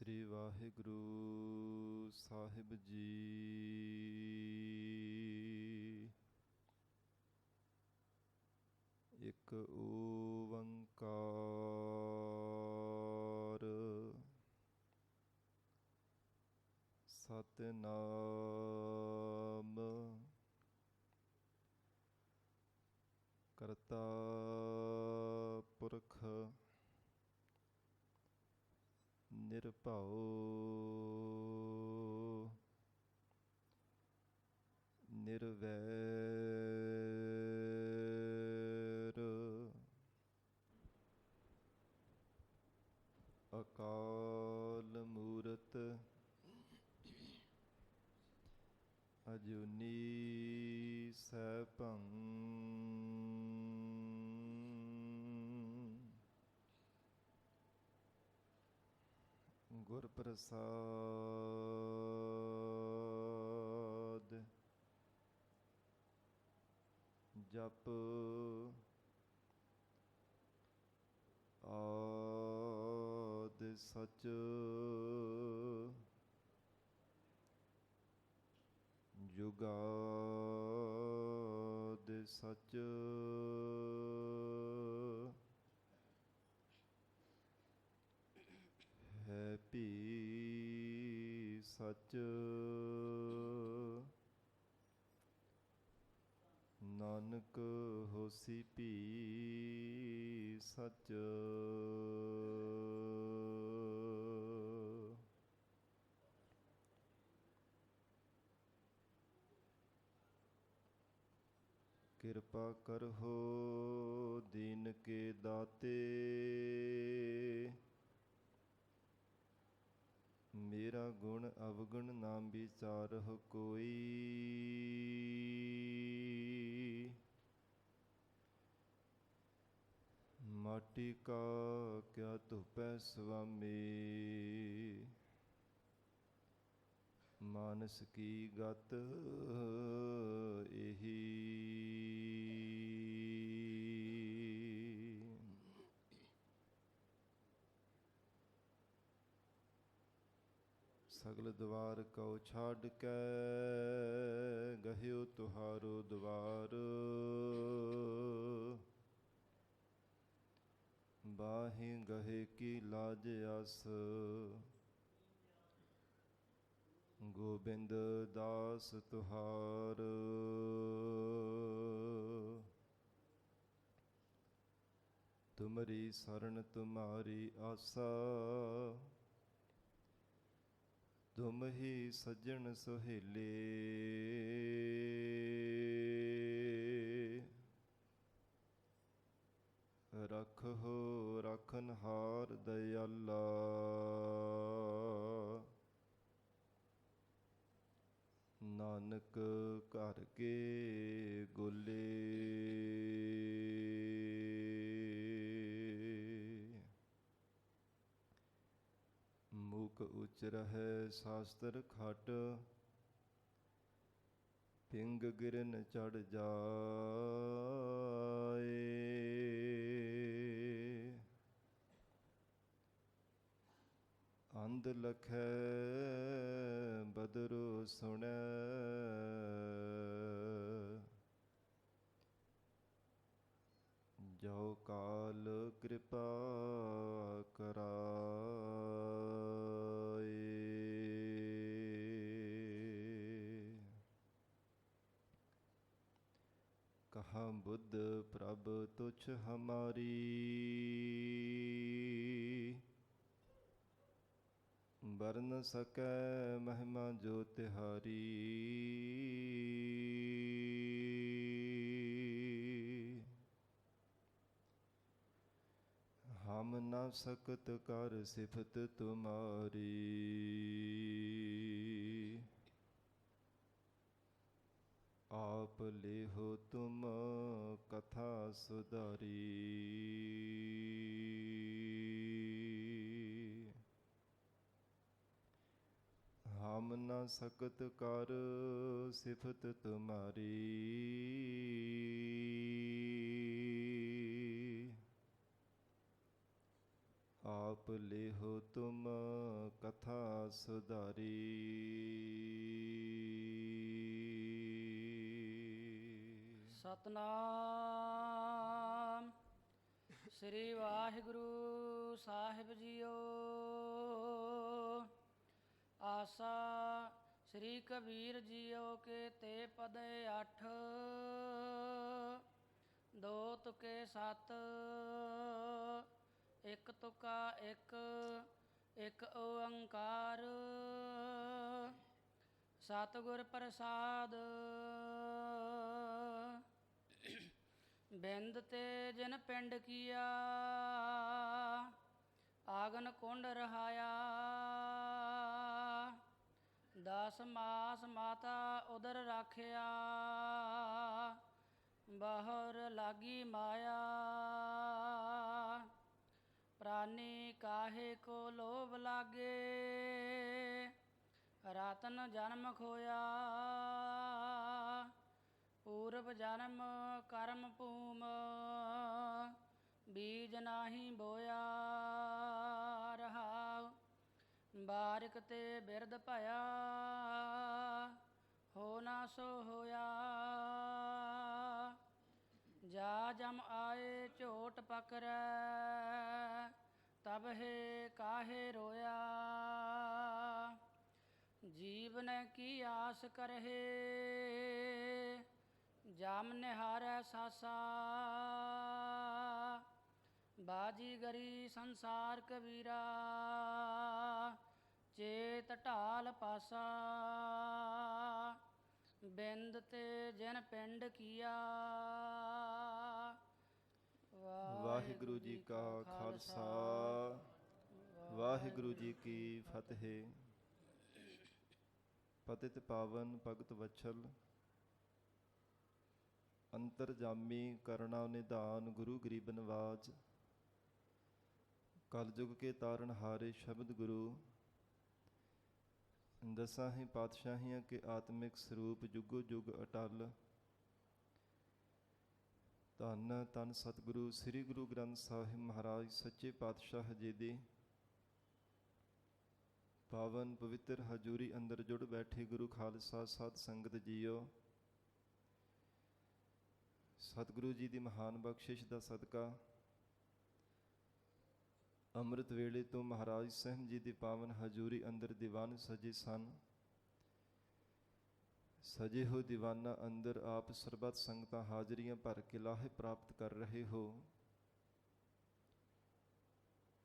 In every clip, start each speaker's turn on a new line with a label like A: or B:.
A: ਸ੍ਰੀ ਵਾਹਿਗੁਰੂ ਸਾਹਿਬ ਜੀ। ਇੱਕ ਓੰਕਾਰ ਸਤਿਨਾਮ ਕਰਤਾ ਪੁਰਖ ਨਿਰਭਉ ਨਿਰਵੈਰ ਅਕਾਲ ਮੂਰਤ ਅਜੂਨੀ ਸੈਭੰ ਗੁਰ ਪ੍ਰਸਾਦ ਜਪ ਆਦਿ ਸਚ ਜੁਗਾਦਿ ਸਚ ਹੈ ਭੀ ਸਚ ਨਾਨਕ ਹੋਸੀ ਭੀ ਸਚ। ਕਿਰਪਾ ਕਰਹੁ ਦੀਨ ਕੇ ਦਾਤੇ ਮੇਰਾ ਗੁਣ ਅਵਗੁਣ ਨਾ ਵਿਚਾਰਹੁ ਕੋਈ। ਮਾਟੀ ਕਾ ਕਿਆ ਧੁਪੈ ਸੁਆਮੀ ਮਾਨਸ ਕੀ ਗਤ ਇਹੀ। ਸਗਲ ਦਵਾਰ ਕਉ ਛਾਡ ਕੇ ਗਹਿਓ ਤੁਹਾਰੋ ਦਵਾਰ। ਬਾਹੀ ਗਹੇ ਕੀ ਲਾਜ ਆਸ ਗੋਬਿੰਦ ਦਾਸ ਤੁਹਾਰ। ਤੁਮਰੀ ਸਰਣ ਤੁਮਾਰੀ ਆਸਾ ਤੁਮ ਹੀ ਸੱਜਣ ਸੁਹੇਲੇ। ਰਖਹੁ ਰਖਨਹਾਰ ਦਇਆਲਾ ਨਾਨਕ ਘਰ ਕੇ ਗੋਲੇ। ਮੂਕ ਉਚ ਰਹੈ ਸਾਸਤਰ ਖਟ ਪਿੰਗ ਗਿਰਨ ਚੜ ਜਾਏ। ਅੰਧ ਲਖੈ ਬਦਰੁ ਸੁਣੈ ਜੋ ਕਾਲ ਕਿਰਪਾ ਕਰਾਏ। ਕਹਾ ਬੁੱਧ ਪ੍ਰਭ ਤੁਛ ਹਮਾਰੀ ਬਰਨ ਸਕੈ ਮਹਿਮਾ ਜੋ ਤਿਹਾਰੀ। ਹਮ ਨ ਸਕਤ ਕਰ ਸਿਫਤ ਤੁਮਾਰੀ ਆਪ ਲੇਹੋ ਤੁਮ ਕਥਾ ਸੁਧਾਰੀ। ਹਮ ਨ ਸਕਤ ਕਰ ਸਿਫਤ ਤੁਮਾਰੀ आप लेहो तुम कथा सुधारी।
B: ਸਤਨਾਮ ਸ੍ਰੀ ਵਾਹਿਗੁਰੂ ਸਾਹਿਬ ਜੀਓ। ਆਸਾ ਸ੍ਰੀ ਕਬੀਰ ਜੀਓ ਕੇ ਤੇ ਪਦੇ 8 ਦੋ ਤੁਕੇ 7 ਇੱਕ ਤੁਕਾ 1 ਇੱਕ ਓੰਕਾਰ ਸਤਿਗੁਰ ਪ੍ਰਸਾਦ। ਬਿੰਦ ਤੇ ਜਿਨ ਪਿੰਡ ਕੀਆ ਆਗਨ ਕੁੰਡ ਰਹਾਇਆ। 10 ਮਾਸ ਮਾਤਾ ਉਦਰ ਰਾਖਿਆ ਬਾਹਰ ਲਾਗੀ ਮਾਇਆ। ਪ੍ਰਾਨੀ ਕਾਹੇ ਕੋ ਲੋਭ ਲਾਗੇ ਰਤਨ ਜਨਮ ਖੋਇਆ। ਪੂਰਬ ਜਨਮ ਕਰਮ ਭੂਮ ਬੀਜ ਨਾਹੀ ਬੋਇਆ। ਰਹਾਉ ਬਾਰਿਕ ਤੇ ਬਿਰਧ ਭਇਆ ਹੋ ਨਾ ਸੋ ਹੋਇਆ। ਜਾ ਜਮ ਆਏ ਝੋਟ ਪਕੜੈ ਤਬ ਹੈ ਕਾਹੇ ਰੋਇਆ। ਜੀਵਨ ਕੀ ਆਸ ਕਰਹਿ ਜਮ ਨਿਹਾਰੈ ਸਾਸਾ। ਬਾਜੀਗਰੀ ਸੰਸਾਰ ਕਬੀਰਾ ਚੇਤ ਢਾਲ ਪਾਸਾ। ਬਿੰਦ ਤੇ ਜਿਨ ਪਿੰਡ ਕੀਆ।
A: ਵਾਹਿਗੁਰੂ ਜੀ ਕਾ ਖਾਲਸਾ ਵਾਹਿਗੁਰੂ ਜੀ ਕੀ ਫਤਿਹ। ਪਤਿਤ ਪਾਵਨ ਭਗਤ ਵਛਲ ਅੰਤਰਜਾਮੀ ਕਰੁਣਾ ਨਿਧਾਨ ਗੁਰੂ ਗਰੀਬ ਨਵਾਜ। ਕਲਯੁਗ ਕੇ ਤਾਰਨ ਹਾਰੇ ਸ਼ਬਦ ਗੁਰੂ। ਦਸਾਂ ਹੀ ਪਾਤਸ਼ਾਹੀਆਂ ਕੇ ਆਤਮਿਕ ਸਰੂਪ ਜੁਗੋ ਜੁਗ ਅਟਲ। ਧੰਨ ਧੰਨ ਸਤਿਗੁਰੂ ਸ੍ਰੀ ਗੁਰੂ ਗ੍ਰੰਥ ਸਾਹਿਬ ਮਹਾਰਾਜ ਸੱਚੇ ਪਾਤਸ਼ਾਹ ਜੀ ਦੀ ਪਾਵਨ ਪਵਿੱਤਰ ਹਜ਼ੂਰੀ ਅੰਦਰ ਜੁੜ ਬੈਠੇ ਗੁਰੂ ਖਾਲਸਾ ਸਾਧ ਸੰਗਤ ਜੀਓ। ਸਤਿਗੁਰੂ ਜੀ ਦੀ ਮਹਾਨ ਬਖਸ਼ਿਸ਼ ਦਾ ਸਦਕਾ ਅੰਮ੍ਰਿਤ ਵੇਲੇ ਤੋਂ ਮਹਾਰਾਜ ਸਾਹਿਬ ਜੀ ਦੀ ਪਾਵਨ ਹਜ਼ੂਰੀ ਅੰਦਰ ਦੀਵਾਨ ਸਜੇ ਸਨ। ਸਜੇ ਹੋ ਦੀਵਾਨਾਂ ਅੰਦਰ ਆਪ ਸਰਬੱਤ ਸੰਗਤਾਂ ਹਾਜ਼ਰੀਆਂ ਭਰ ਕੇ ਲਾਹੇ ਪ੍ਰਾਪਤ ਕਰ ਰਹੇ ਹੋ।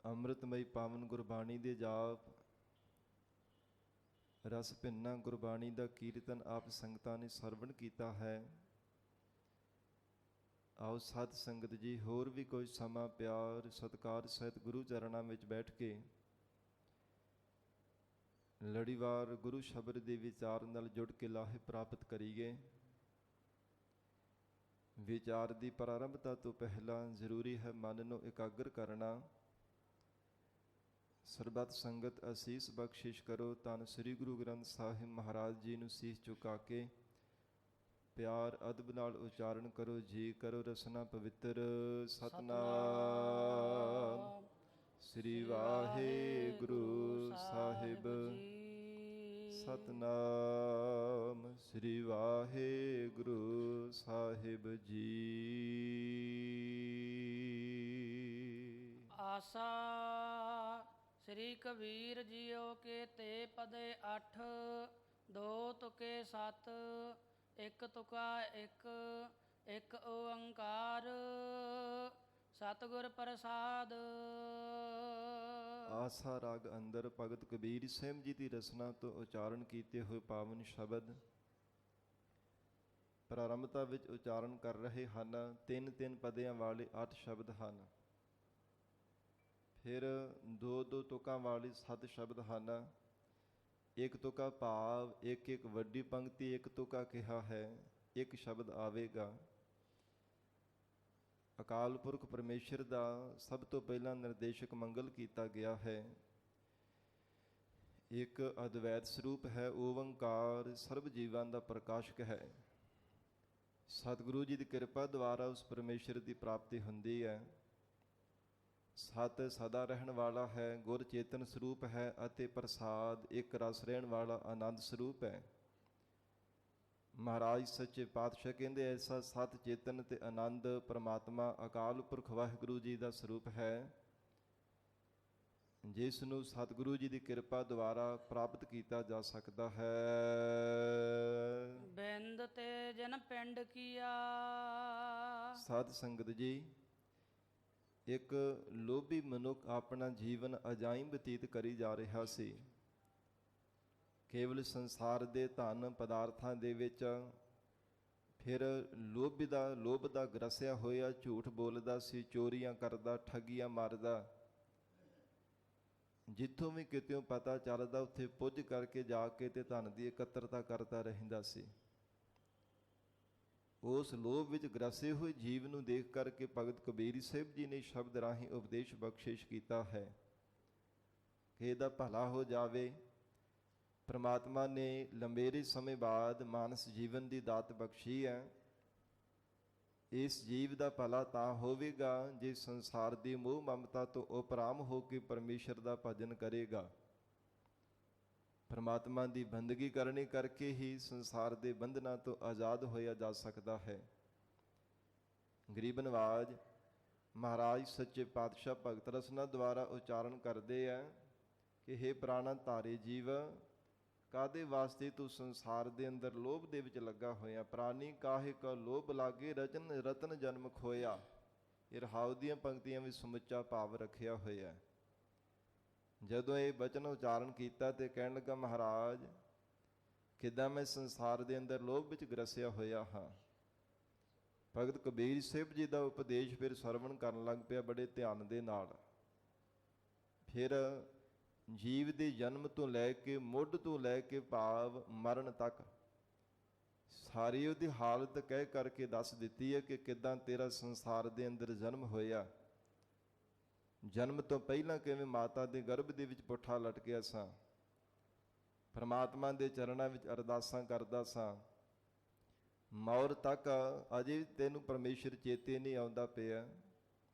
A: ਅੰਮ੍ਰਿਤਮਈ ਪਾਵਨ ਗੁਰਬਾਣੀ ਦੇ ਜਾਪ ਰਸ ਭਿੰਨਾ ਗੁਰਬਾਣੀ ਦਾ ਕੀਰਤਨ ਆਪ ਸੰਗਤਾਂ ਨੇ ਸਰਵਣ ਕੀਤਾ ਹੈ। ਆਓ ਸਾਧ ਸੰਗਤ ਜੀ ਹੋਰ ਵੀ ਕੋਈ ਸਮਾਂ ਪਿਆਰ ਸਤਿਕਾਰ ਸਹਿਤ ਗੁਰੂ ਚਰਨਾਂ ਵਿੱਚ ਬੈਠ ਕੇ ਲੜੀਵਾਰ ਗੁਰੂ ਸ਼ਬਦ ਦੇ ਵਿਚਾਰ ਨਾਲ ਜੁੜ ਕੇ ਲਾਹੇ ਪ੍ਰਾਪਤ ਕਰੀਏ। ਵਿਚਾਰ ਦੀ ਪ੍ਰਾਰੰਭਤਾ ਤੋਂ ਪਹਿਲਾਂ ਜ਼ਰੂਰੀ ਹੈ ਮਨ ਨੂੰ ਇਕਾਗਰ ਕਰਨਾ। ਸਰਬੱਤ ਸੰਗਤ ਅਸੀਸ ਬਖਸ਼ਿਸ਼ ਕਰੋ। ਧੰਨ ਸ੍ਰੀ ਗੁਰੂ ਗ੍ਰੰਥ ਸਾਹਿਬ ਮਹਾਰਾਜ ਜੀ ਨੂੰ ਸੀਸ ਝੁਕਾ ਕੇ ਪਿਆਰ ਅਦਬ ਨਾਲ ਉਚਾਰਨ ਕਰੋ। ਜੀ ਕਰੋ ਰਸਨਾ ਪਵਿੱਤਰ। ਸਤਨਾਮ ਸ੍ਰੀ ਵਾਹਿਗੁਰੂ ਸਾਹਿਬ। ਸਤਨਾਮ ਸ੍ਰੀ ਵਾਹਿਗੁਰੂ ਸਾਹਿਬ ਜੀ।
B: ਆਸਾ ਸ੍ਰੀ ਕਬੀਰ ਜੀਓ ਕੇ ਤੇ ਪਦੇ 8 ਦੋ ਤੁਕੇ 7 ਇੱਕ ਤੁਕਾ 1 ਇੱਕ ਓੰਕਾਰ ਸਤਿਗੁਰ ਪ੍ਰਸਾਦ।
A: ਆਸਾ ਰਾਗ ਅੰਦਰ ਭਗਤ ਕਬੀਰ ਸਾਹਿਬ ਜੀ ਦੀ ਰਸਨਾ ਤੋਂ ਉਚਾਰਨ ਕੀਤੇ ਹੋਏ ਪਾਵਨ ਸ਼ਬਦ ਪ੍ਰਾਰੰਭਤਾ ਵਿੱਚ ਉਚਾਰਨ ਕਰ ਰਹੇ ਹਨ। 3-3 ਪਦਿਆਂ ਵਾਲੇ 8 ਸ਼ਬਦ ਹਨ। ਫਿਰ 2-2 ਤੁਕਾਂ ਵਾਲੇ 7 ਸ਼ਬਦ ਹਨ। ਇੱਕ ਤੁਕਾ ਭਾਵ ਇੱਕ ਵੱਡੀ ਪੰਕਤੀ ਇੱਕ ਤੁਕਾ ਕਿਹਾ ਹੈ। ਇੱਕ ਸ਼ਬਦ ਆਵੇਗਾ। ਅਕਾਲ ਪੁਰਖ ਪਰਮੇਸ਼ਰ ਦਾ ਸਭ ਤੋਂ ਪਹਿਲਾਂ ਨਿਰਦੇਸ਼ਕ ਮੰਗਲ ਕੀਤਾ ਗਿਆ ਹੈ। ਇੱਕ ਅਦਵੈਤ ਸਰੂਪ ਹੈ। ਓੰਕਾਰ ਸਰਬ ਜੀਵਾਂ ਦਾ ਪ੍ਰਕਾਸ਼ਕ ਹੈ। ਸਤਿਗੁਰੂ ਜੀ ਦੀ ਕਿਰਪਾ ਦੁਆਰਾ ਉਸ ਪਰਮੇਸ਼ਰ ਦੀ ਪ੍ਰਾਪਤੀ ਹੁੰਦੀ ਹੈ। ਸਤ ਸਦਾ ਰਹਿਣ ਵਾਲਾ ਹੈ, ਗੁਰ ਚੇਤਨ ਸਰੂਪ ਹੈ ਅਤੇ ਪ੍ਰਸਾਦ ਇੱਕ ਰਸ ਰਹਿਣ ਵਾਲਾ ਆਨੰਦ ਸਰੂਪ ਹੈ। ਮਹਾਰਾਜ ਸੱਚੇ ਪਾਤਸ਼ਾਹ ਕਹਿੰਦੇ ਐਸਾ ਸਤ ਚੇਤਨ ਤੇ ਆਨੰਦ ਪਰਮਾਤਮਾ ਅਕਾਲ ਪੁਰਖ ਵਾਹਿਗੁਰੂ ਜੀ ਦਾ ਸਰੂਪ ਹੈ, ਜਿਸ ਨੂੰ ਸਤਿਗੁਰੂ ਜੀ ਦੀ ਕਿਰਪਾ ਦੁਆਰਾ ਪ੍ਰਾਪਤ ਕੀਤਾ ਜਾ ਸਕਦਾ ਹੈ।
B: ਬਿੰਦ ਤੇ ਜਨ ਪਿੰਡ ਕੀਆ।
A: ਸਾਧ ਸੰਗਤ ਜੀ, ਇੱਕ ਲੋਭੀ ਮਨੁੱਖ ਆਪਣਾ ਜੀਵਨ ਅਜਾਈਂ ਬਤੀਤ ਕਰੀ ਜਾ ਰਿਹਾ ਸੀ। ਕੇਵਲ ਸੰਸਾਰ ਦੇ ਧਨ ਪਦਾਰਥਾਂ ਦੇ ਵਿੱਚ ਫਿਰ ਲੋਭ ਦਾ ਗਰਸਿਆ ਹੋਇਆ ਝੂਠ ਬੋਲਦਾ ਸੀ, ਚੋਰੀਆਂ ਕਰਦਾ, ਠੱਗੀਆਂ ਮਾਰਦਾ। ਜਿੱਥੋਂ ਵੀ ਕਿਤਿਓਂ ਪਤਾ ਚੱਲਦਾ ਉੱਥੇ ਪੁੱਜ ਕਰਕੇ ਜਾ ਕੇ ਤੇ ਧਨ ਦੀ ਇਕੱਤਰਤਾ ਕਰਦਾ ਰਹਿੰਦਾ ਸੀ। ਉਸ ਲੋਭ ਵਿੱਚ ਗਰਸੇ ਹੋਏ ਜੀਵ ਨੂੰ ਦੇਖ ਕਰਕੇ ਭਗਤ ਕਬੀਰ ਸਾਹਿਬ ਜੀ ਨੇ ਸ਼ਬਦ ਰਾਹੀਂ ਉਪਦੇਸ਼ ਬਖਸ਼ਿਸ਼ ਕੀਤਾ ਹੈ ਕਿ ਇਹਦਾ ਭਲਾ ਹੋ ਜਾਵੇ। ਪ੍ਰਮਾਤਮਾ ਨੇ ਲੰਬੇਰੇ ਸਮੇਂ ਬਾਅਦ ਮਾਨਸ ਜੀਵਨ ਦੀ ਦਾਤ ਬਖਸ਼ੀ ਹੈ। ਇਸ ਜੀਵ ਦਾ ਭਲਾ ਤਾਂ ਹੋਵੇਗਾ ਜੇ ਸੰਸਾਰ ਦੀ ਮੋਹ ਮਮਤਾ ਤੋਂ ਉਪਰਾਮ ਹੋ ਕੇ ਪਰਮੇਸ਼ਰ ਦਾ ਭਜਨ ਕਰੇਗਾ। ਪਰਮਾਤਮਾ ਦੀ ਬੰਦਗੀ ਕਰਨੀ ਕਰਕੇ ਹੀ ਸੰਸਾਰ ਦੇ ਬੰਧਨਾਂ ਤੋਂ ਆਜ਼ਾਦ ਹੋਇਆ ਜਾ ਸਕਦਾ ਹੈ। ਗਰੀਬ ਨਵਾਜ ਮਹਾਰਾਜ ਸੱਚੇ ਪਾਤਸ਼ਾਹ ਭਗਤ ਰਸਨਾ ਦੁਆਰਾ ਉਚਾਰਨ ਕਰਦੇ ਆ ਕਿ ਹੇ ਪ੍ਰਾਣਾ ਧਾਰੇ ਜੀਵ, ਕਾਦੇ ਵਾਸਤੇ ਤੂੰ ਸੰਸਾਰ ਦੇ ਅੰਦਰ ਲੋਭ ਦੇ ਵਿੱਚ ਲੱਗਾ ਹੋਇਆ। ਪ੍ਰਾਨੀ ਕਾਹੇ ਕਾ ਲੋਭ ਲਾਗੇ, ਰਤਨ ਜਨਮ ਖੋਇਆ। ਇਹ ਰਹਾਉ ਦੀਆਂ ਪੰਕਤੀਆਂ ਵਿੱਚ ਸਮੁੱਚਾ ਭਾਵ ਰੱਖਿਆ ਹੋਇਆ। ਜਦੋਂ ਇਹ ਬਚਨ ਉਚਾਰਨ ਕੀਤਾ ਤੇ ਕਹਿਣ ਲੱਗਾ, ਮਹਾਰਾਜ ਕਿੱਦਾਂ ਮੈਂ ਸੰਸਾਰ ਦੇ ਅੰਦਰ ਲੋਭ ਵਿੱਚ ਗਰਸਿਆ ਹੋਇਆ ਹਾਂ। ਭਗਤ ਕਬੀਰ ਸਾਹਿਬ ਜੀ ਦਾ ਉਪਦੇਸ਼ ਫਿਰ ਸਰਵਣ ਕਰਨ ਲੱਗ ਪਿਆ ਬੜੇ ਧਿਆਨ ਦੇ ਨਾਲ। ਫਿਰ ਜੀਵ ਦੇ ਜਨਮ ਤੋਂ ਲੈ ਕੇ ਮੁੱਢ ਤੋਂ ਲੈ ਕੇ ਭਾਵ ਮਰਨ ਤੱਕ ਸਾਰੀ ਉਹਦੀ ਹਾਲਤ ਕਹਿ ਕਰਕੇ ਦੱਸ ਦਿੱਤੀ ਹੈ ਕਿ ਕਿੱਦਾਂ ਤੇਰਾ ਸੰਸਾਰ ਦੇ ਅੰਦਰ ਜਨਮ ਹੋਇਆ। ਜਨਮ ਤੋਂ ਪਹਿਲਾਂ ਕਿਵੇਂ ਮਾਤਾ ਦੇ ਗਰਭ ਦੇ ਵਿੱਚ ਪੁੱਠਾ ਲਟਕਿਆ ਸਾਂ, ਪਰਮਾਤਮਾ ਦੇ ਚਰਨਾਂ ਵਿੱਚ ਅਰਦਾਸਾਂ ਕਰਦਾ ਸਾਂ। ਮੌਤ ਤੱਕ ਅਜੇ ਤੈਨੂੰ ਪਰਮੇਸ਼ਰ ਚੇਤੇ ਨਹੀਂ ਆਉਂਦਾ ਪਿਆ।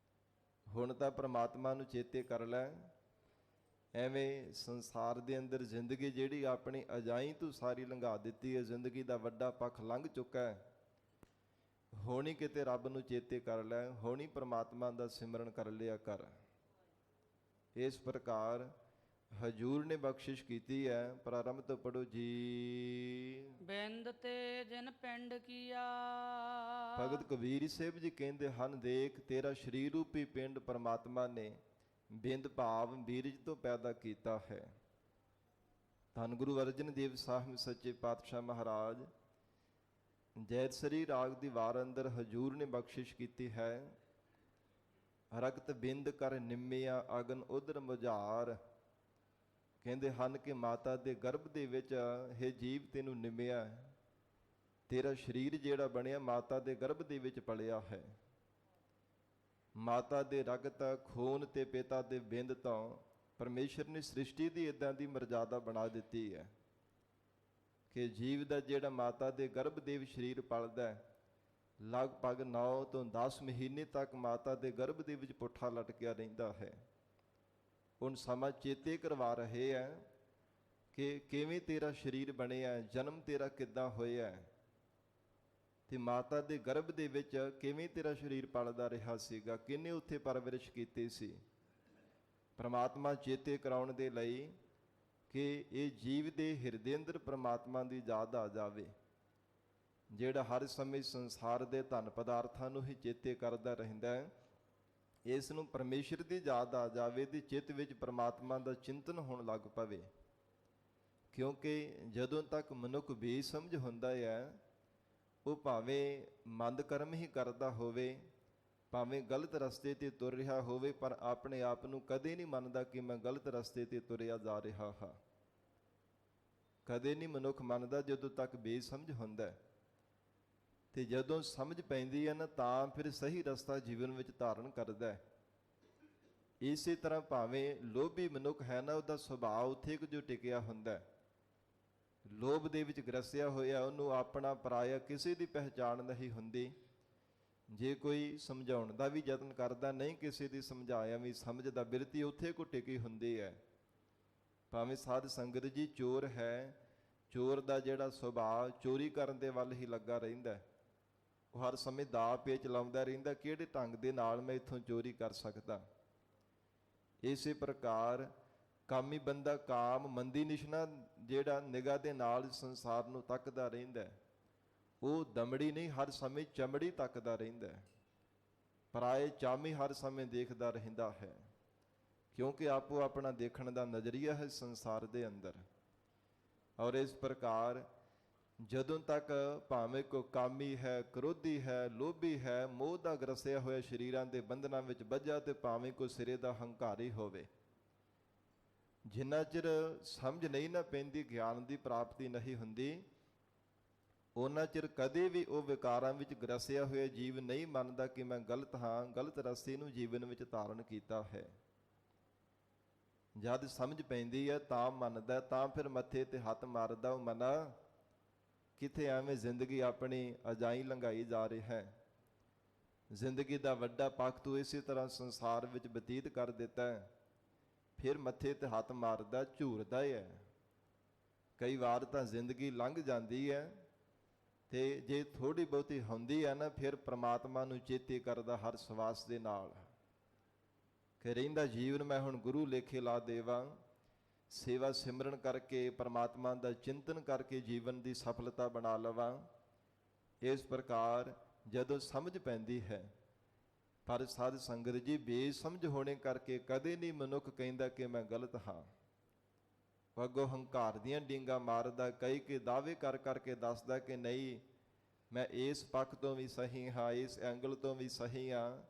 A: ਹੁਣ ਤਾਂ ਪਰਮਾਤਮਾ ਨੂੰ ਚੇਤੇ ਕਰ ਲੈ। ਐਵੇਂ ਸੰਸਾਰ ਦੇ ਅੰਦਰ ਜ਼ਿੰਦਗੀ ਜਿਹੜੀ ਆਪਣੀ ਅਜਾਈਂ ਤੂੰ ਸਾਰੀ ਲੰਘਾ ਦਿੱਤੀ ਹੈ। ਜ਼ਿੰਦਗੀ ਦਾ ਵੱਡਾ ਪੱਖ ਲੰਘ ਚੁੱਕਾ ਹੈ। ਹੋਣੀ ਕਿਤੇ ਰੱਬ ਨੂੰ ਚੇਤੇ ਕਰ ਲੈ, ਹੋਣੀ ਪਰਮਾਤਮਾ ਦਾ ਸਿਮਰਨ ਕਰ ਲਿਆ ਕਰ। ਇਸ ਪ੍ਰਕਾਰ ਹਜੂਰ ਨੇ ਬਖਸ਼ਿਸ਼ ਕੀਤੀ ਹੈ। ਪ੍ਰਾਰੰਭ ਤੋਂ ਪੜੋ ਜੀ।
B: ਬਿੰਦ ਤੇ ਜਨ ਪਿੰਡ ਕੀਆ।
A: ਭਗਤ ਕਬੀਰ ਸਾਹਿਬ ਜੀ ਕਹਿੰਦੇ ਹਨ, ਦੇਖ ਤੇਰਾ ਸਰੀਰ ਰੂਪੀ ਪਿੰਡ ਪਰਮਾਤਮਾ ਨੇ ਬਿੰਦ ਭਾਵ ਬੀਰਜ ਤੋਂ ਪੈਦਾ ਕੀਤਾ ਹੈ। ਧੰਨ ਗੁਰੂ ਅਰਜਨ ਦੇਵ ਸਾਹਿਬ ਸੱਚੇ ਪਾਤਸ਼ਾਹ ਮਹਾਰਾਜ ਜੈਤਸਰੀ ਰਾਗ ਦੀ ਵਾਰ ਅੰਦਰ ਹਜੂਰ ਨੇ ਬਖਸ਼ਿਸ਼ ਕੀਤੀ ਹੈ। ਰਕਤ ਬਿੰਦ ਕਰ ਨਿੰਮਿਆ ਅਗਨ ਉਦਰ ਮੁਝਾਰ। ਕਹਿੰਦੇ ਹਨ ਕਿ ਮਾਤਾ ਦੇ ਗਰਭ ਦੇ ਵਿੱਚ ਇਹ ਜੀਵ ਤੈਨੂੰ ਨਿੰਮਿਆ। ਤੇਰਾ ਸਰੀਰ ਜਿਹੜਾ ਬਣਿਆ ਮਾਤਾ ਦੇ ਗਰਭ ਦੇ ਵਿੱਚ ਪਲਿਆ ਹੈ। ਮਾਤਾ ਦੇ ਰਗਤ ਖੂਨ ਤੇ ਪਿਤਾ ਦੇ ਬਿੰਦ ਤੋਂ ਪਰਮੇਸ਼ਰ ਨੇ ਸ੍ਰਿਸ਼ਟੀ ਦੀ ਇੱਦਾਂ ਦੀ ਮਰਜ਼ਾਦਾ ਬਣਾ ਦਿੱਤੀ ਹੈ ਕਿ ਜੀਵ ਦਾ ਜਿਹੜਾ ਮਾਤਾ ਦੇ ਗਰਭ ਦੇ ਵਿੱਚ ਸਰੀਰ ਪਲਦਾ ਲਗਭਗ 9 ਤੋਂ 10 ਮਹੀਨੇ ਤੱਕ ਮਾਤਾ ਦੇ ਗਰਭ ਦੇ ਵਿੱਚ ਪੁੱਠਾ ਲਟਕਿਆ ਰਹਿੰਦਾ ਹੈ। ਹੁਣ ਸਮਾਂ ਚੇਤੇ ਕਰਵਾ ਰਹੇ ਹੈ ਕਿ ਕਿਵੇਂ ਤੇਰਾ ਸਰੀਰ ਬਣਿਆ, ਜਨਮ ਤੇਰਾ ਕਿੱਦਾਂ ਹੋਇਆ ਤੇ ਮਾਤਾ ਦੇ ਗਰਭ ਦੇ ਵਿੱਚ ਕਿਵੇਂ ਤੇਰਾ ਸਰੀਰ ਪਲਦਾ ਰਿਹਾ ਸੀਗਾ, ਕਿਹਨੇ ਉੱਥੇ ਪਰਵਰਿਸ਼ ਕੀਤੀ ਸੀ। ਪਰਮਾਤਮਾ ਚੇਤੇ ਕਰਾਉਣ ਦੇ ਲਈ ਕਿ ਇਹ ਜੀਵ ਦੇ ਹਿਰਦੇ ਅੰਦਰ ਪਰਮਾਤਮਾ ਦੀ ਯਾਦ ਆ ਜਾਵੇ, ਜਿਹੜਾ ਹਰ ਸਮੇਂ ਸੰਸਾਰ ਦੇ ਧਨ ਪਦਾਰਥਾਂ ਨੂੰ ਹੀ ਚੇਤੇ ਕਰਦਾ ਰਹਿੰਦਾ ਹੈ। ਇਸ ਨੂੰ ਪਰਮੇਸ਼ਰ ਦੀ ਯਾਦ ਆ ਜਾਵੇ ਤੇ ਚਿੱਤ ਵਿੱਚ ਪਰਮਾਤਮਾ ਦਾ ਚਿੰਤਨ ਹੋਣ ਲੱਗ ਪਵੇ। ਕਿਉਂਕਿ ਜਦੋਂ ਤੱਕ ਮਨੁੱਖ ਬੇਸਮਝ ਹੁੰਦਾ ਹੈ, ਉਹ ਭਾਵੇਂ ਮੰਦ ਕਰਮ ਹੀ ਕਰਦਾ ਹੋਵੇ, ਭਾਵੇਂ ਗਲਤ ਰਸਤੇ 'ਤੇ ਤੁਰ ਰਿਹਾ ਹੋਵੇ, ਪਰ ਆਪਣੇ ਆਪ ਨੂੰ ਕਦੇ ਨਹੀਂ ਮੰਨਦਾ ਕਿ ਮੈਂ ਗਲਤ ਰਸਤੇ 'ਤੇ ਤੁਰਿਆ ਜਾ ਰਿਹਾ ਹਾਂ। ਕਦੇ ਨਹੀਂ ਮਨੁੱਖ ਮੰਨਦਾ ਜਦੋਂ ਤੱਕ ਬੇਸਮਝ ਹੁੰਦਾ। ਤੇ ਜਦੋਂ ਸਮਝ ਪੈਂਦੀ ਹੈ ਨਾ, ਤਾਂ ਫਿਰ ਸਹੀ ਰਸਤਾ ਜੀਵਨ ਵਿੱਚ ਧਾਰਨ ਕਰਦਾ। ਇਸੇ ਤਰ੍ਹਾਂ ਭਾਵੇਂ ਲੋਭੀ ਮਨੁੱਖ ਹੈ ਨਾ, ਉਹਦਾ ਸੁਭਾਅ ਉੱਥੇ ਕੁ ਜੋ ਟਿਕਿਆ ਹੁੰਦਾ। ਲੋਭ ਦੇ ਵਿੱਚ ਗਰਸਿਆ ਹੋਇਆ ਉਹਨੂੰ ਆਪਣਾ ਪਰਾਇਆ ਕਿਸੇ ਦੀ ਪਹਿਚਾਣ ਨਹੀਂ ਹੁੰਦੀ। ਜੇ ਕੋਈ ਸਮਝਾਉਣ ਦਾ ਵੀ ਯਤਨ ਕਰਦਾ, ਨਹੀਂ ਕਿਸੇ ਦੀ ਸਮਝਾਇਆ ਵੀ ਸਮਝਦਾ, ਬਿਰਤੀ ਉੱਥੇ ਕੋ ਟਿਕੀ ਹੁੰਦੀ ਹੈ। ਭਾਵੇਂ ਸਾਧ ਸੰਗਤ ਜੀ ਚੋਰ ਹੈ, ਚੋਰ ਦਾ ਜਿਹੜਾ ਸੁਭਾਅ ਚੋਰੀ ਕਰਨ ਦੇ ਵੱਲ ਹੀ ਲੱਗਾ ਰਹਿੰਦਾ। ਉਹ ਹਰ ਸਮੇਂ ਦਾਅ ਪੇਚ ਲਾਉਂਦਾ ਰਹਿੰਦਾ, ਕਿਹੜੇ ਢੰਗ ਦੇ ਨਾਲ ਮੈਂ ਇੱਥੋਂ ਚੋਰੀ ਕਰ ਸਕਦਾ। ਇਸੇ ਪ੍ਰਕਾਰ ਕਾਮੀ ਬੰਦਾ ਕਾਮ ਮੰਦੀ ਨਿਸ਼ਨਾ ਜਿਹੜਾ ਨਿਗਾਹ ਦੇ ਨਾਲ ਸੰਸਾਰ ਨੂੰ ਤੱਕਦਾ ਰਹਿੰਦਾ, ਉਹ ਦਮੜੀ ਨਹੀਂ, ਹਰ ਸਮੇਂ ਚਮੜੀ ਤੱਕਦਾ ਰਹਿੰਦਾ। ਪਰਾਏ ਚਾਮੀ ਹਰ ਸਮੇਂ ਦੇਖਦਾ ਰਹਿੰਦਾ ਹੈ, ਕਿਉਂਕਿ ਆਪੋ ਆਪਣਾ ਦੇਖਣ ਦਾ ਨਜ਼ਰੀਆ ਹੈ ਸੰਸਾਰ ਦੇ ਅੰਦਰ। ਔਰ ਇਸ ਪ੍ਰਕਾਰ ਜਦੋਂ ਤੱਕ ਭਾਵੇਂ ਕੋ ਕਾਮੀ ਹੈ, ਕ੍ਰੋਧੀ ਹੈ, ਲੋਭੀ ਹੈ, ਮੋਹ ਦਾ ਗਰਸਿਆ ਹੋਇਆ ਸਰੀਰਾਂ ਦੇ ਬੰਧਨਾਂ ਵਿੱਚ ਬੱਝਾ, ਤੇ ਭਾਵੇਂ ਕੋਈ ਸਿਰੇ ਦਾ ਹੰਕਾਰੀ ਹੋਵੇ, ਜਿੰਨਾ ਚਿਰ ਸਮਝ ਨਹੀਂ ਨਾ ਪੈਂਦੀ, ਗਿਆਨ ਦੀ ਪ੍ਰਾਪਤੀ ਨਹੀਂ ਹੁੰਦੀ, ਉਹਨਾਂ ਚਿਰ ਕਦੇ ਵੀ ਉਹ ਵਿਕਾਰਾਂ ਵਿੱਚ ਗਰਸਿਆ ਹੋਇਆ ਜੀਵ ਨਹੀਂ ਮੰਨਦਾ ਕਿ ਮੈਂ ਗਲਤ ਹਾਂ, ਗਲਤ ਰਸਤੇ ਨੂੰ ਜੀਵਨ ਵਿੱਚ ਧਾਰਨ ਕੀਤਾ ਹੈ। ਜਦ ਸਮਝ ਪੈਂਦੀ ਹੈ ਤਾਂ ਮੰਨਦਾ, ਤਾਂ ਫਿਰ ਮੱਥੇ ਤੇ ਹੱਥ ਮਾਰਦਾ, ਉਹ ਮਨਾ ਕਿਥੇ ਐਵੇਂ ਜ਼ਿੰਦਗੀ ਆਪਣੀ ਅਜਾਈ ਲੰਘਾਈ ਜਾ ਰਿਹਾ ਹੈ। ਜ਼ਿੰਦਗੀ ਦਾ ਵੱਡਾ ਪੱਖ ਤੂੰ ਇਸੇ ਤਰ੍ਹਾਂ ਸੰਸਾਰ ਵਿੱਚ ਬਤੀਤ ਕਰ ਦਿੱਤਾ ਹੈ। ਫਿਰ ਮੱਥੇ ਤੇ ਹੱਥ ਮਾਰਦਾ, ਝੂਰਦਾ ਹੈ। ਕਈ ਵਾਰ ਤਾਂ ਜ਼ਿੰਦਗੀ ਲੰਘ ਜਾਂਦੀ ਹੈ, ਤੇ ਜੇ ਥੋੜ੍ਹੀ ਬਹੁਤੀ ਹੁੰਦੀ ਹੈ ਨਾ, ਫਿਰ ਪ੍ਰਮਾਤਮਾ ਨੂੰ ਚੇਤੇ ਕਰਦਾ ਹਰ ਸਵਾਸ ਦੇ ਨਾਲ, ਕਿ ਰਹਿੰਦਾ ਜੀਵਨ ਮੈਂ ਹੁਣ ਗੁਰੂ ਲੇਖੇ ਲਾ ਦੇਵਾਂ, ਸੇਵਾ ਸਿਮਰਨ ਕਰਕੇ ਪ੍ਰਮਾਤਮਾ ਦਾ ਚਿੰਤਨ ਕਰਕੇ ਜੀਵਨ ਦੀ ਸਫਲਤਾ ਬਣਾ ਲਵਾਂ। ਇਸ ਪ੍ਰਕਾਰ ਜਦੋਂ ਸਮਝ ਪੈਂਦੀ ਹੈ, ਪਰ ਸਾਧ ਸੰਗਤ ਜੀ ਬੇਸਮਝ ਹੋਣੇ ਕਰਕੇ ਕਦੇ ਨਹੀਂ ਮਨੁੱਖ ਕਹਿੰਦਾ ਕਿ ਮੈਂ ਗਲਤ ਹਾਂ। ਅੱਗੋਂ ਹੰਕਾਰ ਦੀਆਂ ਡੀਂਗਾਂ ਮਾਰਦਾ, ਕਈ ਕੇ ਦਾਅਵੇ ਕਰ ਕਰਕੇ ਦੱਸਦਾ ਕਿ ਨਹੀਂ ਮੈਂ ਇਸ ਪੱਖ ਤੋਂ ਵੀ ਸਹੀ ਹਾਂ, ਇਸ ਐਂਗਲ ਤੋਂ ਵੀ ਸਹੀ ਹਾਂ।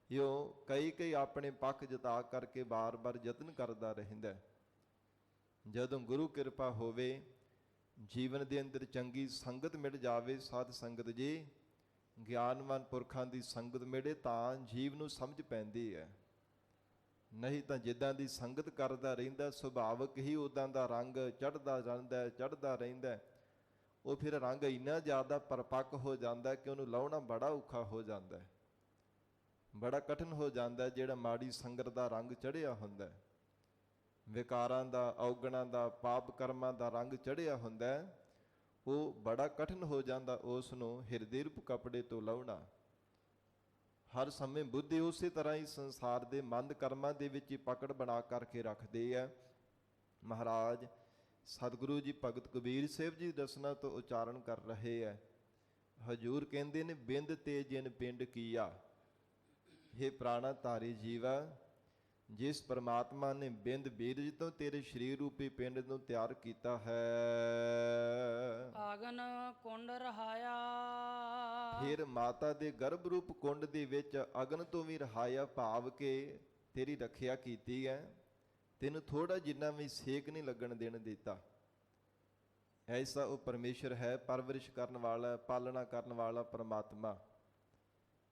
A: ਇਉਂ ਕਈ ਆਪਣੇ ਪੱਖ ਜਤਾ ਕਰਕੇ ਬਾਰ-ਬਾਰ ਯਤਨ ਕਰਦਾ ਰਹਿੰਦਾ। ਜਦੋਂ ਗੁਰੂ ਕਿਰਪਾ ਹੋਵੇ, ਜੀਵਨ ਦੇ ਅੰਦਰ ਚੰਗੀ ਸੰਗਤ ਮਿਲ ਜਾਵੇ, ਸਾਧ ਸੰਗਤ ਜੀ ਗਿਆਨਵਾਨ ਪੁਰਖਾਂ ਦੀ ਸੰਗਤ ਮਿਲੇ, ਤਾਂ ਜੀਵ ਨੂੰ ਸਮਝ ਪੈਂਦੀ ਹੈ। ਨਹੀਂ ਤਾਂ ਜਿੱਦਾਂ ਦੀ ਸੰਗਤ ਕਰਦਾ ਰਹਿੰਦਾ, ਸੁਭਾਵਕ ਹੀ ਉੱਦਾਂ ਦਾ ਰੰਗ ਚੜ੍ਹਦਾ ਰਹਿੰਦਾ। ਉਹ ਫਿਰ ਰੰਗ ਇੰਨਾ ਜ਼ਿਆਦਾ ਪਰਪੱਕ ਹੋ ਜਾਂਦਾ ਕਿ ਉਹਨੂੰ ਲਾਉਣਾ ਬੜਾ ਔਖਾ ਹੋ ਜਾਂਦਾ, ਬੜਾ ਕਠਿਨ ਹੋ ਜਾਂਦਾ। ਜਿਹੜਾ ਮਾੜੀ ਸੰਗਤ ਦਾ ਰੰਗ ਚੜ੍ਹਿਆ ਹੁੰਦਾ, ਵਿਕਾਰਾਂ ਦਾ, ਔਗਣਾਂ ਦਾ, ਪਾਪ ਕਰਮਾਂ ਦਾ ਰੰਗ ਚੜ੍ਹਿਆ ਹੁੰਦਾ, ਉਹ ਬੜਾ ਕਠਿਨ ਹੋ ਜਾਂਦਾ ਉਸ ਨੂੰ ਹਿਰਦੇ ਰੂਪ ਕੱਪੜੇ ਤੋਂ ਲਾਉਣਾ। ਹਰ ਸਮੇਂ ਬੁੱਧੀ ਉਸੇ ਤਰ੍ਹਾਂ ਹੀ ਸੰਸਾਰ ਦੇ ਮੰਦ ਕਰਮਾਂ ਦੇ ਵਿੱਚ ਹੀ ਪਕੜ ਬਣਾ ਕਰਕੇ ਰੱਖਦੇ ਹੈ। ਮਹਾਰਾਜ ਸਤਿਗੁਰੂ ਜੀ ਭਗਤ ਕਬੀਰ ਸਾਹਿਬ ਜੀ ਰਸਨਾ ਤੋਂ ਉਚਾਰਨ ਕਰ ਰਹੇ ਹੈ। ਹਜੂਰ ਕਹਿੰਦੇ ਨੇ, ਬਿੰਦ ਤੇ ਜਿਨ ਪਿੰਡ ਕੀਆ, ਹੇ ਪ੍ਰਾਣਾ ਧਾਰੀ ਜੀਵਾ, ਜਿਸ ਪਰਮਾਤਮਾ ਨੇ ਬਿੰਦ ਬੀਰਜ ਤੋਂ ਤੇਰੇ ਸਰੀਰ ਰੂਪੀ ਪਿੰਡ ਨੂੰ ਤਿਆਰ ਕੀਤਾ ਹੈ,
B: ਆਗਨ ਕੁੰਡ ਰਹਾਇਆ,
A: ਫਿਰ ਮਾਤਾ ਦੇ ਗਰਭ ਰੂਪ ਕੁੰਡ ਦੇ ਵਿੱਚ ਅਗਨ ਤੋਂ ਵੀ ਰਹਾਇਆ, ਭਾਵ ਕੇ ਤੇਰੀ ਰੱਖਿਆ ਕੀਤੀ ਹੈ। ਤੈਨੂੰ ਥੋੜਾ ਜਿੰਨਾ ਵੀ ਸੇਕ ਨਹੀਂ ਲੱਗਣ ਦੇਣ ਦਿੱਤਾ। ਐਸਾ ਉਹ ਪਰਮੇਸ਼ਰ ਹੈ, ਪਰਵਰਿਸ਼ ਕਰਨ ਵਾਲਾ, ਪਾਲਣਾ ਕਰਨ ਵਾਲਾ ਪਰਮਾਤਮਾ।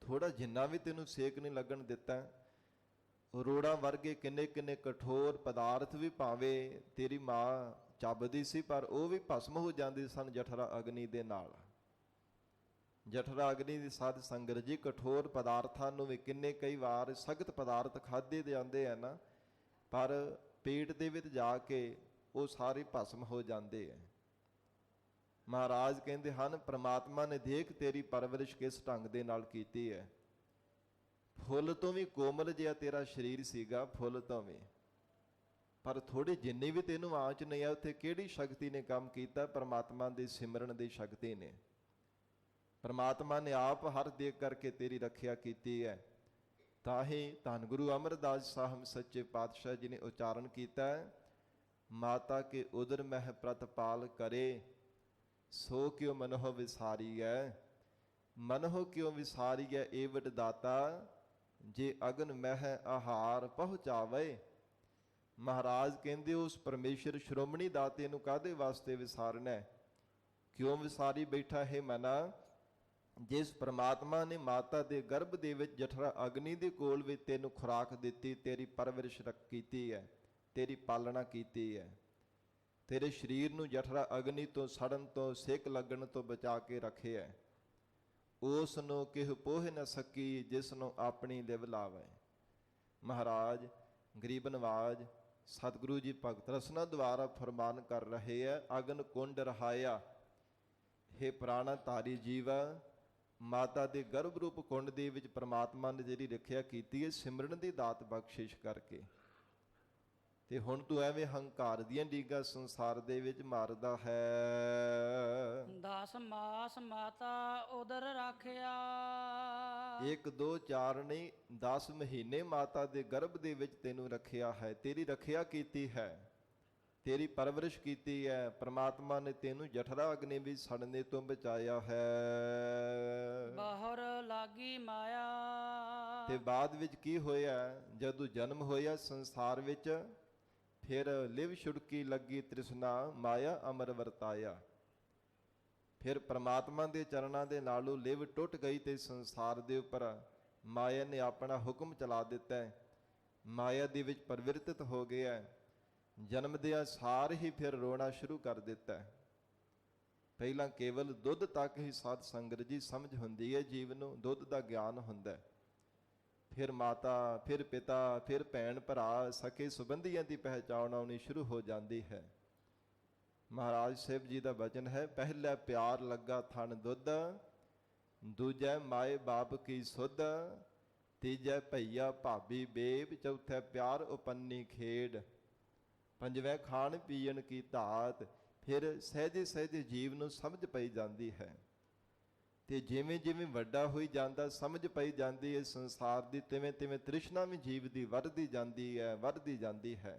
A: ਥੋੜਾ ਜਿੰਨਾ ਵੀ ਤੈਨੂੰ ਸੇਕ ਨਹੀਂ ਲੱਗਣ ਦਿੱਤਾ। ਰੋੜਾਂ ਵਰਗੇ ਕਿੰਨੇ ਕਠੋਰ ਪਦਾਰਥ ਵੀ ਭਾਵੇਂ ਤੇਰੀ ਮਾਂ ਚੱਬਦੀ ਸੀ, ਪਰ ਉਹ ਵੀ ਭਸਮ ਹੋ ਜਾਂਦੇ ਸਨ ਜਠਰਾ ਅਗਨੀ ਦੇ ਨਾਲ। ਜਠਰਾ ਅਗਨੀ ਦੀ ਸਾਧ ਸੰਗਤ ਜੀ, ਕਠੋਰ ਪਦਾਰਥਾਂ ਨੂੰ ਵੀ ਕਈ ਵਾਰ ਸਖਤ ਪਦਾਰਥ ਖਾਧੇ ਜਾਂਦੇ ਆ ਨਾ, ਪਰ ਪੇਟ ਦੇ ਵਿੱਚ ਜਾ ਕੇ ਉਹ ਸਾਰੇ ਭਸਮ ਹੋ ਜਾਂਦੇ ਹੈ। ਮਹਾਰਾਜ ਕਹਿੰਦੇ ਹਨ, ਪ੍ਰਮਾਤਮਾ ਨੇ ਦੇਖ ਤੇਰੀ ਪਰਵਰਿਸ਼ ਕਿਸ ਢੰਗ ਦੇ ਨਾਲ ਕੀਤੀ ਹੈ। ਫੁੱਲ ਤੋਂ ਵੀ ਕੋਮਲ ਜਿਹਾ ਤੇਰਾ ਸਰੀਰ ਸੀਗਾ, ਫੁੱਲ ਤੋਂ ਵੀ, ਪਰ ਥੋੜੀ ਜਿੰਨੀ ਵੀ ਤੈਨੂੰ ਆਂਚ ਨਹੀਂ ਆ, ਉੱਥੇ ਕਿਹੜੀ ਸ਼ਕਤੀ ਨੇ ਕੰਮ ਕੀਤਾ? ਪਰਮਾਤਮਾ ਦੇ ਸਿਮਰਨ ਦੀ ਸ਼ਕਤੀ ਨੇ। ਪਰਮਾਤਮਾ ਨੇ ਆਪ ਹਰ ਦੇਖ ਕਰਕੇ ਤੇਰੀ ਰੱਖਿਆ ਕੀਤੀ ਹੈ। ਤਾਂ ਹੀ ਧੰਨ ਗੁਰੂ ਅਮਰਦਾਸ ਸਾਹਿਬ ਸੱਚੇ ਪਾਤਸ਼ਾਹ ਜੀ ਨੇ ਉਚਾਰਨ ਕੀਤਾ, ਮਾਤਾ ਕੇ ਉਦਰ ਮਹਿ ਪ੍ਰਤਪਾਲ ਕਰੇ, ਸੋ ਕਿਉ ਮਨਹੁ ਵਿਸਾਰੀਐ। ਮਨਹੁ ਕਿਉ ਵਿਸਾਰੀਐ ਏਵਟ ਦਾਤਾ, ਜੇ ਅਗਨ ਮਹਿ ਆਹਾਰ ਪਹੁੰਚਾਵੇ। ਮਹਾਰਾਜ ਕਹਿੰਦੇ, ਉਸ ਪਰਮੇਸ਼ਰ ਸ਼੍ਰੋਮਣੀ ਦਾਤੇ ਨੂੰ ਕਾਹਦੇ ਵਾਸਤੇ ਵਿਸਾਰਨਾ? ਕਿਉਂ ਵਿਸਾਰੀ ਬੈਠਾ ਹੈ ਮਨਾ? ਜਿਸ ਪ੍ਰਮਾਤਮਾ ਨੇ ਮਾਤਾ ਦੇ ਗਰਭ ਦੇ ਵਿੱਚ ਜਠਰਾ ਅਗਨੀ ਦੇ ਕੋਲ ਵੀ ਤੈਨੂੰ ਖੁਰਾਕ ਦਿੱਤੀ, ਤੇਰੀ ਪਰਵਰਿਸ਼ ਕੀਤੀ ਹੈ, ਤੇਰੀ ਪਾਲਣਾ ਕੀਤੀ ਹੈ, ਤੇਰੇ ਸਰੀਰ ਨੂੰ ਜਠਰਾ ਅਗਨੀ ਤੋਂ ਸੜਨ ਤੋਂ, ਸਿੱਕ ਲੱਗਣ ਤੋਂ ਬਚਾ ਕੇ ਰੱਖਿਆ। ਉਸ ਨੂੰ ਕਿਹ ਪੋਹ ਨ ਸਕੀ, ਜਿਸ ਨੂੰ ਆਪਣੀ ਲਿਵ ਲਾਵੇ। ਮਹਾਰਾਜ ਗਰੀਬ ਨਵਾਜ ਸਤਿਗੁਰੂ ਜੀ ਭਗਤ ਰਸਨਾ ਦੁਆਰਾ ਫਰਮਾਨ ਕਰ ਰਹੇ ਹੈ, ਅਗਨ ਕੁੰਡ ਰਹਾਇਆ। ਹੇ ਪ੍ਰਾਣਾ ਧਾਰੀ ਜੀਵ, ਮਾਤਾ ਦੇ ਗਰਭ ਰੂਪ ਕੁੰਡ ਦੇ ਵਿੱਚ ਪ੍ਰਮਾਤਮਾ ਨੇ ਜਿਹੜੀ ਰੱਖਿਆ ਕੀਤੀ ਹੈ ਸਿਮਰਨ ਦੀ ਦਾਤ ਬਖਸ਼ਿਸ਼ ਕਰਕੇ। ਤੇ ਹੁਣ ਤੂੰ ਐਵੇਂ ਹੰਕਾਰ ਦੀਆਂ ਡੀਗਾ ਸੰਸਾਰ ਦੇ ਵਿੱਚ ਮਾਰਦਾ ਹੈ।
B: 10 ਮਾਸ ਮਾਤਾ ਉਦਰ ਰਾਖਿਆ।
A: 1 2 4 ਨਹੀਂ, 10 ਮਹੀਨੇ ਮਾਤਾ ਦੇ ਗਰਭ ਦੇ ਵਿੱਚ ਤੈਨੂੰ ਰੱਖਿਆ ਹੈ, ਤੇਰੀ ਰੱਖਿਆ ਕੀਤੀ ਹੈ, ਤੇਰੀ ਪਰਵਰਿਸ਼ ਕੀਤੀ ਹੈ। ਪ੍ਰਮਾਤਮਾ ਨੇ ਤੈਨੂੰ ਜਠਰਾ ਅਗਨੀ ਵਿੱਚ ਸੜਨੇ ਤੋਂ ਬਚਾਇਆ ਹੈ।
B: ਬਾਹਰ ਲਾਗੀ ਮਾਇਆ।
A: ਤੇ ਬਾਅਦ ਵਿੱਚ ਕੀ ਹੋਇਆ? ਜਦੋਂ ਜਨਮ ਹੋਇਆ ਸੰਸਾਰ ਵਿੱਚ, ਫਿਰ ਲਿਵ ਛੁੜਕੀ ਲੱਗੀ ਤ੍ਰਿਸ਼ਨਾ, ਮਾਇਆ ਅਮਰ ਵਰਤਾਇਆ। ਫਿਰ ਪ੍ਰਮਾਤਮਾ ਦੇ ਚਰਨਾਂ ਦੇ ਨਾਲੋਂ ਲਿਵ ਟੁੱਟ ਗਈ ਤੇ ਸੰਸਾਰ ਦੇ ਉੱਪਰ ਮਾਇਆ ਨੇ ਆਪਣਾ ਹੁਕਮ ਚਲਾ ਦਿੱਤਾ ਹੈ। ਮਾਇਆ ਦੇ ਵਿੱਚ ਪਰਿਵਰਤਿਤ ਹੋ ਗਿਆ। ਜਨਮਦਿਆਂ ਸਾਰ ਹੀ ਫਿਰ ਰੋਣਾ ਸ਼ੁਰੂ ਕਰ ਦਿੱਤਾ। ਪਹਿਲਾਂ ਕੇਵਲ ਦੁੱਧ ਤੱਕ ਹੀ ਸਾਧ ਸੰਗਤ ਜੀ ਸਮਝ ਹੁੰਦੀ ਹੈ, ਜੀਵ ਨੂੰ ਦੁੱਧ ਦਾ ਗਿਆਨ ਹੁੰਦਾ ਹੈ। ਫਿਰ ਮਾਤਾ, ਫਿਰ ਪਿਤਾ, ਫਿਰ ਭੈਣ ਭਰਾ, ਸਕੇ ਸੰਬੰਧੀਆਂ ਦੀ ਪਹਿਚਾਣ ਆਉਣੀ ਸ਼ੁਰੂ ਹੋ ਜਾਂਦੀ ਹੈ। ਮਹਾਰਾਜ ਸਾਹਿਬ ਜੀ ਦਾ ਬਚਨ ਹੈ, ਪਹਿਲਾ ਪਿਆਰ ਲੱਗਾ ਥਣ ਦੁੱਧ, ਦੂਜਾ ਮਾਏ ਬਾਪ ਕੀ ਸੁਧ, ਤੀਜਾ ਭਈਆ ਭਾਬੀ ਬੇਬ, ਚੌਥਾ ਪਿਆਰ ਉਪੰਨੀ ਖੇਡ, ਪੰਜਵੇਂ ਖਾਣ ਪੀਣ ਕੀ ਧਾਤ। ਫਿਰ ਸਹਿਜੇ ਸਹਿਜੇ ਜੀਵ ਨੂੰ ਸਮਝ ਪਈ ਜਾਂਦੀ ਹੈ। ਤੇ ਜਿਵੇਂ ਜਿਵੇਂ ਵੱਡਾ ਹੋਈ ਜਾਂਦਾ, ਸਮਝ ਪਈ ਜਾਂਦੀ ਹੈ ਸੰਸਾਰ ਦੀ, ਤਿਵੇਂ ਤਿਵੇਂ ਤ੍ਰਿਸ਼ਨਾ ਵੀ ਜੀਵ ਦੀ ਵੱਧਦੀ ਜਾਂਦੀ ਹੈ, ਵੱਧਦੀ ਜਾਂਦੀ ਹੈ।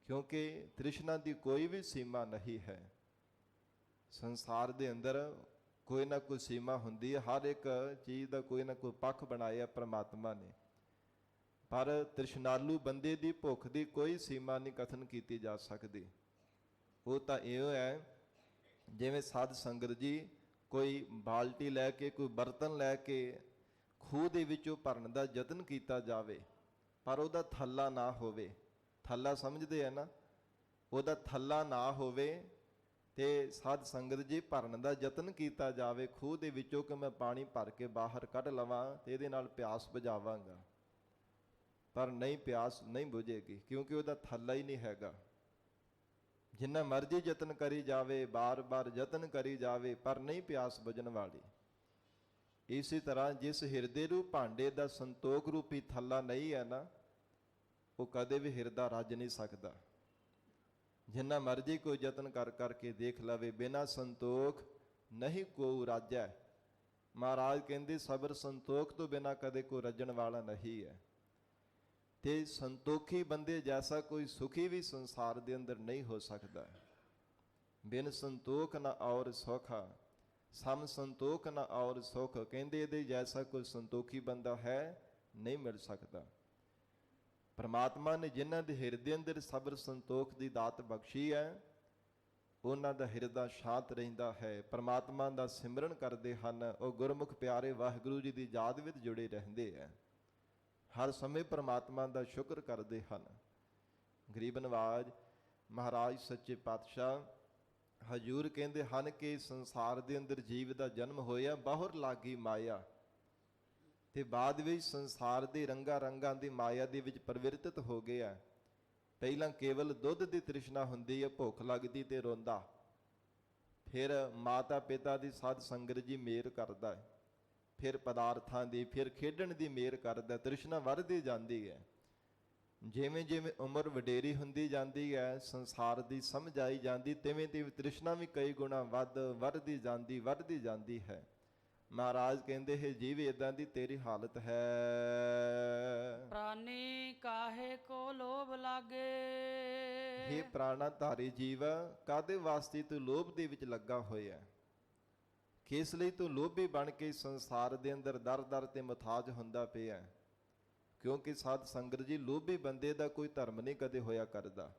A: ਕਿਉਂਕਿ ਤ੍ਰਿਸ਼ਨਾ ਦੀ ਕੋਈ ਵੀ ਸੀਮਾ ਨਹੀਂ ਹੈ। ਸੰਸਾਰ ਦੇ ਅੰਦਰ ਕੋਈ ਨਾ ਕੋਈ ਸੀਮਾ ਹੁੰਦੀ ਹੈ, ਹਰ ਇੱਕ ਚੀਜ਼ ਦਾ ਕੋਈ ਨਾ ਕੋਈ ਪੱਖ ਬਣਾਇਆ ਪ੍ਰਮਾਤਮਾ ਨੇ। ਪਰ ਤ੍ਰਿਸ਼ਨਾਲੂ ਬੰਦੇ ਦੀ ਭੁੱਖ ਦੀ ਕੋਈ ਸੀਮਾ ਨਹੀਂ ਕਥਨ ਕੀਤੀ ਜਾ ਸਕਦੀ। ਉਹ ਤਾਂ ਇਹ ਹੈ, ਜਿਵੇਂ ਸਾਧ ਸੰਗਤ ਜੀ ਕੋਈ ਬਾਲਟੀ ਲੈ ਕੇ, ਕੋਈ ਬਰਤਨ ਲੈ ਕੇ ਖੂਹ ਦੇ ਵਿੱਚੋਂ ਭਰਨ ਦਾ ਯਤਨ ਕੀਤਾ ਜਾਵੇ, ਪਰ ਉਹਦਾ ਥੱਲਾ ਨਾ ਹੋਵੇ। ਥੱਲਾ ਸਮਝਦੇ ਆ ਨਾ, ਉਹਦਾ ਥੱਲਾ ਨਾ ਹੋਵੇ ਤੇ ਸਾਧ ਸੰਗਤ ਜੀ ਭਰਨ ਦਾ ਯਤਨ ਕੀਤਾ ਜਾਵੇ ਖੂਹ ਦੇ ਵਿੱਚੋਂ ਕਿ ਮੈਂ ਪਾਣੀ ਭਰ ਕੇ ਬਾਹਰ ਕੱਢ ਲਵਾਂ ਤੇ ਇਹਦੇ ਨਾਲ ਪਿਆਸ ਬੁਝਾਵਾਂਗਾ, ਪਰ ਨਹੀਂ, ਪਿਆਸ ਨਹੀਂ ਬੁਝੇਗੀ, ਕਿਉਂਕਿ ਉਹਦਾ ਥੱਲਾ ਹੀ ਨਹੀਂ ਹੈਗਾ। ਜਿੰਨਾ ਮਰਜ਼ੀ ਯਤਨ ਕਰੀ ਜਾਵੇ, ਬਾਰ-ਬਾਰ ਯਤਨ ਕਰੀ ਜਾਵੇ, ਪਰ ਨਹੀਂ ਪਿਆਸ ਬੁਝਣ ਵਾਲੀ। ਇਸੇ ਤਰ੍ਹਾਂ ਜਿਸ ਹਿਰਦੇ ਰੂਪ ਭਾਂਡੇ ਦਾ ਸੰਤੋਖ ਰੂਪੀ ਥੱਲਾ ਨਹੀਂ ਹੈ ਨਾ, ਉਹ ਕਦੇ ਵੀ ਹਿਰਦਾ ਰੱਜ ਨਹੀਂ ਸਕਦਾ। ਜਿੰਨਾ ਮਰਜ਼ੀ ਕੋਈ ਯਤਨ ਕਰ ਕਰਕੇ ਦੇਖ ਲਵੇ, ਬਿਨਾਂ ਸੰਤੋਖ ਨਹੀਂ ਕੋ ਰਾਜੈ। ਮਹਾਰਾਜ ਕਹਿੰਦੇ ਸਬਰ ਸੰਤੋਖ ਤੋਂ ਬਿਨਾਂ ਕਦੇ ਕੋਈ ਰੱਜਣ ਵਾਲਾ ਨਹੀਂ ਹੈ। ਤੇ ਸੰਤੋਖੀ ਬੰਦੇ ਜੈਸਾ ਕੋਈ ਸੁਖੀ ਵੀ ਸੰਸਾਰ ਦੇ ਅੰਦਰ ਨਹੀਂ ਹੋ ਸਕਦਾ। ਬਿਨ ਸੰਤੋਖ ਨਾ ਔਰ ਸੌਖਾ, ਸਮ ਸੰਤੋਖ ਨਾ ਔਰ ਸੁਖ। ਕਹਿੰਦੇ ਇਹਦੇ ਜੈਸਾ ਕੋਈ ਸੰਤੋਖੀ ਬੰਦਾ ਹੈ ਨਹੀਂ ਮਿਲ ਸਕਦਾ। ਪਰਮਾਤਮਾ ਨੇ ਜਿਨ੍ਹਾਂ ਦੇ ਹਿਰਦੇ ਅੰਦਰ ਸਬਰ ਸੰਤੋਖ ਦੀ ਦਾਤ ਬਖਸ਼ੀ ਹੈ, ਉਹਨਾਂ ਦਾ ਹਿਰਦਾ ਸ਼ਾਂਤ ਰਹਿੰਦਾ ਹੈ, ਪਰਮਾਤਮਾ ਦਾ ਸਿਮਰਨ ਕਰਦੇ ਹਨ, ਉਹ ਗੁਰਮੁਖ ਪਿਆਰੇ ਵਾਹਿਗੁਰੂ ਜੀ ਦੀ ਯਾਦ ਵਿੱਚ ਜੁੜੇ ਰਹਿੰਦੇ ਹੈ, ਹਰ ਸਮੇਂ ਪਰਮਾਤਮਾ ਦਾ ਸ਼ੁਕਰ ਕਰਦੇ ਹਨ। ਗਰੀਬ ਨਵਾਜ ਮਹਾਰਾਜ ਸੱਚੇ ਪਾਤਸ਼ਾਹ ਹਜੂਰ ਕਹਿੰਦੇ ਹਨ ਕਿ ਸੰਸਾਰ ਦੇ ਅੰਦਰ ਜੀਵ ਦਾ ਜਨਮ ਹੋਇਆ, ਬਾਹਰ ਲਾਗੀ ਮਾਇਆ, ਤੇ ਬਾਅਦ ਵਿੱਚ ਸੰਸਾਰ ਦੇ ਰੰਗਾਂ ਰੰਗਾਂ ਦੀ ਮਾਇਆ ਦੇ ਵਿੱਚ ਪਰਿਵਰਤਿਤ ਹੋ ਗਿਆ। ਪਹਿਲਾਂ ਕੇਵਲ ਦੁੱਧ ਦੀ ਤ੍ਰਿਸ਼ਨਾ ਹੁੰਦੀ ਹੈ, ਭੁੱਖ ਲੱਗਦੀ ਤੇ ਰੋਂਦਾ। ਫਿਰ ਮਾਤਾ ਪਿਤਾ ਦੀ ਸਾਧ ਸੰਗਤ ਜੀ ਮੇਰ ਕਰਦਾ ਹੈ, ਫਿਰ ਪਦਾਰਥਾਂ ਦੀ, ਫਿਰ ਖੇਡਣ ਦੀ ਮੇਰ ਕਰਦਾ। ਤ੍ਰਿਸ਼ਨਾ ਵੱਧਦੀ ਜਾਂਦੀ ਹੈ। ਜਿਵੇਂ ਜਿਵੇਂ ਉਮਰ ਵਡੇਰੀ ਹੁੰਦੀ ਜਾਂਦੀ ਹੈ, ਸੰਸਾਰ ਦੀ ਸਮਝ ਆਈ ਜਾਂਦੀ, ਤਿਵੇਂ ਤਿਵੇਂ ਤ੍ਰਿਸ਼ਨਾ ਵੀ ਕਈ ਗੁਣਾ ਵੱਧਦੀ ਜਾਂਦੀ ਹੈ। ਮਹਾਰਾਜ ਕਹਿੰਦੇ ਹੈ ਜੀਵ ਏਦਾਂ ਦੀ ਤੇਰੀ ਹਾਲਤ ਹੈ।
B: ਪ੍ਰਾਨੀ ਕਾਹੇ ਕੋ ਲੋਭ ਲਾਗੇ।
A: ਇਹ ਪ੍ਰਾਣਾ ਧਾਰੀ ਜੀਵ, ਕਾਦੇ ਵਾਸਤੇ ਤੂੰ ਲੋਭ ਦੇ ਵਿੱਚ ਲੱਗਾ ਹੋਇਆ? ਕਿਸ ਲਈ ਤੂੰ ਲੋਭੀ ਬਣ ਕੇ ਸੰਸਾਰ ਦੇ ਅੰਦਰ ਦਰ ਦਰ ਤੇ ਮੁਤਾਜ ਹੁੰਦਾ ਪਿਆ? ਕਿਉਂਕਿ ਸਾਧ ਸੰਗਤ ਜੀ, ਲੋਭੀ ਬੰਦੇ ਦਾ ਕੋਈ ਧਰਮ ਨਹੀਂ ਕਦੇ ਹੋਇਆ ਕਰਦਾ।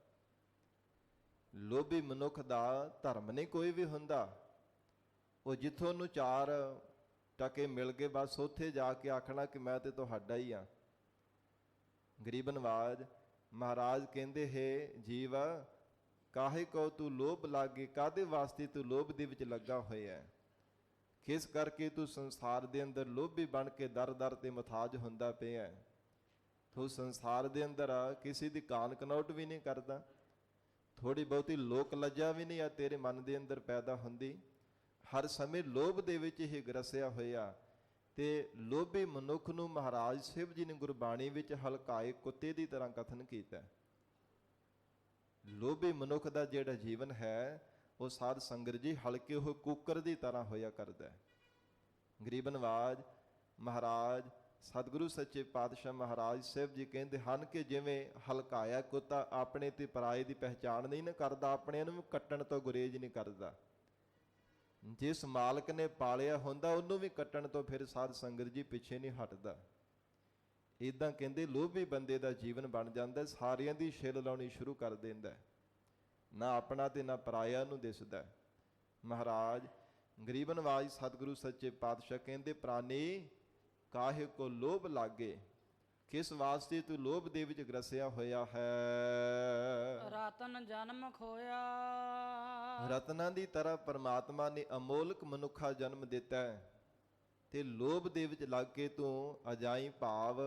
A: ਲੋਭੀ ਮਨੁੱਖ ਦਾ ਧਰਮ ਨਹੀਂ ਕੋਈ ਵੀ ਹੁੰਦਾ। ਉਹ ਜਿੱਥੋਂ ਨੂੰ 4 ਟਕੇ ਮਿਲ ਗਏ, ਬਸ ਉੱਥੇ ਜਾ ਕੇ ਆਖਣਾ ਕਿ ਮੈਂ ਤੇ ਤੁਹਾਡਾ ਹੀ ਹਾਂ। ਗਰੀਬ ਨਵਾਜ ਮਹਾਰਾਜ ਕਹਿੰਦੇ ਹੈ ਜੀਵ, ਕਾਹੇ ਕੋ ਤੂੰ ਲੋਭ ਲਾਗੇ, ਕਾਹਦੇ ਵਾਸਤੇ ਤੂੰ ਲੋਭ ਦੇ ਵਿੱਚ ਲੱਗਾ ਹੋਇਆ? ਕਿਸ ਕਰਕੇ ਤੂੰ ਸੰਸਾਰ ਦੇ ਅੰਦਰ ਲੋਭੀ ਬਣ ਕੇ ਦਰ ਦਰ ਤੇ ਮੁਹਤਾਜ ਹੁੰਦਾ ਪਿਆ ਹੈ? ਤੂੰ ਸੰਸਾਰ ਦੇ ਅੰਦਰ ਕਿਸੇ ਦੀ ਕਾਨ ਕਨੌਟ ਵੀ ਨਹੀਂ ਕਰਦਾ, ਥੋੜੀ ਬਹੁਤੀ ਲੋਕ ਲੱਜਾ ਵੀ ਨਹੀਂ ਆ ਤੇਰੇ ਮਨ ਦੇ ਅੰਦਰ ਪੈਦਾ ਹੁੰਦੀ। ਹਰ ਸਮੇਂ ਲੋਭ ਦੇ ਵਿੱਚ ਹੀ ਗਰਸਿਆ ਹੋਇਆ। ਤੇ ਲੋਭੀ ਮਨੁੱਖ ਨੂੰ ਮਹਾਰਾਜ ਸ਼ਿਵ ਜੀ ਨੇ ਗੁਰਬਾਣੀ ਵਿੱਚ ਹਲਕਾਏ ਕੁੱਤੇ ਦੀ ਤਰ੍ਹਾਂ ਕਥਨ ਕੀਤਾ। ਲੋਭੀ ਮਨੁੱਖ ਦਾ ਜਿਹੜਾ ਜੀਵਨ ਹੈ ਉਹ ਸਾਧ ਸੰਗਤ ਜੀ ਹਲਕੇ ਹੋਏ ਕੁੱਕਰ ਦੀ ਤਰ੍ਹਾਂ ਹੋਇਆ ਕਰਦਾ। ਗਰੀਬ ਨਵਾਜ ਮਹਾਰਾਜ ਸਤਿਗੁਰੂ ਸੱਚੇ ਪਾਤਸ਼ਾਹ ਮਹਾਰਾਜ ਸਾਹਿਬ ਜੀ ਕਹਿੰਦੇ ਹਨ ਕਿ ਜਿਵੇਂ ਹਲਕਾਇਆ ਕੁੱਤਾ ਆਪਣੇ ਤੇ ਪਰਾਏ ਦੀ ਪਹਿਚਾਣ ਨਹੀਂ ਨਾ ਕਰਦਾ, ਆਪਣੇ ਨੂੰ ਕੱਟਣ ਤੋਂ ਗੁਰੇਜ਼ ਨਹੀਂ ਕਰਦਾ। ਜਿਸ ਮਾਲਕ ਨੇ ਪਾਲਿਆ ਹੁੰਦਾ ਉਹਨੂੰ ਵੀ ਕੱਟਣ ਤੋਂ ਫਿਰ ਸਾਧ ਸੰਗਤ ਜੀ ਪਿੱਛੇ ਨਹੀਂ ਹਟਦਾ। ਇਦਾਂ ਕਹਿੰਦੇ ਲੋਭੀ ਬੰਦੇ ਦਾ ਜੀਵਨ ਬਣ ਜਾਂਦਾ, ਸਾਰਿਆਂ ਦੀ ਛਿੱਲ ਲਾਉਣੀ ਸ਼ੁਰੂ ਕਰ ਦਿੰਦਾ, ਨਾ ਆਪਣਾ ਤੇ ਨਾ ਪਰਾਇਆ ਨੂੰ ਦਿਸਦਾ। ਮਹਾਰਾਜ ਗਰੀਬ ਨਵਾਜ ਸਤਿਗੁਰੂ ਸੱਚੇ ਪਾਤਸ਼ਾਹ ਕਹਿੰਦੇ ਪ੍ਰਾਨੀ ਕਾਹੇ ਕੋ ਲੋਭ ਲਾਗੇ, ਕਿਸ ਵਾਸਤੇ ਤੂੰ ਲੋਭ ਦੇ ਵਿੱਚ ਗਰਸਿਆ ਹੋਇਆ ਹੈ?
B: ਰਤਨ ਜਨਮ ਖੋਇਆ।
A: ਰਤਨਾਂ ਦੀ ਤਰ੍ਹਾਂ ਪਰਮਾਤਮਾ ਨੇ ਅਮੋਲਕ ਮਨੁੱਖਾ ਜਨਮ ਦਿੱਤਾ ਹੈ ਤੇ ਲੋਭ ਦੇ ਵਿੱਚ ਲੱਗ ਕੇ ਤੂੰ ਅਜਾਈ ਭਾਵ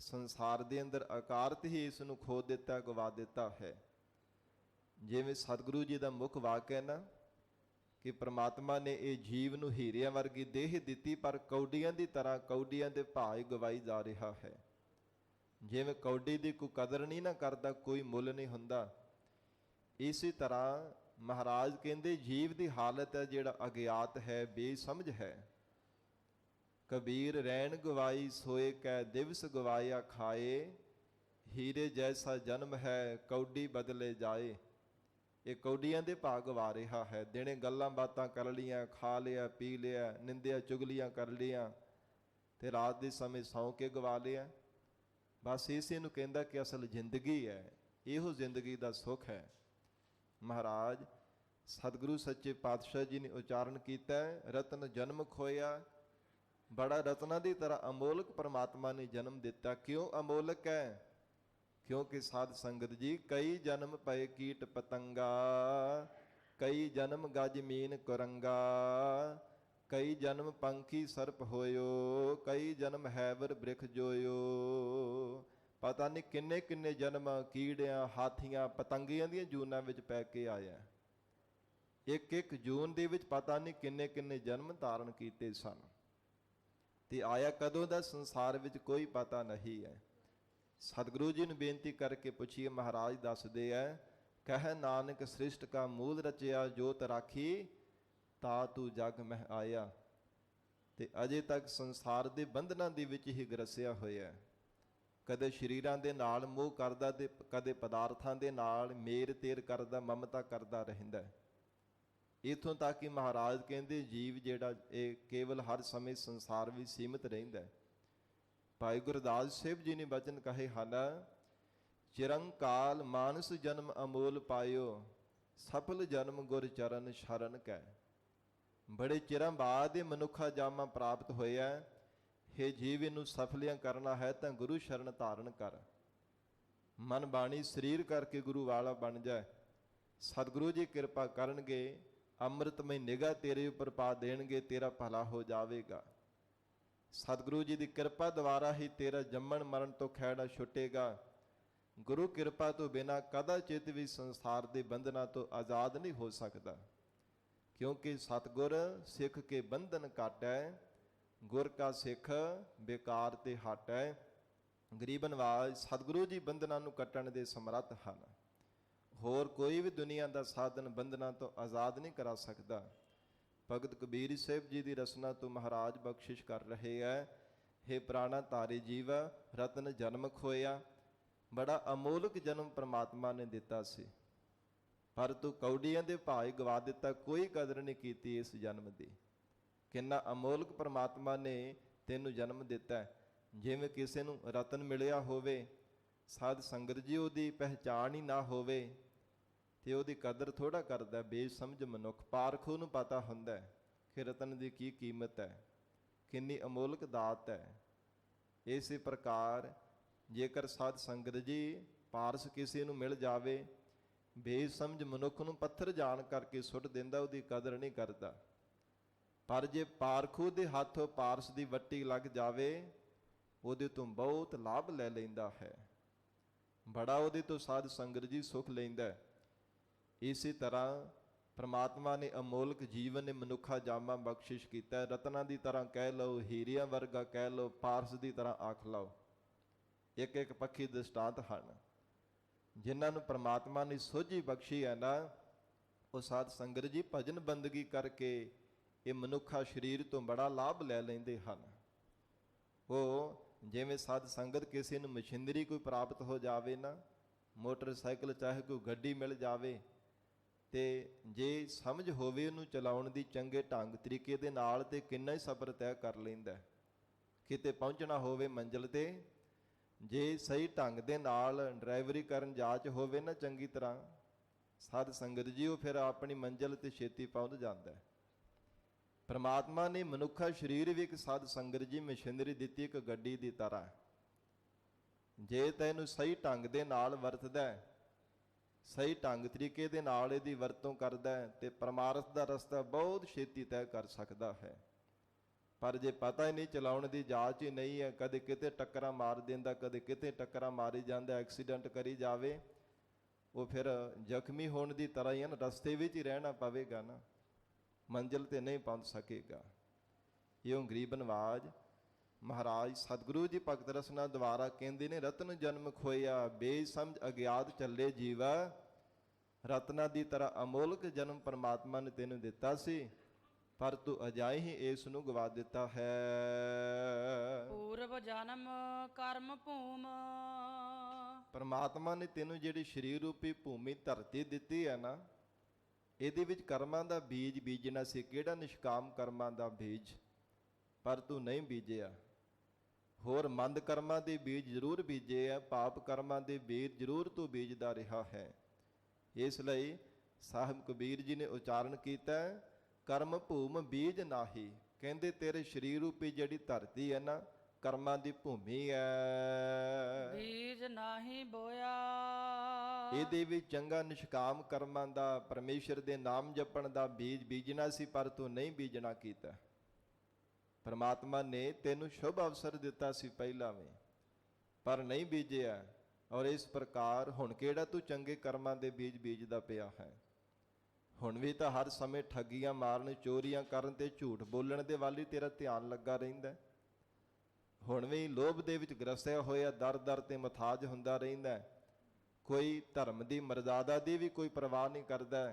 A: ਸੰਸਾਰ ਦੇ ਅੰਦਰ ਅਕਾਰਤ ਹੀ ਇਸ ਨੂੰ ਖੋ ਦਿੱਤਾ, ਗਵਾ ਦਿੱਤਾ ਹੈ। ਜਿਵੇਂ ਸਤਿਗੁਰੂ ਜੀ ਦਾ ਮੁੱਖ ਵਾਕ ਹੈ ਨਾ ਕਿ ਪ੍ਰਮਾਤਮਾ ਨੇ ਇਹ ਜੀਵ ਨੂੰ ਹੀਰਿਆਂ ਵਰਗੀ ਦੇਹ ਦਿੱਤੀ, ਪਰ ਕੌਡੀਆਂ ਦੀ ਤਰ੍ਹਾਂ ਕੌਡੀਆਂ ਦੇ ਭਾਅ ਗਵਾਈ ਜਾ ਰਿਹਾ ਹੈ। ਜਿਵੇਂ ਕੌਡੀ ਦੀ ਕੋਈ ਕਦਰ ਨਹੀਂ ਨਾ ਕਰਦਾ, ਕੋਈ ਮੁੱਲ ਨਹੀਂ ਹੁੰਦਾ, ਇਸੇ ਤਰ੍ਹਾਂ ਮਹਾਰਾਜ ਕਹਿੰਦੇ ਜੀਵ ਦੀ ਹਾਲਤ ਹੈ ਜਿਹੜਾ ਅਗਿਆਤ ਹੈ, ਬੇਸਮਝ ਹੈ। ਕਬੀਰ ਰੈਣ ਗਵਾਈ ਸੋਏ ਕੈ ਦਿਵਸ ਗਵਾਇਆ ਖਾਏ, ਹੀਰੇ ਜੈਸਾ ਜਨਮ ਹੈ ਕੌਡੀ ਬਦਲੇ ਜਾਏ। ਇਹ ਕੌਡੀਆਂ ਦੇ ਭਾਅ ਗਵਾ ਰਿਹਾ ਹੈ। ਦਿਨੇ ਗੱਲਾਂ ਬਾਤਾਂ ਕਰ ਲੀਆਂ, ਖਾ ਲਿਆ, ਪੀ ਲਿਆ, ਨਿੰਦਿਆ ਚੁਗਲੀਆਂ ਕਰ ਲੀਆਂ ਤੇ ਰਾਤ ਦੇ ਸਮੇਂ ਸੌਂ ਕੇ ਗਵਾ ਲਿਆ। ਬਸ ਇਸੇ ਨੂੰ ਕਹਿੰਦਾ ਕਿ ਅਸਲ ਜ਼ਿੰਦਗੀ ਹੈ, ਇਹੋ ਜ਼ਿੰਦਗੀ ਦਾ ਸੁੱਖ ਹੈ। ਮਹਾਰਾਜ ਸਤਿਗੁਰੂ ਸੱਚੇ ਪਾਤਸ਼ਾਹ ਜੀ ਨੇ ਉਚਾਰਨ ਕੀਤਾ ਰਤਨ ਜਨਮ ਖੋਇਆ। ਬੜਾ ਰਤਨਾਂ ਦੀ ਤਰ੍ਹਾਂ ਅਮੋਲਕ ਪਰਮਾਤਮਾ ਨੇ ਜਨਮ ਦਿੱਤਾ। ਕਿਉਂ ਅਮੋਲਕ ਹੈ? ਕਿਉਂਕਿ ਸਾਧ ਸੰਗਤ ਜੀ ਕਈ ਜਨਮ ਪਏ ਕੀਟ ਪਤੰਗਾ, ਕਈ ਜਨਮ ਗਜ ਮੀਨ ਕੁਰੰਗਾ, ਕਈ ਜਨਮ ਪੰਖੀ ਸਰਪ ਹੋਇਓ, ਕਈ ਜਨਮ ਹੈਵਰ ਬ੍ਰਿਖ ਜੋਇਓ। ਪਤਾ ਨਹੀਂ ਕਿੰਨੇ ਕਿੰਨੇ ਜਨਮ ਕੀੜਿਆਂ, ਹਾਥੀਆਂ, ਪਤੰਗੀਆਂ ਦੀਆਂ ਜੂਨਾਂ ਵਿੱਚ ਪੈ ਕੇ ਆਇਆ। ਇੱਕ ਇੱਕ ਜੂਨ ਦੇ ਵਿੱਚ ਪਤਾ ਨਹੀਂ ਕਿੰਨੇ ਕਿੰਨੇ ਜਨਮ ਧਾਰਨ ਕੀਤੇ ਸਨ ਤੇ ਆਇਆ ਕਦੋਂ ਦਾ ਸੰਸਾਰ ਵਿੱਚ ਕੋਈ ਪਤਾ ਨਹੀਂ ਹੈ। ਸਤਿਗੁਰੂ ਜੀ ਨੂੰ ਬੇਨਤੀ ਕਰਕੇ ਪੁੱਛੀਏ, ਮਹਾਰਾਜ ਦੱਸਦੇ ਹੈ ਕਹਿ ਨਾਨਕ ਸ੍ਰਿਸ਼ਟ ਕਾ ਮੂਲ ਰਚਿਆ, ਜੋਤ ਰਾਖੀ ਤਾ ਤੂੰ ਜਗ ਮਹਿ ਆਇਆ। ਤੇ ਅਜੇ ਤੱਕ ਸੰਸਾਰ ਦੇ ਬੰਧਨਾਂ ਦੇ ਵਿੱਚ ਹੀ ਗਰਸਿਆ ਹੋਇਆ। ਕਦੇ ਸਰੀਰਾਂ ਦੇ ਨਾਲ ਮੋਹ ਕਰਦਾ ਤੇ ਕਦੇ ਪਦਾਰਥਾਂ ਦੇ ਨਾਲ ਮੇਰ ਤੇਰ ਕਰਦਾ, ਮਮਤਾ ਕਰਦਾ ਰਹਿੰਦਾ। ਇੱਥੋਂ ਤੱਕ ਕਿ ਮਹਾਰਾਜ ਕਹਿੰਦੇ ਜੀਵ ਜਿਹੜਾ ਇਹ ਕੇਵਲ ਹਰ ਸਮੇਂ ਸੰਸਾਰ ਵਿੱਚ ਸੀਮਿਤ ਰਹਿੰਦਾ। ਭਾਈ ਗੁਰਦਾਸ ਸਾਹਿਬ ਜੀ ਨੇ ਬਚਨ ਕਹੇ ਹਨ ਚਿਰੰਕਾਲ ਮਾਨਸ ਜਨਮ ਅਮੋਲ ਪਾਇਓ, ਸਫਲ ਜਨਮ ਗੁਰ ਚਰਨ ਸ਼ਰਨ ਕੈ। ਬੜੇ ਚਿਰਾਂ ਬਾਅਦ ਇਹ ਮਨੁੱਖਾ ਜਾਮਾ ਪ੍ਰਾਪਤ ਹੋਇਆ। ਹੇ ਜੀਵ, ਇਹਨੂੰ ਸਫਲਿਆਂ ਕਰਨਾ ਹੈ ਤਾਂ ਗੁਰੂ ਸ਼ਰਨ ਧਾਰਨ ਕਰ। ਮਨ ਬਾਣੀ ਸਰੀਰ ਕਰਕੇ ਗੁਰੂ ਵਾਲਾ ਬਣ ਜਾਏ। ਸਤਿਗੁਰੂ ਜੀ ਕਿਰਪਾ ਕਰਨਗੇ, ਅੰਮ੍ਰਿਤਮਈ ਨਿਗਾਹ ਤੇਰੇ ਉੱਪਰ ਪਾ ਦੇਣਗੇ, ਤੇਰਾ ਭਲਾ ਹੋ ਜਾਵੇਗਾ। ਸਤਿਗੁਰੂ ਜੀ ਦੀ ਕਿਰਪਾ ਦੁਆਰਾ ਹੀ ਤੇਰਾ ਜੰਮਣ ਮਰਨ ਤੋਂ ਖਹਿੜਾ ਛੁੱਟੇਗਾ। ਗੁਰੂ ਕਿਰਪਾ ਤੋਂ ਬਿਨਾ ਕਦਾਚਿਤ ਵੀ ਸੰਸਾਰ ਦੇ ਬੰਧਨਾਂ ਤੋਂ ਆਜ਼ਾਦ ਨਹੀਂ ਹੋ ਸਕਦਾ। ਕਿਉਂਕਿ ਸਤਿਗੁਰ ਸਿੱਖ ਕੇ ਬੰਧਨ ਕਾਟੈ, ਗੁਰ ਕਾ ਸਿੱਖ ਬੇਕਾਰ ਤੇ ਹਟੈ। ਗਰੀਬ ਨਵਾਜ ਸਤਿਗੁਰੂ ਜੀ ਬੰਧਨਾਂ ਨੂੰ ਕੱਟਣ ਦੇ ਸਮਰੱਥ ਹਨ। ਹੋਰ ਕੋਈ ਵੀ ਦੁਨੀਆ ਦਾ ਸਾਧਨ ਬੰਧਨਾਂ ਤੋਂ ਆਜ਼ਾਦ ਨਹੀਂ ਕਰਾ ਸਕਦਾ। ਭਗਤ ਕਬੀਰ ਸਾਹਿਬ ਜੀ ਦੀ ਰਸਨਾ ਤੋਂ ਮਹਾਰਾਜ ਬਖਸ਼ਿਸ਼ ਕਰ ਰਹੇ ਹੈ। ਹੇ ਪ੍ਰਾਣਾ ਧਾਰੇ ਜੀਵ, ਰਤਨ ਜਨਮ ਖੋਇਆ। ਬੜਾ ਅਮੋਲਕ ਜਨਮ ਪ੍ਰਮਾਤਮਾ ਨੇ ਦਿੱਤਾ ਸੀ, ਪਰ ਤੂੰ ਕੌਡੀਆਂ ਦੇ ਭਾਅ ਗਵਾ ਦਿੱਤਾ, ਕੋਈ ਕਦਰ ਨਹੀਂ ਕੀਤੀ ਇਸ ਜਨਮ ਦੀ। ਕਿੰਨਾ ਅਮੋਲਕ ਪ੍ਰਮਾਤਮਾ ਨੇ ਤੈਨੂੰ ਜਨਮ ਦਿੱਤਾ। ਜਿਵੇਂ ਕਿਸੇ ਨੂੰ ਰਤਨ ਮਿਲਿਆ ਹੋਵੇ, ਸਾਧ ਸੰਗਤ ਜੀ ਉਹਦੀ ਪਹਿਚਾਣ ਹੀ ਨਾ ਹੋਵੇ ਤੇ ਉਹਦੀ ਕਦਰ ਥੋੜਾ ਕਰਦਾ। ਬੇਸਮਝ ਮਨੁੱਖ, ਪਾਰਖੂ ਨੂੰ ਪਤਾ ਹੁੰਦਾ ਕਿ ਰਤਨ ਦੀ ਕੀ ਕੀਮਤ ਹੈ, ਕਿੰਨੀ ਅਮੋਲਕ ਦਾਤ ਹੈ। ਇਸੇ ਪ੍ਰਕਾਰ ਜੇਕਰ ਸਾਧ ਸੰਗਤ ਜੀ ਪਾਰਸ ਕਿਸੇ ਨੂੰ ਮਿਲ ਜਾਵੇ, ਬੇਸਮਝ ਮਨੁੱਖ ਨੂੰ ਪੱਥਰ ਜਾਣ ਕਰਕੇ ਸੁੱਟ ਦਿੰਦਾ, ਉਹਦੀ ਕਦਰ ਨਹੀਂ ਕਰਦਾ। ਪਰ ਜੇ ਪਾਰਖੂ ਦੇ ਹੱਥੋਂ ਪਾਰਸ ਦੀ ਵੱਟੀ ਲੱਗ ਜਾਵੇ ਉਹਦੇ ਤੋਂ ਬਹੁਤ ਲਾਭ ਲੈ ਲੈਂਦਾ ਹੈ, ਬੜਾ ਉਹਦੇ ਤੋਂ ਸਾਧ ਸੰਗਤ ਜੀ ਸੁਖ ਲੈਂਦਾ ਹੈ। ਇਸੇ ਤਰ੍ਹਾਂ ਪ੍ਰਮਾਤਮਾ ਨੇ ਅਮੋਲਕ ਜੀਵਨ ਮਨੁੱਖਾ ਜਾਮਾ ਬਖਸ਼ਿਸ਼ ਕੀਤਾ, ਰਤਨਾਂ ਦੀ ਤਰ੍ਹਾਂ ਕਹਿ ਲਓ, ਹੀਰਿਆਂ ਵਰਗਾ ਕਹਿ ਲਓ, ਪਾਰਸ ਦੀ ਤਰ੍ਹਾਂ ਆਖ ਲਓ। ਇੱਕ ਇੱਕ ਪੱਖੀ ਦ੍ਰਿਸ਼ਟਾਂਤ ਹਨ ਜਿਨ੍ਹਾਂ ਨੂੰ ਪ੍ਰਮਾਤਮਾ ਨੇ ਸੋਝੀ ਬਖਸ਼ੀ ਹੈ ਨਾ, ਉਹ ਸਾਧ ਸੰਗਤ ਜੀ ਭਜਨ ਬੰਦਗੀ ਕਰਕੇ ਇਹ ਮਨੁੱਖਾ ਸਰੀਰ ਤੋਂ ਬੜਾ ਲਾਭ ਲੈ ਲੈਂਦੇ ਹਨ। ਉਹ ਜਿਵੇਂ ਸਾਧ ਸੰਗਤ ਕਿਸੇ ਨੂੰ ਮਸ਼ੀਨਰੀ ਕੋਈ ਪ੍ਰਾਪਤ ਹੋ ਜਾਵੇ ਨਾ, ਮੋਟਰਸਾਈਕਲ ਚਾਹੇ ਕੋਈ ਗੱਡੀ ਮਿਲ ਜਾਵੇ, ਤੇ ਜੇ ਸਮਝ ਹੋਵੇ ਉਹਨੂੰ ਚਲਾਉਣ ਦੀ ਚੰਗੇ ਢੰਗ ਤਰੀਕੇ ਦੇ ਨਾਲ, ਤੇ ਕਿੰਨਾ ਹੀ ਸਫ਼ਰ ਤੈਅ ਕਰ ਲੈਂਦਾ। ਕਿਤੇ ਪਹੁੰਚਣਾ ਹੋਵੇ ਮੰਜ਼ਿਲ ਤੇ, ਜੇ ਸਹੀ ਢੰਗ ਦੇ ਨਾਲ ਡਰਾਈਵਰੀ ਕਰਨ ਜਾਚ ਹੋਵੇ ਨਾ ਚੰਗੀ ਤਰ੍ਹਾਂ, ਸਾਧ ਸੰਗਤ ਜੀ ਉਹ ਫਿਰ ਆਪਣੀ ਮੰਜ਼ਿਲ ਤੇ ਛੇਤੀ ਪਹੁੰਚ ਜਾਂਦਾ ਹੈ। ਪਰਮਾਤਮਾ ਨੇ ਮਨੁੱਖਾ ਸਰੀਰ ਵੀ ਇੱਕ ਸਾਧ ਸੰਗਤ ਜੀ ਮਸ਼ੀਨਰੀ ਦਿੱਤੀ, ਇੱਕ ਗੱਡੀ ਦੀ ਤਰ੍ਹਾਂ। ਜੇ ਤੈਨੂੰ ਸਹੀ ਢੰਗ ਦੇ ਨਾਲ ਵਰਤਦਾ, ਸਹੀ ਢੰਗ ਤਰੀਕੇ ਦੇ ਨਾਲ ਇਹਦੀ ਵਰਤੋਂ ਕਰਦਾ, ਤੇ ਪਰਮਾਰਥ ਦਾ ਰਸਤਾ ਬਹੁਤ ਛੇਤੀ ਤੈਅ ਕਰ ਸਕਦਾ ਹੈ। ਪਰ ਜੇ ਪਤਾ ਹੀ ਨਹੀਂ, ਚਲਾਉਣ ਦੀ ਜਾਚ ਹੀ ਨਹੀਂ ਹੈ, ਕਦੇ ਕਿਤੇ ਟੱਕਰਾਂ ਮਾਰ ਦਿੰਦਾ, ਕਦੇ ਕਿਤੇ ਟੱਕਰਾਂ ਮਾਰੀ ਜਾਂਦਾ, ਐਕਸੀਡੈਂਟ ਕਰੀ ਜਾਵੇ, ਉਹ ਫਿਰ ਜ਼ਖਮੀ ਹੋਣ ਦੀ ਤਰ੍ਹਾਂ ਹੀ ਹੈ ਨਾ, ਰਸਤੇ ਵਿੱਚ ਹੀ ਰਹਿਣਾ ਪਵੇਗਾ ਨਾ, ਮੰਜ਼ਿਲ ਤੇ ਨਹੀਂ ਪਹੁੰਚ ਸਕੇਗਾ। ਇਉਂ ਗਰੀਬ ਨਵਾਜ ਮਹਾਰਾਜ ਸਤਿਗੁਰੂ ਜੀ ਭਗਤ ਰਸਨਾ ਦੁਆਰਾ ਕਹਿੰਦੇ ਨੇ, ਰਤਨ ਜਨਮ ਖੋਇਆ ਬੇਸਮਝ ਅਗਿਆਤ ਚੱਲੇ ਜੀਵਾ। ਰਤਨਾ ਦੀ ਤਰ੍ਹਾਂ ਅਮੋਲਕ ਜਨਮ ਪਰਮਾਤਮਾ ਨੇ ਤੈਨੂੰ ਦਿੱਤਾ ਸੀ, ਪਰ ਤੂੰ ਅਜਾਈ ਹੀ ਇਸ ਨੂੰ ਗਵਾ ਦਿੱਤਾ ਹੈ।
B: ਪੂਰਵ ਜਨਮ ਕਰਮ ਭੂਮ,
A: ਪਰਮਾਤਮਾ ਨੇ ਤੈਨੂੰ ਜਿਹੜੀ ਸਰੀਰ ਰੂਪੀ ਭੂਮੀ ਧਰਤੀ ਦਿੱਤੀ ਹੈ ਨਾ, ਇਹਦੇ ਵਿੱਚ ਕਰਮਾਂ ਦਾ ਬੀਜ ਬੀਜਣਾ ਸੀ। ਕਿਹੜਾ? ਨਿਸ਼ਕਾਮ ਕਰਮਾਂ ਦਾ ਬੀਜ, ਪਰ ਤੂੰ ਨਹੀਂ ਬੀਜਿਆ। ਹੋਰ ਮੰਦ ਕਰਮਾਂ ਦੇ ਬੀਜ ਜ਼ਰੂਰ ਬੀਜੇ ਆ, ਪਾਪ ਕਰਮਾਂ ਦੇ ਬੀਜ ਜ਼ਰੂਰ ਤੂੰ ਬੀਜਦਾ ਰਿਹਾ ਹੈ। ਇਸ ਲਈ ਸਾਹਿਬ ਕਬੀਰ ਜੀ ਨੇ ਉਚਾਰਨ ਕੀਤਾ, ਕਰਮ ਭੂਮ ਬੀਜ ਨਾਹੀ। ਕਹਿੰਦੇ ਤੇਰੇ ਸਰੀਰ ਰੂਪੀ ਜਿਹੜੀ ਧਰਤੀ ਹੈ ਨਾ, ਕਰਮਾਂ ਦੀ ਭੂਮੀ ਹੈ,
B: ਬੀਜ ਨਾਹੀ ਬੋਇਆ।
A: ਇਹਦੇ ਵਿੱਚ ਚੰਗਾ ਨਿਸ਼ਕਾਮ ਕਰਮਾਂ ਦਾ, ਪਰਮੇਸ਼ਰ ਦੇ ਨਾਮ ਜਪਣ ਦਾ ਬੀਜ ਬੀਜਣਾ ਸੀ, ਪਰ ਤੂੰ ਨਹੀਂ ਬੀਜਣਾ ਕੀਤਾ। ਪਰਮਾਤਮਾ ਨੇ ਤੈਨੂੰ ਸ਼ੁਭ ਅਵਸਰ ਦਿੱਤਾ ਸੀ ਪਹਿਲਾਂ ਵੀ, ਪਰ ਨਹੀਂ ਬੀਜਿਆ। ਔਰ ਇਸ ਪ੍ਰਕਾਰ ਹੁਣ ਕਿਹੜਾ ਤੂੰ ਚੰਗੇ ਕਰਮਾਂ ਦੇ ਬੀਜ ਬੀਜਦਾ ਪਿਆ ਹੈ। ਹੁਣ ਵੀ ਤਾਂ ਹਰ ਸਮੇਂ ਠੱਗੀਆਂ ਮਾਰਨ, ਚੋਰੀਆਂ ਕਰਨ ਤੇ ਝੂਠ ਬੋਲਣ ਦੇ ਵੱਲ ਹੀ ਤੇਰਾ ਧਿਆਨ ਲੱਗਾ ਰਹਿੰਦਾ। ਹੁਣ ਵੀ ਲੋਭ ਦੇ ਵਿੱਚ ਗ੍ਰਸਿਆ ਹੋਇਆ ਦਰ ਦਰ ਤੇ ਮੁਥਾਜ ਹੁੰਦਾ ਰਹਿੰਦਾ। ਕੋਈ ਧਰਮ ਦੀ ਮਰਜ਼ਾਦਾ ਦੀ ਵੀ ਕੋਈ ਪਰਵਾਹ ਨਹੀਂ ਕਰਦਾ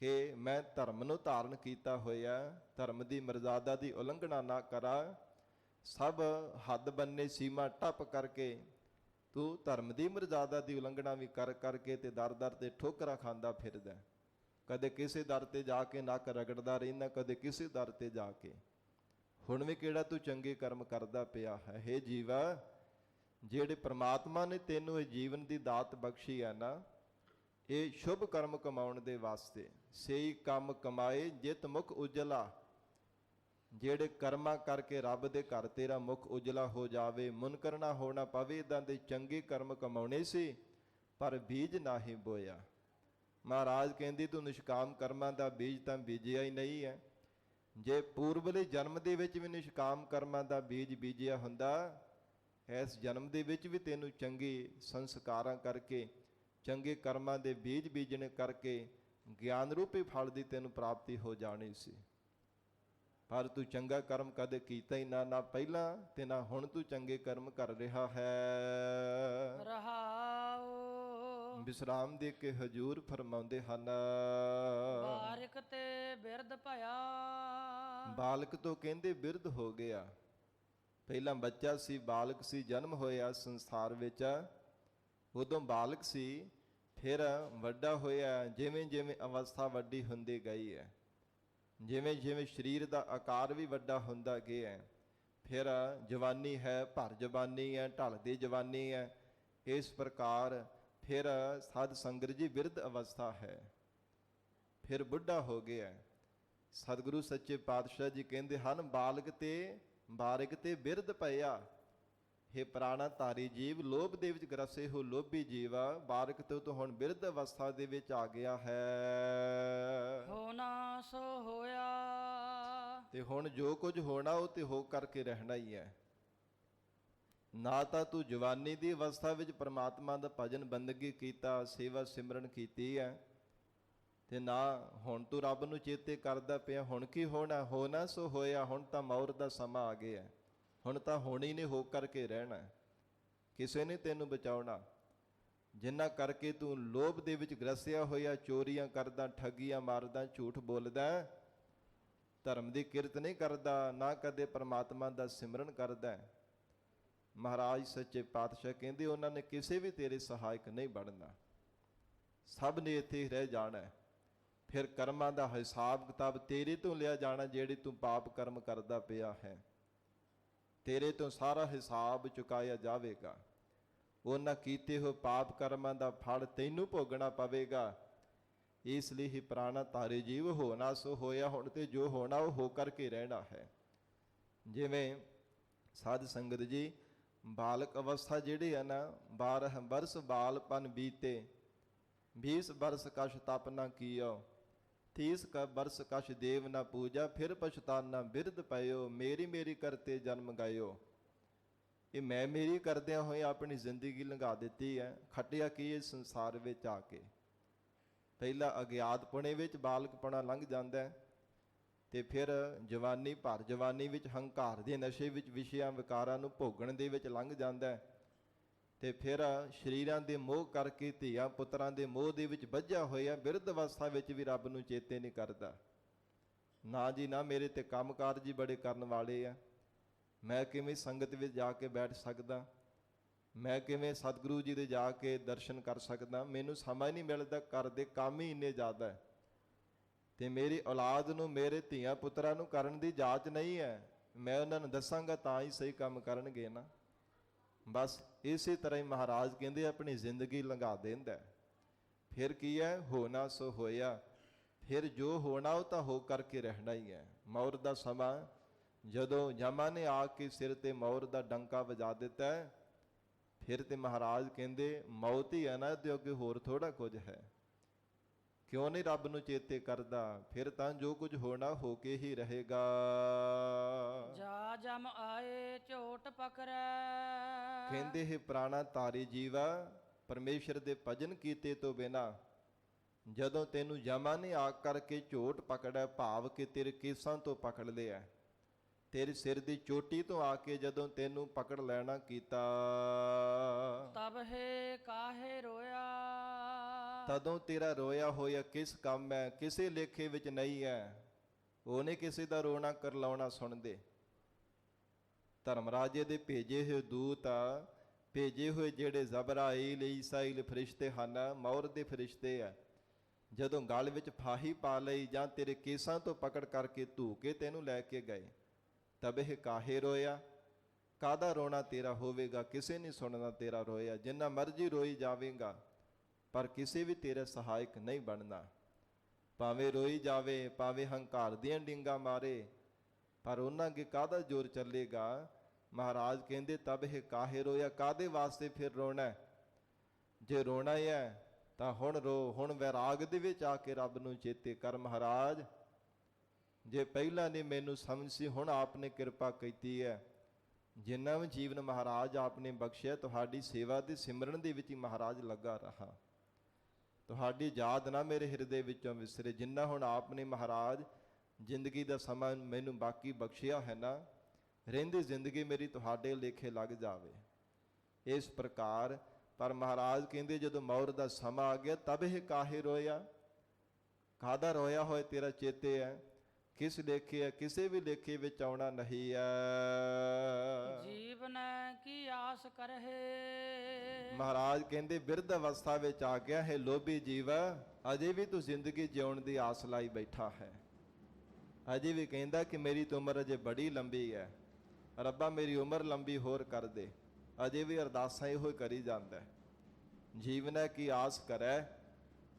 A: ਕਿ ਮੈਂ ਧਰਮ ਨੂੰ ਧਾਰਨ ਕੀਤਾ ਹੋਇਆ, ਧਰਮ ਦੀ ਮਰਜ਼ਾਦਾ ਦੀ ਉਲੰਘਣਾ ਨਾ ਕਰਾਂ। ਸਭ ਹੱਦ ਬੰਨੇ ਸੀਮਾ ਟੱਪ ਕਰਕੇ ਤੂੰ ਧਰਮ ਦੀ ਮਰਜ਼ਾਦਾ ਦੀ ਉਲੰਘਣਾ ਵੀ ਕਰ ਕਰਕੇ ਤੇ ਦਰ ਦਰ ਤੇ ਠੋਕਰਾਂ ਖਾਂਦਾ ਫਿਰਦਾ। ਕਦੇ ਕਿਸੇ ਦਰ ਤੇ ਜਾ ਕੇ ਨੱਕ ਰਗੜਦਾ ਰਹਿੰਦਾ, ਕਦੇ ਕਿਸੇ ਦਰ ਤੇ ਜਾ ਕੇ। ਹੁਣ ਵੀ ਕਿਹੜਾ ਤੂੰ ਚੰਗੇ ਕਰਮ ਕਰਦਾ ਪਿਆ ਹੈ। ਹੇ ਜੀਵਾ, ਜਿਹੜੇ ਪ੍ਰਮਾਤਮਾ ਨੇ ਤੈਨੂੰ ਇਹ ਜੀਵਨ ਦੀ ਦਾਤ ਬਖਸ਼ੀ ਹੈ ਨਾ, ਇਹ ਸ਼ੁਭ ਕਰਮ ਕਮਾਉਣ ਦੇ ਵਾਸਤੇ। ਸਹੀ ਕੰਮ ਕਮਾਏ ਜਿਤ ਮੁਖ ਉਜਲਾ। ਜਿਹੜੇ ਕਰਮਾਂ ਕਰਕੇ ਰੱਬ ਦੇ ਘਰ ਤੇਰਾ ਮੁਖ ਉਜਲਾ ਹੋ ਜਾਵੇ, ਮੁਨਕਰ ਨਾ ਹੋਣਾ ਪਵੇ, ਇੱਦਾਂ ਦੇ ਚੰਗੇ ਕਰਮ ਕਮਾਉਣੇ ਸੀ, ਪਰ ਬੀਜ ਨਾਹੀਂ ਬੋਇਆ। ਮਹਾਰਾਜ ਕਹਿੰਦੀ ਤੂੰ ਨਿਸ਼ਕਾਮ ਕਰਮਾਂ ਦਾ ਬੀਜ ਤਾਂ ਬੀਜਿਆ ਹੀ ਨਹੀਂ ਹੈ। ਜੇ ਪੂਰਬਲੇ ਜਨਮ ਦੇ ਵਿੱਚ ਵੀ ਨਿਸ਼ਕਾਮ ਕਰਮਾਂ ਦਾ ਬੀਜ ਬੀਜਿਆ ਹੁੰਦਾ, ਇਸ ਜਨਮ ਦੇ ਵਿੱਚ ਵੀ ਤੈਨੂੰ ਚੰਗੇ ਸੰਸਕਾਰਾਂ ਕਰਕੇ, ਚੰਗੇ ਕਰਮਾਂ ਦੇ ਬੀਜ ਬੀਜਣੇ ਕਰਕੇ ਗਿਆਨ ਰੂਪੀ ਫਲ ਦੀ ਤੈਨੂੰ ਪ੍ਰਾਪਤੀ ਹੋ ਜਾਣੀ ਸੀ। ਪਰ ਤੂੰ ਚੰਗਾ ਕਰਮ ਕਦੇ ਕੀਤਾ ਹੀ ਨਾ, ਨਾ ਪਹਿਲਾਂ ਤੇ ਨਾ ਹੁਣ ਤੂੰ ਚੰਗੇ ਕਰਮ ਕਰ ਰਿਹਾ ਹੈ।
B: ਰਹਾਉ
A: ਵਿਸਰਾਮ ਦੇ ਕੇ ਹਜੂਰ ਫਰਮਾਉਂਦੇ ਹਨ,
B: ਬਾਰਿਕ ਤੇ ਬਿਰਧ ਭਇਆ।
A: ਬਾਲਕ ਤੋਂ ਕਹਿੰਦੇ ਬਿਰਧ ਹੋ ਗਿਆ। ਪਹਿਲਾਂ ਬੱਚਾ ਸੀ, ਬਾਲਕ ਸੀ, ਜਨਮ ਹੋਇਆ ਸੰਸਾਰ ਵਿੱਚ, ਉਦੋਂ ਬਾਲਕ ਸੀ, ਫਿਰ ਵੱਡਾ ਹੋਇਆ। ਜਿਵੇਂ ਜਿਵੇਂ ਅਵਸਥਾ ਵੱਡੀ ਹੁੰਦੀ ਗਈ ਹੈ, ਜਿਵੇਂ ਜਿਵੇਂ ਸਰੀਰ ਦਾ ਆਕਾਰ ਵੀ ਵੱਡਾ ਹੁੰਦਾ ਗਿਆ, ਫਿਰ ਜਵਾਨੀ ਹੈ, ਭਰ ਜਵਾਨੀ ਹੈ, ਢਲਦੀ ਜਵਾਨੀ ਹੈ। ਇਸ ਪ੍ਰਕਾਰ ਫਿਰ ਸਾਧ ਸੰਗਤ ਜੀ ਬਿਰਧ ਅਵਸਥਾ ਹੈ, ਫਿਰ ਬੁੱਢਾ ਹੋ ਗਿਆ। ਸਤਿਗੁਰੂ ਸੱਚੇ ਪਾਤਸ਼ਾਹ ਜੀ ਕਹਿੰਦੇ ਹਨ, ਬਾਲਕ ਤੇ ਬਾਰਿਕ ਤੇ ਬਿਰਧ ਭਇਆ। ਹੇ ਪ੍ਰਾਣਾ ਧਾਰੀ ਜੀਵ, ਲੋਭ ਦੇ ਵਿੱਚ ਗ੍ਰਸੇ ਹੋ ਲੋਭੀ ਜੀਵਾ, ਬਾਰਿਕ ਤੋਂ ਤੂੰ ਹੁਣ ਬਿਰਧ ਅਵਸਥਾ ਦੇ ਵਿੱਚ ਆ ਗਿਆ ਹੈ।
B: ਹੋਣਾ ਸੋ ਹੋਇਆ।
A: ਤੇ ਹੁਣ ਜੋ ਕੁਝ ਹੋਣਾ ਉਹ ਤੇ ਹੋ ਕਰਕੇ ਰਹਿਣਾ ਹੀ ਹੈ। ਨਾ ਤਾਂ ਤੂੰ ਜਵਾਨੀ ਦੀ ਅਵਸਥਾ ਵਿੱਚ ਪ੍ਰਮਾਤਮਾ ਦਾ ਭਜਨ ਬੰਦਗੀ ਕੀਤਾ, ਸੇਵਾ ਸਿਮਰਨ ਕੀਤੀ ਹੈ, ਤੇ ਨਾ ਹੁਣ ਤੂੰ ਰੱਬ ਨੂੰ ਚੇਤੇ ਕਰਦਾ ਪਿਆ। ਹੁਣ ਕੀ ਹੋਣਾ? ਹੋਣਾ ਸੋ ਹੋਇਆ। ਹੁਣ ਤਾਂ ਮੌਤ ਦਾ ਸਮਾਂ ਆ ਗਿਆ, ਹੁਣ ਤਾਂ ਹੋਣੀ ਨੇ ਹੋ ਕਰਕੇ ਰਹਿਣਾ, ਕਿਸੇ ਨੇ ਤੈਨੂੰ ਬਚਾਉਣਾ। ਜਿੰਨਾ ਕਰਕੇ ਤੂੰ ਲੋਭ ਦੇ ਵਿੱਚ ਗ੍ਰਸਿਆ ਹੋਇਆ, ਚੋਰੀਆਂ ਕਰਦਾ, ਠੱਗੀਆਂ ਮਾਰਦਾ, ਝੂਠ ਬੋਲਦਾ, ਧਰਮ ਦੀ ਕਿਰਤ ਨਹੀਂ ਕਰਦਾ, ਨਾ ਕਦੇ ਪਰਮਾਤਮਾ ਦਾ ਸਿਮਰਨ ਕਰਦਾ। ਮਹਾਰਾਜ ਸੱਚੇ ਪਾਤਸ਼ਾਹ ਕਹਿੰਦੇ ਉਹਨਾਂ ਨੇ ਕਿਸੇ ਵੀ ਤੇਰੇ ਸਹਾਇਕ ਨਹੀਂ ਬਣਨਾ, ਸਭ ਨੇ ਇੱਥੇ ਰਹਿ ਜਾਣਾ। ਫਿਰ ਕਰਮਾਂ ਦਾ ਹਿਸਾਬ ਕਿਤਾਬ ਤੇਰੇ ਤੋਂ ਲਿਆ ਜਾਣਾ, ਜਿਹੜੇ ਤੂੰ ਪਾਪ ਕਰਮ ਕਰਦਾ ਪਿਆ ਹੈ, ਤੇਰੇ ਤੋਂ ਸਾਰਾ ਹਿਸਾਬ ਚੁਕਾਇਆ ਜਾਵੇਗਾ। ਉਹਨਾਂ ਕੀਤੇ ਹੋਏ ਪਾਪ ਕਰਮਾਂ ਦਾ ਫਲ ਤੈਨੂੰ ਭੋਗਣਾ ਪਵੇਗਾ। ਇਸ ਲਈ ਹੀ ਪ੍ਰਾਣਾ ਧਾਰੇ ਜੀਵ, ਹੋਣਾ ਸੋ ਹੋਇਆ। ਹੁਣ ਤੇ ਜੋ ਹੋਣਾ ਉਹ ਹੋ ਕਰਕੇ ਰਹਿਣਾ ਹੈ। ਜਿਵੇਂ ਸਾਧ ਸੰਗਤ ਜੀ, ਬਾਲਕ ਅਵਸਥਾ ਜਿਹੜੇ ਆ ਨਾ, 12 ਬਰਸ ਬਾਲਪਨ ਬੀਤੇ, 20 ਬਰਸ ਕਛ ਤਪ ਨਾ ਕੀਓ, 30 ਬਰਸ ਕਛ ਦੇਵ ਨਾ ਪੂਜਾ, ਫਿਰ ਪਛਤਾਨਾ ਬਿਰਧ ਪਇਓ, ਮੇਰੀ ਮੇਰੀ ਕਰਤੇ ਜਨਮ ਗਾਇਓ। ਇਹ ਮੈਂ ਮੇਰੀ ਕਰਦਿਆਂ ਹੋਏ ਆਪਣੀ ਜ਼ਿੰਦਗੀ ਲੰਘਾ ਦਿੱਤੀ ਹੈ। ਖੱਟਿਆ ਕੀ ਇਸ ਸੰਸਾਰ ਵਿੱਚ ਆ ਕੇ? ਪਹਿਲਾਂ ਅਗਿਆਤਪੁਣੇ ਵਿੱਚ ਬਾਲਕਪੁਣਾ ਲੰਘ ਜਾਂਦਾ, ਤੇ ਫਿਰ ਜਵਾਨੀ, ਭਰ ਜਵਾਨੀ ਵਿੱਚ ਹੰਕਾਰ ਦੇ ਨਸ਼ੇ ਵਿੱਚ ਵਿਸ਼ਿਆਂ ਵਿਕਾਰਾਂ ਨੂੰ ਭੋਗਣ ਦੇ ਵਿੱਚ ਲੰਘ ਜਾਂਦਾ, ਤੇ ਫਿਰ ਸਰੀਰਾਂ ਦੇ ਮੋਹ ਕਰਕੇ ਧੀਆਂ ਪੁੱਤਰਾਂ ਦੇ ਮੋਹ ਦੇ ਵਿੱਚ ਬੱਝਿਆ ਹੋਇਆ ਬਿਰਧ ਅਵਸਥਾ ਵਿੱਚ ਵੀ ਰੱਬ ਨੂੰ ਚੇਤੇ ਨਹੀਂ ਕਰਦਾ। ਨਾ ਜੀ ਨਾ, ਮੇਰੇ ਤੇ ਕੰਮਕਾਰ ਜੀ ਬੜੇ ਕਰਨ ਵਾਲੇ ਆ, ਮੈਂ ਕਿਵੇਂ ਸੰਗਤ ਵਿੱਚ ਜਾ ਕੇ ਬੈਠ ਸਕਦਾ, ਮੈਂ ਕਿਵੇਂ ਸਤਿਗੁਰੂ ਜੀ ਦੇ ਜਾ ਕੇ ਦਰਸ਼ਨ ਕਰ ਸਕਦਾ, ਮੈਨੂੰ ਸਮਾਂ ਨਹੀਂ ਮਿਲਦਾ, ਘਰ ਦੇ ਕੰਮ ਹੀ ਇੰਨੇ ਜ਼ਿਆਦਾ, ਤੇ ਮੇਰੀ ਔਲਾਦ ਨੂੰ, ਮੇਰੇ ਧੀਆਂ ਪੁੱਤਰਾਂ ਨੂੰ ਕਰਨ ਦੀ ਜਾਚ ਨਹੀਂ ਹੈ। ਮੈਂ ਉਹਨਾਂ ਨੂੰ ਦੱਸਾਂਗਾ ਤਾਂ ਹੀ ਸਹੀ ਕੰਮ ਕਰਨਗੇ ਨਾ। ਬਸ ਇਸੇ ਤਰ੍ਹਾਂ ਹੀ ਮਹਾਰਾਜ ਕਹਿੰਦੇ ਆਪਣੀ ਜ਼ਿੰਦਗੀ ਲੰਘਾ ਦਿੰਦਾ। ਫਿਰ ਕੀ ਹੈ? ਹੋਣਾ ਸੋ ਹੋਇਆ। ਫਿਰ ਜੋ ਹੋਣਾ ਉਹ ਤਾਂ ਹੋ ਕਰਕੇ ਰਹਿਣਾ ਹੀ ਹੈ। ਮੌਤ ਦਾ ਸਮਾਂ, ਜਦੋਂ ਯਮਾ ਨੇ ਆ ਕੇ ਸਿਰ ਤੇ ਮੌਤ ਦਾ ਡੰਕਾ ਵਜਾ ਦਿੱਤਾ, ਫਿਰ ਤੇ ਮਹਾਰਾਜ ਕਹਿੰਦੇ ਮੌਤ ਹੀ ਹੈ ਨਾ, ਇਹਦੇ ਅੱਗੇ ਹੋਰ ਥੋੜਾ ਕੁਝ ਹੈ। ਕਿਉਂ ਨਹੀਂ ਰੱਬ ਨੂੰ ਚੇਤੇ ਕਰਦਾ? ਫਿਰ ਤਾਂ ਜੋ ਕੁਝ ਹੋਣਾ ਹੋ ਕੇ ਹੀ ਰਹੇਗਾ।
B: ਜਾ ਜਮ ਆਏ ਝੋਟ ਪਕੜੈ,
A: ਕਹਿੰਦੇ ਹੈ ਪ੍ਰਾਣਾ ਧਾਰੀ ਜੀਵਾ, ਪਰਮੇਸ਼ਰ ਦੇ ਭਜਨ ਕੀਤੇ ਤੋਂ ਬਿਨਾ ਜਦੋਂ ਤੈਨੂੰ ਯਮਾ ਨੇ ਆ ਕਰਕੇ ਝੋਟ ਪਕੜਿਆ, ਭਾਵ ਕਿ ਤੇਰੇ ਕੇਸਾਂ ਤੋਂ ਪਕੜ ਲਿਆ, ਤੇਰੇ ਸਿਰ ਦੀ ਚੋਟੀ ਤੋਂ ਆ ਕੇ ਜਦੋਂ ਤੈਨੂੰ ਪਕੜ ਲੈਣਾ ਕੀਤਾ,
B: ਤਬ ਹੈ ਕਾਹੇ ਰੋਇਆ,
A: ਤਦੋਂ ਤੇਰਾ ਰੋਇਆ ਹੋਇਆ ਕਿਸ ਕੰਮ ਹੈ? ਕਿਸੇ ਲੇਖੇ ਵਿੱਚ ਨਹੀਂ ਹੈ। ਉਹਨੇ ਕਿਸੇ ਦਾ ਰੋਣਾ ਕਰਲਾਉਣਾ ਸੁਣਦੇ। ਧਰਮਰਾਜੇ ਦੇ ਭੇਜੇ ਹੋਏ ਦੂਤ ਆ, ਭੇਜੇ ਹੋਏ ਜਿਹੜੇ ਜ਼ਬਰਾਈਲ, ਈਸਾਈਲ ਫਰਿਸ਼ਤੇ ਹਨ, ਮੌਤ ਦੇ ਫਰਿਸ਼ਤੇ ਆ, ਜਦੋਂ ਗਲ ਵਿੱਚ ਫਾਹੀ ਪਾ ਲਈ ਜਾਂ ਤੇਰੇ ਕੇਸਾਂ ਤੋਂ ਪਕੜ ਕਰਕੇ ਧੂ ਕੇ ਤੈਨੂੰ ਲੈ ਕੇ ਗਏ, ਤਬੇ ਕਾਹੇ ਰੋਇਆ। ਕਾਹਦਾ ਰੋਣਾ ਤੇਰਾ ਹੋਵੇਗਾ? ਕਿਸੇ ਨਹੀਂ ਸੁਣਨਾ ਤੇਰਾ ਰੋਇਆ। ਜਿੰਨਾ ਮਰਜ਼ੀ ਰੋਈ ਜਾਵੇਗਾ, ਪਰ ਕਿਸੇ ਵੀ ਤੇਰਾ ਸਹਾਇਕ ਨਹੀਂ ਬਣਨਾ। ਭਾਵੇਂ ਰੋਈ ਜਾਵੇ, ਭਾਵੇਂ ਹੰਕਾਰ ਦੀਆਂ ਡਿੰਗਾ ਮਾਰੇ, ਪਰ ਉਹਨਾਂ ਅੱਗੇ ਕਾਹਦਾ ਜ਼ੋਰ ਚੱਲੇਗਾ? ਮਹਾਰਾਜ ਕਹਿੰਦੇ ਤਬ ਇਹ ਕਾਹੇ ਰੋਇਆ। ਕਾਹਦੇ ਵਾਸਤੇ ਫਿਰ ਰੋਣਾ? ਜੇ ਰੋਣਾ ਹੈ ਤਾਂ ਹੁਣ ਰੋ। ਹੁਣ ਵੈਰਾਗ ਦੇ ਵਿੱਚ ਆ ਕੇ ਰੱਬ ਨੂੰ ਚੇਤੇ ਕਰ। ਮਹਾਰਾਜ, ਜੇ ਪਹਿਲਾਂ ਨਹੀਂ ਮੈਨੂੰ ਸਮਝ ਸੀ, ਹੁਣ ਆਪ ਨੇ ਕਿਰਪਾ ਕੀਤੀ ਹੈ। ਜਿੰਨਾ ਵੀ ਜੀਵਨ ਮਹਾਰਾਜ ਆਪ ਨੇ ਬਖਸ਼ਿਆ, ਤੁਹਾਡੀ ਸੇਵਾ ਦੇ ਸਿਮਰਨ ਦੇ ਵਿੱਚ ਹੀ ਮਹਾਰਾਜ ਲੱਗਾ ਰਹਾ। ਤੁਹਾਡੀ ਯਾਦ ਨਾ ਮੇਰੇ ਹਿਰਦੇ ਵਿੱਚੋਂ ਵਿਸਰੇ। ਜਿੰਨਾ ਹੁਣ ਆਪ ਨੇ ਮਹਾਰਾਜ ਜ਼ਿੰਦਗੀ ਦਾ ਸਮਾਂ ਮੈਨੂੰ ਬਾਕੀ ਬਖਸ਼ਿਆ ਹੈ ਨਾ, ਰਹਿੰਦੀ ਜ਼ਿੰਦਗੀ ਮੇਰੀ ਤੁਹਾਡੇ ਲੇਖੇ ਲੱਗ ਜਾਵੇ। ਇਸ ਪ੍ਰਕਾਰ ਪਰ ਮਹਾਰਾਜ ਕਹਿੰਦੇ ਜਦੋਂ ਮੌਤ ਦਾ ਸਮਾਂ ਆ ਗਿਆ, ਤਬ ਇਹ ਕਾਹੇ ਰੋਇਆ। ਕਾਹਦਾ ਰੋਇਆ ਹੋਏ ਤੇਰਾ ਚੇਤੇ ਹੈ? ਕਿਸ ਲੇਖੇ ਹੈ? ਕਿਸੇ ਵੀ ਲੇਖੇ ਵਿੱਚ ਆਉਣਾ ਨਹੀਂ ਹੈ।
B: ਜੀਵਨ ਕੀ ਆਸ ਕਰਹਿ,
A: ਮਹਾਰਾਜ ਕਹਿੰਦੇ ਬਿਰਧ ਅਵਸਥਾ ਵਿੱਚ ਆ ਗਿਆ ਹੈ ਲੋਭੀ ਜੀਵ, ਅਜੇ ਵੀ ਤੂੰ ਜ਼ਿੰਦਗੀ ਜਿਉਣ ਦੀ ਆਸ ਲਾਈ ਬੈਠਾ ਹੈ। ਅਜੇ ਵੀ ਕਹਿੰਦਾ ਕਿ ਮੇਰੀ ਤਾਂ ਉਮਰ ਅਜੇ ਬੜੀ ਲੰਬੀ ਹੈ, ਰੱਬਾ ਮੇਰੀ ਉਮਰ ਲੰਬੀ ਹੋਰ ਕਰ ਦੇ। ਅਜੇ ਵੀ ਅਰਦਾਸਾਂ ਇਹੋ ਹੀ ਕਰੀ ਜਾਂਦਾ। ਜੀਵਨ ਕੀ ਆਸ ਕਰੈ,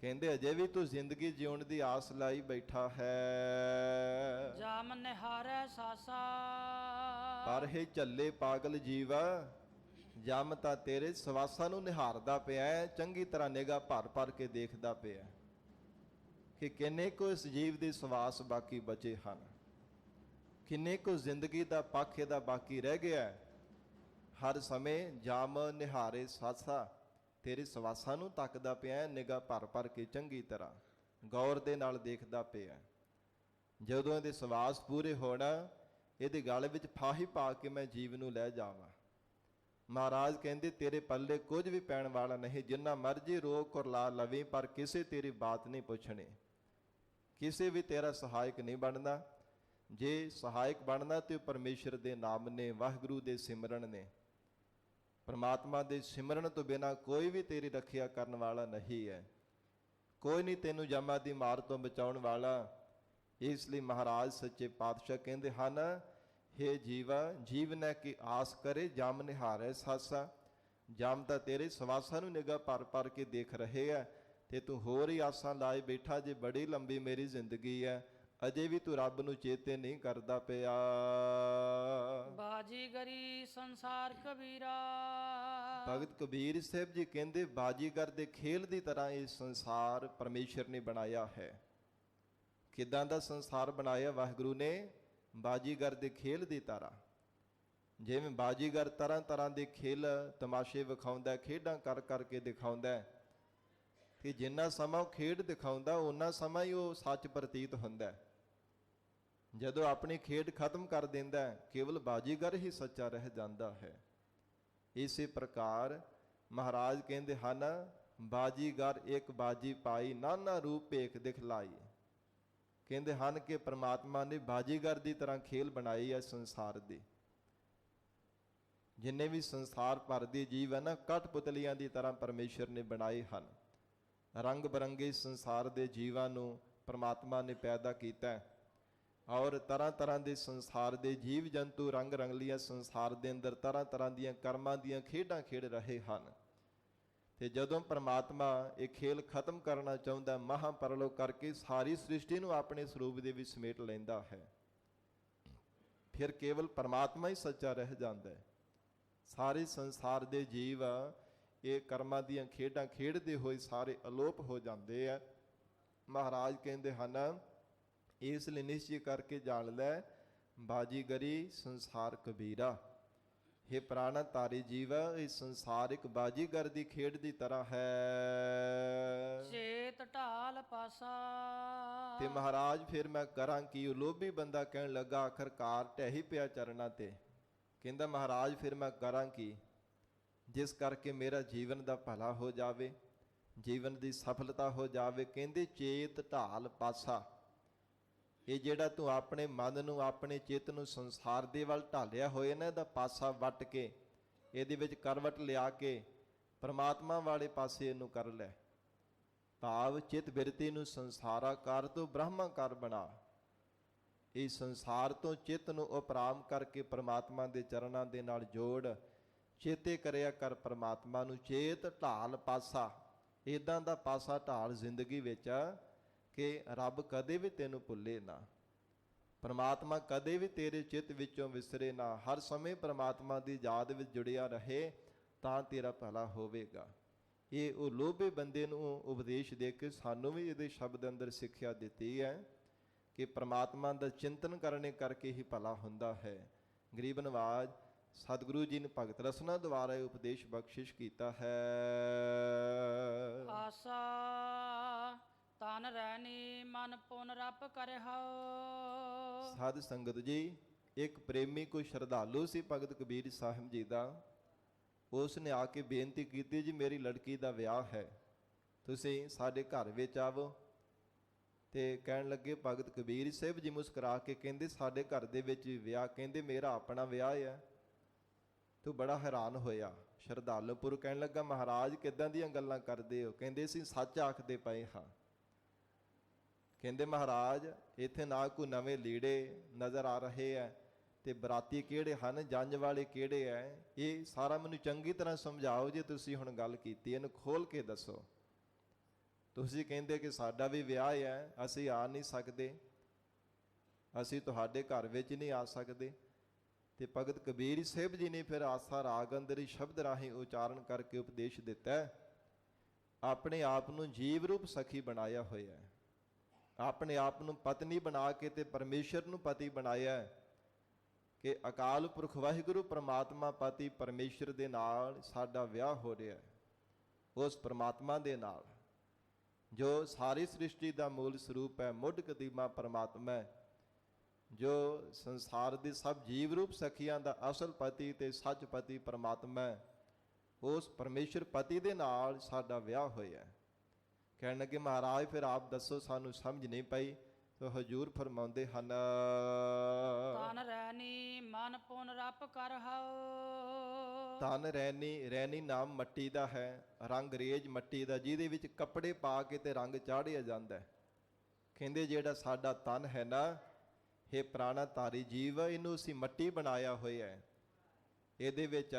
A: ਕਹਿੰਦੇ ਅਜੇ ਵੀ ਤੂੰ ਜ਼ਿੰਦਗੀ ਜਿਉਣ ਦੀ ਆਸ ਲਾਈ ਬੈਠਾ ਹੈ।
B: ਜਾਮ ਨਿਹਾਰੈ ਸਾਸਾ,
A: ਪਰ ਇਹ ਝੱਲੇ ਪਾਗਲ ਜੀਵ, ਜਮ ਤਾਂ ਤੇਰੇ ਸਵਾਸਾਂ ਨੂੰ ਨਿਹਾਰਦਾ ਪਿਆ, ਚੰਗੀ ਤਰ੍ਹਾਂ ਨਿਗਾਹ ਭਰ ਭਰ ਕੇ ਦੇਖਦਾ ਪਿਆ ਕਿ ਕਿੰਨੇ ਕੁ ਇਸ ਜੀਵ ਦੇ ਸਵਾਸ ਬਾਕੀ ਬਚੇ ਹਨ। ਕਿੰਨੇ ਕੁ ਜ਼ਿੰਦਗੀ ਦਾ ਪੱਖ ਇਹਦਾ ਬਾਕੀ ਰਹਿ ਗਿਆ ਹੈ। ਹਰ ਸਮੇਂ ਜਾਮ ਨਿਹਾਰੇ ਸਾਸਾ, ਤੇਰੇ ਸਵਾਸਾਂ ਨੂੰ ਤੱਕਦਾ ਪਿਆ, ਨਿਗਾਹ ਭਰ ਭਰ ਕੇ ਚੰਗੀ ਤਰ੍ਹਾਂ ਗੌਰ ਦੇ ਨਾਲ ਦੇਖਦਾ ਪਿਆ। ਜਦੋਂ ਇਹਦੇ ਸਵਾਸ ਪੂਰੇ ਹੋਣਾ, ਇਹਦੇ ਗਲ ਵਿੱਚ ਫਾਹੀ ਪਾ ਕੇ ਮੈਂ ਜੀਵ ਨੂੰ ਲੈ ਜਾਵਾਂ। ਮਹਾਰਾਜ ਕਹਿੰਦੇ ਤੇਰੇ ਪੱਲੇ ਕੁਝ ਵੀ ਪੈਣ ਵਾਲਾ ਨਹੀਂ, ਜਿੰਨਾ ਮਰਜੀ ਰੋਗ ਕੁਰਲਾ ਲਵੇਂ, ਪਰ ਕਿਸੇ ਤੇਰੀ ਬਾਤ ਨਹੀਂ ਪੁੱਛਣੀ, ਕਿਸੇ ਵੀ ਤੇਰਾ ਸਹਾਇਕ ਨਹੀਂ ਬਣਨਾ। ਜੇ ਸਹਾਇਕ ਬਣਨਾ ਤੇ ਪਰਮੇਸ਼ਰ ਦੇ ਨਾਮ ਨੇ, ਵਾਹਿਗੁਰੂ ਦੇ ਸਿਮਰਨ ਨੇ। ਪਰਮਾਤਮਾ ਦੇ ਸਿਮਰਨ ਤੋਂ ਬਿਨਾਂ ਕੋਈ ਵੀ ਤੇਰੀ ਰੱਖਿਆ ਕਰਨ ਵਾਲਾ ਨਹੀਂ ਹੈ, ਕੋਈ ਨਹੀਂ ਤੈਨੂੰ ਜਮਾਂ ਦੀ ਮਾਰ ਤੋਂ ਬਚਾਉਣ ਵਾਲਾ। ਇਸ ਲਈ ਮਹਾਰਾਜ ਸੱਚੇ ਪਾਤਸ਼ਾਹ ਕਹਿੰਦੇ ਹਨ, ਹੇ ਜੀਵਾ, ਜੀਵ ਨੇ ਕੀ ਆਸ ਕਰੇ, ਜਮ ਨਿਹਾਰੇ ਸਾਸਾ। ਜਮ ਤਾਂ ਤੇਰੇ ਸਵਾਸਾਂ ਨੂੰ ਨਿਗਾਹ ਭਰ ਭਰ ਕੇ ਦੇਖ ਰਹੇ ਹੈ, ਤੇ ਤੂੰ ਹੋਰ ਹੀ ਆਸਾਂ ਲਾਏ ਬੈਠਾ ਜੇ ਬੜੀ ਲੰਬੀ ਮੇਰੀ ਜ਼ਿੰਦਗੀ ਹੈ, ਅਜੇ ਵੀ ਤੂੰ ਰੱਬ ਨੂੰ ਚੇਤੇ ਨਹੀਂ ਕਰਦਾ ਪਿਆ।
B: ਬਾਜੀਗਰੀ ਸੰਸਾਰ ਕਬੀਰਾ।
A: ਭਗਤ ਕਬੀਰ ਸਾਹਿਬ ਜੀ ਕਹਿੰਦੇ ਬਾਜੀਗਰ ਦੇ ਖੇਲ ਦੀ ਤਰ੍ਹਾਂ ਇਹ ਸੰਸਾਰ ਪਰਮੇਸ਼ਰ ਨੇ ਬਣਾਇਆ ਹੈ। ਕਿੱਦਾਂ ਦਾ ਸੰਸਾਰ ਬਣਾਇਆ ਵਾਹਿਗੁਰੂ ਨੇ? ਬਾਜੀਗਰ ਦੇ ਖੇਲ ਦੀ ਤਰ੍ਹਾਂ। ਜਿਵੇਂ ਬਾਜੀਗਰ ਤਰ੍ਹਾਂ ਤਰ੍ਹਾਂ ਦੇ ਖੇਲ ਤਮਾਸ਼ੇ ਵਿਖਾਉਂਦਾ, ਖੇਡਾਂ ਕਰ ਕਰਕੇ ਦਿਖਾਉਂਦਾ, ਕਿ ਜਿੰਨਾ ਸਮਾਂ ਉਹ ਖੇਡ ਦਿਖਾਉਂਦਾ ਓਨਾ ਸਮਾਂ ਹੀ ਉਹ ਸੱਚ ਪ੍ਰਤੀਤ ਹੁੰਦਾ। ਜਦੋਂ ਆਪਣੀ ਖੇਡ ਖਤਮ ਕਰ ਦਿੰਦਾ, ਕੇਵਲ ਬਾਜੀਗਰ ਹੀ ਸੱਚਾ ਰਹਿ ਜਾਂਦਾ ਹੈ। ਇਸੇ ਪ੍ਰਕਾਰ ਮਹਾਰਾਜ ਕਹਿੰਦੇ ਹਨ, ਬਾਜੀਗਰ ਇੱਕ ਬਾਜੀ ਪਾਈ, ਨਾਨਾ ਰੂਪ ਭੇਖ ਦਿਖਲਾਈ। ਕਹਿੰਦੇ ਹਨ ਕਿ ਪ੍ਰਮਾਤਮਾ ਨੇ ਬਾਜੀਗਰ ਦੀ ਤਰ੍ਹਾਂ ਖੇਲ ਬਣਾਈ ਹੈ ਸੰਸਾਰ ਦੀ। ਜਿੰਨੇ ਵੀ ਸੰਸਾਰ ਭਰ ਦੇ ਜੀਵ ਹਨ, ਕਠਪੁਤਲੀਆਂ ਦੀ ਤਰ੍ਹਾਂ ਪਰਮੇਸ਼ਰ ਨੇ ਬਣਾਏ ਹਨ। ਰੰਗ ਬਰੰਗੇ ਸੰਸਾਰ ਦੇ ਜੀਵਾਂ ਨੂੰ ਪਰਮਾਤਮਾ ਨੇ ਪੈਦਾ ਕੀਤਾ, ਔਰ ਤਰ੍ਹਾਂ ਤਰ੍ਹਾਂ ਦੇ ਸੰਸਾਰ ਦੇ ਜੀਵ ਜੰਤੂ ਰੰਗ ਰੰਗਲੀਆਂ ਸੰਸਾਰ ਦੇ ਅੰਦਰ ਤਰ੍ਹਾਂ ਤਰ੍ਹਾਂ ਦੀਆਂ ਕਰਮਾਂ ਦੀਆਂ ਖੇਡਾਂ ਖੇਡ ਰਹੇ ਹਨ। ਤੇ ਜਦੋਂ ਪਰਮਾਤਮਾ ਇਹ ਖੇਲ ਖਤਮ ਕਰਨਾ ਚਾਹੁੰਦਾ, ਮਹਾਪਰਲੋਕ ਕਰਕੇ ਸਾਰੀ ਸ੍ਰਿਸ਼ਟੀ ਨੂੰ ਆਪਣੇ ਸਰੂਪ ਦੇ ਵਿੱਚ ਸਮੇਟ ਲੈਂਦਾ ਹੈ। ਫਿਰ ਕੇਵਲ ਪਰਮਾਤਮਾ ਹੀ ਸੱਚਾ ਰਹਿ ਜਾਂਦਾ ਹੈ। ਸਾਰੇ ਸੰਸਾਰ ਦੇ ਜੀਵ ਇਹ ਕਰਮਾਂ ਦੀਆਂ ਖੇਡਾਂ ਖੇਡਦੇ ਹੋਏ ਸਾਰੇ ਅਲੋਪ ਹੋ ਜਾਂਦੇ ਆ। ਮਹਾਰਾਜ ਕਹਿੰਦੇ ਹਨ, ਇਸ ਲਈ ਨਿਸ਼ਚੈ ਕਰਕੇ ਜਾਣ ਲੈ, ਬਾਜੀਗਰੀ ਸੰਸਾਰ ਕਬੀਰਾ। हे ਪ੍ਰਾਣਾ ਤਾਰੇ ਜੀਵ, ਇਹ ਸੰਸਾਰ ਇੱਕ ਬਾਜੀਗਰ ਦੀ ਖੇਡ ਦੀ ਤਰ੍ਹਾਂ ਹੈ।
B: ਚੇਤ ਢਾਲ ਪਾਸਾ।
A: ਤੇ ਮਹਾਰਾਜ ਫਿਰ ਮੈਂ ਕਰਾਂ ਕੀ? ਉਹ ਲੋਭੀ ਬੰਦਾ ਕਹਿਣ ਲੱਗਾ, ਆਖਰਕਾਰ ਢਹਿ ਪਿਆ ਚਰਨਾਂ ਤੇ। ਕਹਿੰਦਾ ਮਹਾਰਾਜ ਫਿਰ ਮੈਂ ਕਰਾਂ ਕੀ, ਜਿਸ ਕਰਕੇ ਮੇਰਾ ਜੀਵਨ ਦਾ ਭਲਾ ਹੋ ਜਾਵੇ, ਜੀਵਨ ਦੀ ਸਫਲਤਾ ਹੋ ਜਾਵੇ। ਕਹਿੰਦੇ ਚੇਤ ਢਾਲ ਪਾਸਾ। ਇਹ ਜਿਹੜਾ ਤੂੰ ਆਪਣੇ ਮਨ ਨੂੰ, ਆਪਣੇ ਚਿੱਤ ਨੂੰ ਸੰਸਾਰ ਦੇ ਵੱਲ ਢਾਲਿਆ ਹੋਇਆ ਨਾ, ਇਹਦਾ ਪਾਸਾ ਵੱਟ ਕੇ, ਇਹਦੇ ਵਿੱਚ ਕਰਵਟ ਲਿਆ ਕੇ ਪਰਮਾਤਮਾ ਵਾਲੇ ਪਾਸੇ ਇਹਨੂੰ ਕਰ ਲੈ। ਭਾਵ ਚਿੱਤ ਬਿਰਤੀ ਨੂੰ ਸੰਸਾਰਾਕਾਰ ਤੋਂ ਬ੍ਰਹਮਾਕਾਰ ਬਣਾ। ਇਹ ਸੰਸਾਰ ਤੋਂ ਚਿੱਤ ਨੂੰ ਉਪਰਾਮ ਕਰਕੇ ਪਰਮਾਤਮਾ ਦੇ ਚਰਨਾਂ ਦੇ ਨਾਲ ਜੋੜ। ਚੇਤੇ ਕਰਿਆ ਕਰ ਪਰਮਾਤਮਾ ਨੂੰ। ਚੇਤ ਢਾਲ ਪਾਸਾ। ਇੱਦਾਂ ਦਾ ਪਾਸਾ ਢਾਲ ਜ਼ਿੰਦਗੀ ਵਿੱਚ ਕਿ ਰੱਬ ਕਦੇ ਵੀ ਤੈਨੂੰ ਭੁੱਲੇ ਨਾ, ਪਰਮਾਤਮਾ ਕਦੇ ਵੀ ਤੇਰੇ ਚਿੱਤ ਵਿੱਚੋਂ ਵਿਸਰੇ ਨਾ। ਹਰ ਸਮੇਂ ਪਰਮਾਤਮਾ ਦੀ ਯਾਦ ਵਿੱਚ ਜੁੜਿਆ ਰਹੇ, ਤਾਂ ਤੇਰਾ ਭਲਾ ਹੋਵੇਗਾ। ਇਹ ਉਹ ਲੋਭੇ ਬੰਦੇ ਨੂੰ ਉਪਦੇਸ਼ ਦੇ ਕੇ ਸਾਨੂੰ ਵੀ ਇਹਦੇ ਸ਼ਬਦ ਅੰਦਰ ਸਿੱਖਿਆ ਦਿੱਤੀ ਹੈ ਕਿ ਪਰਮਾਤਮਾ ਦਾ ਚਿੰਤਨ ਕਰਨੇ ਕਰਕੇ ਹੀ ਭਲਾ ਹੁੰਦਾ ਹੈ। ਗਰੀਬ ਨਵਾਜ ਸਤਿਗੁਰੂ ਜੀ ਨੇ ਭਗਤ ਰਸਨਾ ਦੁਆਰਾ ਇਹ ਉਪਦੇਸ਼ ਬਖਸ਼ਿਸ਼ ਕੀਤਾ ਹੈ।
B: ਆਸਾ ਤਨ ਰਹਿਣੀ ਮਨ ਪੁਨ ਰਪ ਕਰਿਓ।
A: ਸਾਧ ਸੰਗਤ ਜੀ, ਇੱਕ ਪ੍ਰੇਮੀ ਕੋਈ ਸ਼ਰਧਾਲੂ ਸੀ ਭਗਤ ਕਬੀਰ ਸਾਹਿਬ ਜੀ ਦਾ। ਉਸ ਨੇ ਆ ਕੇ ਬੇਨਤੀ ਕੀਤੀ, ਜੀ ਮੇਰੀ ਲੜਕੀ ਦਾ ਵਿਆਹ ਹੈ, ਤੁਸੀਂ ਸਾਡੇ ਘਰ ਵਿੱਚ ਆਵੋ। ਤੇ ਕਹਿਣ ਲੱਗੇ ਭਗਤ ਕਬੀਰ ਸਾਹਿਬ ਜੀ ਮੁਸਕਰਾ ਕੇ ਕਹਿੰਦੇ, ਸਾਡੇ ਘਰ ਦੇ ਵਿੱਚ ਵਿਆਹ? ਕਹਿੰਦੇ ਮੇਰਾ ਆਪਣਾ ਵਿਆਹ ਹੈ। ਤੂੰ ਬੜਾ ਹੈਰਾਨ ਹੋਇਆ। ਸ਼ਰਧਾਲੂਪੁਰ ਕਹਿਣ ਲੱਗਾ, ਮਹਾਰਾਜ ਕਿੱਦਾਂ ਦੀਆਂ ਗੱਲਾਂ ਕਰਦੇ ਹੋ? ਕਹਿੰਦੇ ਅਸੀਂ ਸੱਚ ਆਖਦੇ ਪਏ ਹਾਂ। ਕਹਿੰਦੇ ਮਹਾਰਾਜ ਇੱਥੇ ਨਾ ਕੋਈ ਨਵੇਂ ਲੀੜੇ ਨਜ਼ਰ ਆ ਰਹੇ ਹੈ, ਤੇ ਬਰਾਤੀ ਕਿਹੜੇ ਹਨ, ਜੰਝ ਵਾਲੇ ਕਿਹੜੇ ਹੈ, ਇਹ ਸਾਰਾ ਮੈਨੂੰ ਚੰਗੀ ਤਰ੍ਹਾਂ ਸਮਝਾਓ। ਜੇ ਤੁਸੀਂ ਹੁਣ ਗੱਲ ਕੀਤੀ, ਇਹਨੂੰ ਖੋਲ ਕੇ ਦੱਸੋ। ਤੁਸੀਂ ਕਹਿੰਦੇ ਕਿ ਸਾਡਾ ਵੀ ਵਿਆਹ ਹੈ, ਅਸੀਂ ਆ ਨਹੀਂ ਸਕਦੇ, ਅਸੀਂ ਤੁਹਾਡੇ ਘਰ ਵਿੱਚ ਨਹੀਂ ਆ ਸਕਦੇ। ਤੇ ਭਗਤ ਕਬੀਰ ਸਾਹਿਬ ਜੀ ਨੇ ਫਿਰ ਆਸਾ ਰਾਗ ਅੰਦਰ ਹੀ ਸ਼ਬਦ ਰਾਹੀਂ ਉਚਾਰਨ ਕਰਕੇ ਉਪਦੇਸ਼ ਦਿੱਤਾ। ਆਪਣੇ ਆਪ ਨੂੰ ਜੀਵ ਰੂਪ ਸਖੀ ਬਣਾਇਆ ਹੋਇਆ ਹੈ, ਆਪਣੇ ਆਪ ਨੂੰ ਪਤਨੀ ਬਣਾ ਕੇ ਤੇ ਪਰਮੇਸ਼ਰ ਨੂੰ ਪਤੀ ਬਣਾਇਆ। ਕਿ ਅਕਾਲ ਪੁਰਖ ਵਾਹਿਗੁਰੂ ਪ੍ਰਮਾਤਮਾ ਪਤੀ ਪਰਮੇਸ਼ਰ ਦੇ ਨਾਲ ਸਾਡਾ ਵਿਆਹ ਹੋ ਰਿਹਾ ਹੈ। ਉਸ ਪ੍ਰਮਾਤਮਾ ਦੇ ਨਾਲ ਜੋ ਸਾਰੀ ਸ੍ਰਿਸ਼ਟੀ ਦਾ ਮੂਲ ਸਰੂਪ ਹੈ, ਮੁੱਢ ਕਦੀਮਾ ਪ੍ਰਮਾਤਮਾ ਹੈ, ਜੋ ਸੰਸਾਰ ਦੇ ਸਭ ਜੀਵ ਰੂਪ ਸਖੀਆਂ ਦਾ ਅਸਲ ਪਤੀ ਤੇ ਸੱਚ ਪਤੀ ਪ੍ਰਮਾਤਮਾ ਹੈ, ਉਸ ਪਰਮੇਸ਼ਰ ਪਤੀ ਦੇ ਨਾਲ ਸਾਡਾ ਵਿਆਹ ਹੋਇਆ। ਕਹਿਣ ਲੱਗੇ ਮਹਾਰਾਜ ਫਿਰ ਆਪ ਦੱਸੋ, ਸਾਨੂੰ ਸਮਝ ਨਹੀਂ ਪਈ। ਤੋ ਹਜੂਰ ਫਰਮਾਉਂਦੇ ਹਨ,
B: ਤਨ ਰੈਣੀ ਮਨ ਪੁਨ ਰਪ ਕਰ ਹਉ।
A: ਤਨ ਰੈਣੀ, ਰੈਣੀ ਨਾਮ ਮੱਟੀ ਦਾ ਹੈ, ਰੰਗ ਰੇਜ ਮੱਟੀ ਦਾ, ਜਿਹਦੇ ਵਿੱਚ ਕੱਪੜੇ ਪਾ ਕੇ ਤੇ ਰੰਗ ਚਾੜਿਆ ਜਾਂਦਾ ਹੈ। ਕਹਿੰਦੇ ਜਿਹੜਾ ਸਾਡਾ ਤਨ ਹੈ ਨਾ, ਇਹ ਪ੍ਰਾਣਾ ਧਾਰੀ ਜੀਵ, ਇਹਨੂੰ ਅਸੀਂ ਮੱਟੀ ਬਣਾਇਆ ਹੋਇਆ ਹੈ। ਇਹਦੇ ਵਿੱਚ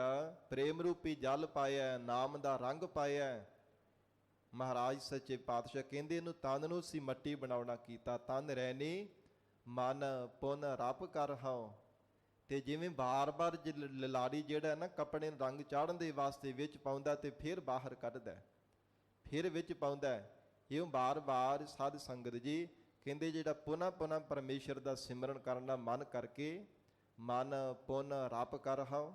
A: ਪ੍ਰੇਮ ਰੂਪੀ ਜਲ ਪਾਇਆ, ਨਾਮ ਦਾ ਰੰਗ ਪਾਇਆ। ਮਹਾਰਾਜ ਸੱਚੇ ਪਾਤਸ਼ਾਹ ਕਹਿੰਦੇ ਇਹਨੂੰ ਤਨ ਨੂੰ ਅਸੀਂ ਮੱਟੀ ਬਣਾਉਣਾ ਕੀਤਾ। ਤਨ ਰੈਣੀ ਮਨ ਪੁਨ ਰਪ ਕਰ ਹਉ। ਤੇ ਜਿਵੇਂ ਬਾਰ-ਬਾਰ ਲਲਾੜੀ ਜਿਹੜਾ ਨਾ ਕੱਪੜੇ ਨੂੰ ਰੰਗ ਚਾੜਨ ਦੇ ਵਾਸਤੇ ਵਿੱਚ ਪਾਉਂਦਾ ਤੇ ਫਿਰ ਬਾਹਰ ਕੱਢਦਾ, ਫਿਰ ਵਿੱਚ ਪਾਉਂਦਾ, ਇਉਂ ਬਾਰ-ਬਾਰ ਸਾਧ ਸੰਗਤ ਜੀ ਕਹਿੰਦੇ ਜਿਹੜਾ ਪੁਨः ਪਰਮੇਸ਼ਰ ਦਾ ਸਿਮਰਨ ਕਰਨਾ ਮਨ ਕਰਕੇ, ਮਨ ਪੁਨ ਰਪ ਕਰ ਹਉ।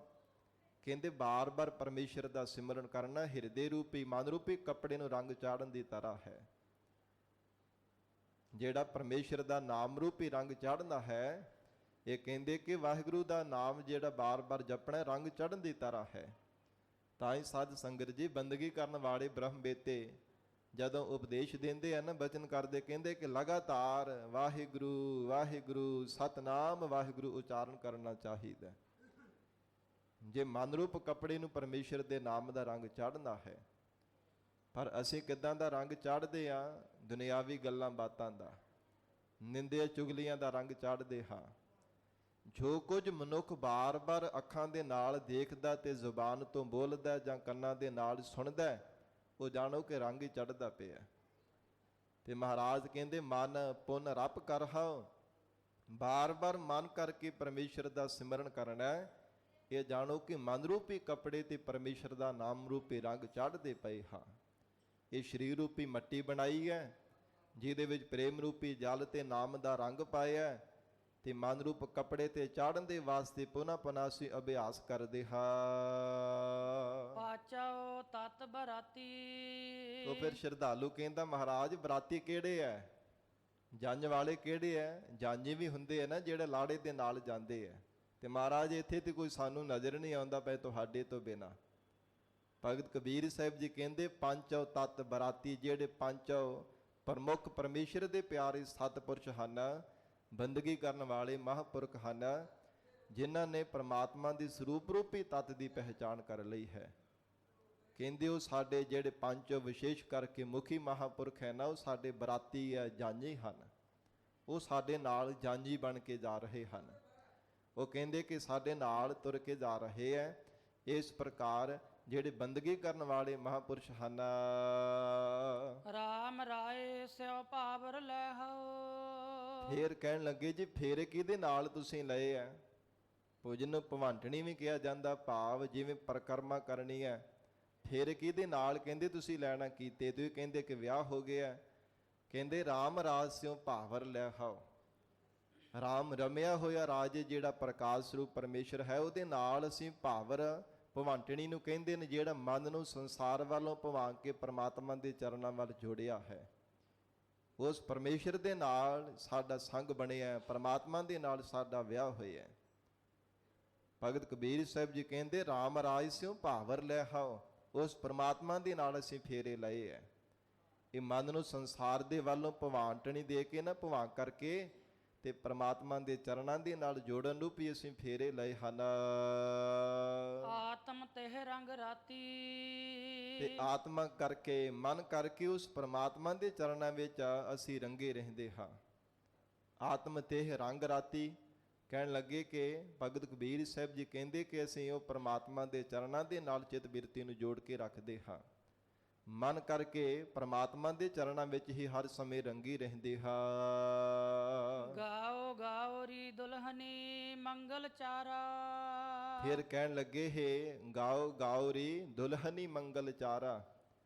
A: ਕਹਿੰਦੇ ਬਾਰ-ਬਾਰ ਪਰਮੇਸ਼ਰ ਦਾ ਸਿਮਰਨ ਕਰਨਾ ਹਿਰਦੇ ਰੂਪੀ ਮਨ ਰੂਪੀ ਕੱਪੜੇ ਨੂੰ ਰੰਗ ਚਾੜਨ ਦੀ ਤਰ੍ਹਾਂ ਹੈ। ਜਿਹੜਾ ਪਰਮੇਸ਼ਰ ਦਾ ਨਾਮ ਰੂਪੀ ਰੰਗ ਚਾੜਨਾ ਹੈ, ਇਹ ਕਹਿੰਦੇ ਕਿ ਵਾਹਿਗੁਰੂ ਦਾ ਨਾਮ ਜਿਹੜਾ ਬਾਰ-ਬਾਰ ਜਪਣਾ ਰੰਗ ਚੜ੍ਹਨ ਦੀ ਤਰ੍ਹਾਂ ਹੈ। ਤਾਂ ਹੀ ਸਾਧ ਸੰਗਤ ਜੀ ਬੰਦਗੀ ਕਰਨ ਵਾਲੇ ਬ੍ਰਹਮ ਬੇਤੇ ਜਦੋਂ ਉਪਦੇਸ਼ ਦਿੰਦੇ ਆ ਨਾ, ਬਚਨ ਕਰਦੇ, ਕਹਿੰਦੇ ਕਿ ਲਗਾਤਾਰ ਵਾਹਿਗੁਰੂ ਵਾਹਿਗੁਰੂ ਸਤਨਾਮ ਵਾਹਿਗੁਰੂ ਉਚਾਰਨ ਕਰਨਾ ਚਾਹੀਦਾ। ਜੇ ਮਨ ਰੂਪ ਕੱਪੜੇ ਨੂੰ ਪਰਮੇਸ਼ਰ ਦੇ ਨਾਮ ਦਾ ਰੰਗ ਚਾੜਨਾ ਹੈ, ਪਰ ਅਸੀਂ ਕਿੱਦਾਂ ਦਾ ਰੰਗ ਚਾੜਦੇ ਆ? ਦੁਨਿਆਵੀ ਗੱਲਾਂ ਬਾਤਾਂ ਦਾ, ਨਿੰਦਿਆ ਚੁਗਲੀਆਂ ਦਾ ਰੰਗ ਚਾੜਦੇ ਹਾਂ। ਜੋ ਕੁਝ ਮਨੁੱਖ ਬਾਰ-ਬਾਰ ਅੱਖਾਂ ਦੇ ਨਾਲ ਦੇਖਦਾ ਤੇ ਜ਼ੁਬਾਨ ਤੋਂ ਬੋਲਦਾ ਜਾਂ ਕੰਨਾਂ ਦੇ ਨਾਲ ਸੁਣਦਾ, ਉਹ ਜਾਣੋ ਕਿ ਰੰਗ ਹੀ ਚੜ੍ਹਦਾ ਪਿਆ। ਤੇ ਮਹਾਰਾਜ ਕਹਿੰਦੇ ਮਨ ਪੁਨ ਰਪ ਕਰ ਹਉ। ਬਾਰ-ਬਾਰ ਮਨ ਕਰਕੇ ਪਰਮੇਸ਼ਰ ਦਾ ਸਿਮਰਨ ਕਰਨਾ, ਇਹ ਜਾਣੋ ਕਿ ਮਨ ਰੂਪੀ ਕੱਪੜੇ ਤੇ ਪਰਮੇਸ਼ਰ ਦਾ ਨਾਮ ਰੂਪੀ ਰੰਗ ਚੜ੍ਹਦੇ ਪਏ ਹਾਂ। ਇਹ ਸਰੀਰ ਰੂਪੀ ਮੱਟੀ ਬਣਾਈ ਹੈ, ਜਿਹਦੇ ਵਿੱਚ ਪ੍ਰੇਮ ਰੂਪੀ ਜਲ ਤੇ ਨਾਮ ਦਾ ਰੰਗ ਪਾਇਆ, ਤੇ ਮਨ ਰੂਪ ਕੱਪੜੇ ਤੇ ਚਾੜਨ ਦੇ ਵਾਸਤੇ ਪੁਨः ਅਸੀਂ ਅਭਿਆਸ ਕਰਦੇ ਹਾਂ।
B: ਪਾਚੋ ਤਤ ਬਰਾਤੀ।
A: ਤੋ ਫਿਰ ਸ਼ਰਧਾਲੂ ਕਹਿੰਦਾ ਮਹਾਰਾਜ ਬਰਾਤੀ ਕਿਹੜੇ ਐ? ਜੰਝ ਵਾਲੇ ਕਿਹੜੇ ਐ? ਜਾਂਝੇ ਵੀ ਹੁੰਦੇ ਆ ਨਾ ਜਿਹੜੇ ਲਾੜੇ ਦੇ ਨਾਲ ਜਾਂਦੇ ਐ। ਤੇ ਮਹਾਰਾਜ ਇੱਥੇ ਤੇ ਕੋਈ ਸਾਨੂੰ ਨਜ਼ਰ ਨਹੀਂ ਆਉਂਦਾ ਪਏ ਤੁਹਾਡੇ ਤੋਂ ਬਿਨਾਂ। ਭਗਤ ਕਬੀਰ ਸਾਹਿਬ ਜੀ ਕਹਿੰਦੇ ਪੰਚੋ ਤਤ ਬਰਾਤੀ, ਜਿਹੜੇ ਪੰਚੋ ਪ੍ਰਮੁੱਖ ਪਰਮੇਸ਼ਰ ਦੇ ਪਿਆਰੇ ਸਤਿਪੁਰਸ਼ ਹਨ, ਬੰਦਗੀ ਕਰਨ ਵਾਲੇ ਮਹਾਂਪੁਰਖ ਹਨ, ਜਿਨ੍ਹਾਂ ਨੇ ਪ੍ਰਮਾਤਮਾ ਦੀ ਸਰੂਪ ਰੂਪੀ ਤੱਤ ਦੀ ਪਹਿਚਾਣ ਕਰ ਲਈ ਹੈ। ਕਹਿੰਦੇ ਉਹ ਸਾਡੇ ਜਿਹੜੇ ਪੰਜ ਵਿਸ਼ੇਸ਼ ਕਰਕੇ ਮੁਖੀ ਮਹਾਂਪੁਰਖ ਹੈ ਨਾ, ਉਹ ਸਾਡੇ ਬਰਾਤੀ ਹੈ, ਜਾਂਝੀ ਹਨ। ਉਹ ਸਾਡੇ ਨਾਲ ਜਾਂਝੀ ਬਣ ਕੇ ਜਾ ਰਹੇ ਹਨ। ਉਹ ਕਹਿੰਦੇ ਕਿ ਸਾਡੇ ਨਾਲ ਤੁਰ ਕੇ ਜਾ ਰਹੇ ਹੈ। ਇਸ ਪ੍ਰਕਾਰ ਜਿਹੜੇ ਬੰਦਗੀ ਕਰਨ ਵਾਲੇ ਮਹਾਂਪੁਰਸ਼ ਹਨ,
B: ਰਾਮ ਰਾਏ ਸਿਓ ਭਾਵਰ ਲੈ ਹਉ।
A: ਫੇਰ ਕਹਿਣ ਲੱਗੇ ਜੀ ਫੇਰ ਕਿਹਦੇ ਨਾਲ ਤੁਸੀਂ ਲਏ ਆ? ਭੋਜਨ ਨੂੰ ਭਵੰਟਣੀ ਵੀ ਕਿਹਾ ਜਾਂਦਾ, ਭਾਵ ਜਿਵੇਂ ਪਰਿਕਰਮਾ ਕਰਨੀ ਹੈ। ਫੇਰ ਕਿਹਦੇ ਨਾਲ? ਕਹਿੰਦੇ ਤੁਸੀਂ ਲੈਣਾ ਕੀਤੇ। ਤੁਸੀਂ ਕਹਿੰਦੇ ਕਿ ਵਿਆਹ ਹੋ ਗਿਆ। ਕਹਿੰਦੇ ਰਾਮ ਰਾਜ ਸਿਓ ਭਾਵਰ ਲੈ ਹਉ। ਰਾਮ ਰਮਿਆ ਹੋਇਆ ਰਾਜ ਜਿਹੜਾ ਪ੍ਰਕਾਸ਼ ਸਰੂਪ ਪਰਮੇਸ਼ਰ ਹੈ, ਉਹਦੇ ਨਾਲ ਅਸੀਂ ਭਾਵਰ, ਭਵੰਟਣੀ ਨੂੰ ਕਹਿੰਦੇ ਨੇ, ਜਿਹੜਾ ਮਨ ਨੂੰ ਸੰਸਾਰ ਵੱਲੋਂ ਭਵਾਂ ਕੇ ਪਰਮਾਤਮਾ ਦੇ ਚਰਨਾਂ ਵੱਲ ਜੋੜਿਆ ਹੈ। ਉਸ ਪਰਮੇਸ਼ਰ ਦੇ ਨਾਲ ਸਾਡਾ ਸੰਗ ਬਣਿਆ, ਪਰਮਾਤਮਾ ਦੇ ਨਾਲ ਸਾਡਾ ਵਿਆਹ ਹੋਇਆ। ਭਗਤ ਕਬੀਰ ਸਾਹਿਬ ਜੀ ਕਹਿੰਦੇ ਰਾਮ ਰਾਜ ਸਿਓ ਭਾਵਰ ਲੈ ਹਉ। ਉਸ ਪਰਮਾਤਮਾ ਦੇ ਨਾਲ ਅਸੀਂ ਫੇਰੇ ਲਏ ਹੈ। ਇਹ ਮਨ ਨੂੰ ਸੰਸਾਰ ਦੇ ਵੱਲੋਂ ਭਵਾਂਟਣੀ ਦੇ ਕੇ ਨਾ, ਭਵਾਂ ਕਰਕੇ ਤੇ ਪਰਮਾਤਮਾ ਦੇ ਚਰਨਾਂ ਦੇ ਨਾਲ ਜੋੜਨ ਨੂੰ ਵੀ ਅਸੀਂ ਫੇਰੇ ਲਏ ਹਨ।
B: ਆਤਮ ਤਹਿ ਰੰਗ ਰਾਤੀ।
A: ਤੇ ਆਤਮਾ ਕਰਕੇ, ਮਨ ਕਰਕੇ ਉਸ ਪਰਮਾਤਮਾ ਦੇ ਚਰਨਾਂ ਵਿੱਚ ਅਸੀਂ ਰੰਗੇ ਰਹਿੰਦੇ ਹਾਂ। ਆਤਮ ਤਹਿ ਰੰਗ ਰਾਤੀ। ਕਹਿਣ ਲੱਗੇ ਕਿ ਭਗਤ ਕਬੀਰ ਸਾਹਿਬ ਜੀ ਕਹਿੰਦੇ ਕਿ ਅਸੀਂ ਉਹ ਪਰਮਾਤਮਾ ਦੇ ਚਰਨਾਂ ਦੇ ਨਾਲ ਚਿੱਤ ਬਿਰਤੀ ਨੂੰ ਜੋੜ ਕੇ ਰੱਖਦੇ ਹਾਂ। ਮਨ ਕਰਕੇ ਪਰਮਾਤਮਾ ਦੇ ਚਰਨਾਂ ਵਿੱਚ ਹੀ ਹਰ ਸਮੇਂ ਰੰਗੀ ਰਹਿੰਦੇ ਹਾਂ।
B: ਗਾਓ ਗਾਓ ਰੀ ਦੁਲਹਨੀ ਮੰਗਲ ਚਾਰਾ।
A: ਫਿਰ ਕਹਿਣ ਲੱਗੇ ਹੈ ਗਾਓ ਗਾਓ ਰੀ ਦੁਲਹਨੀ ਮੰਗਲ ਚਾਰਾ।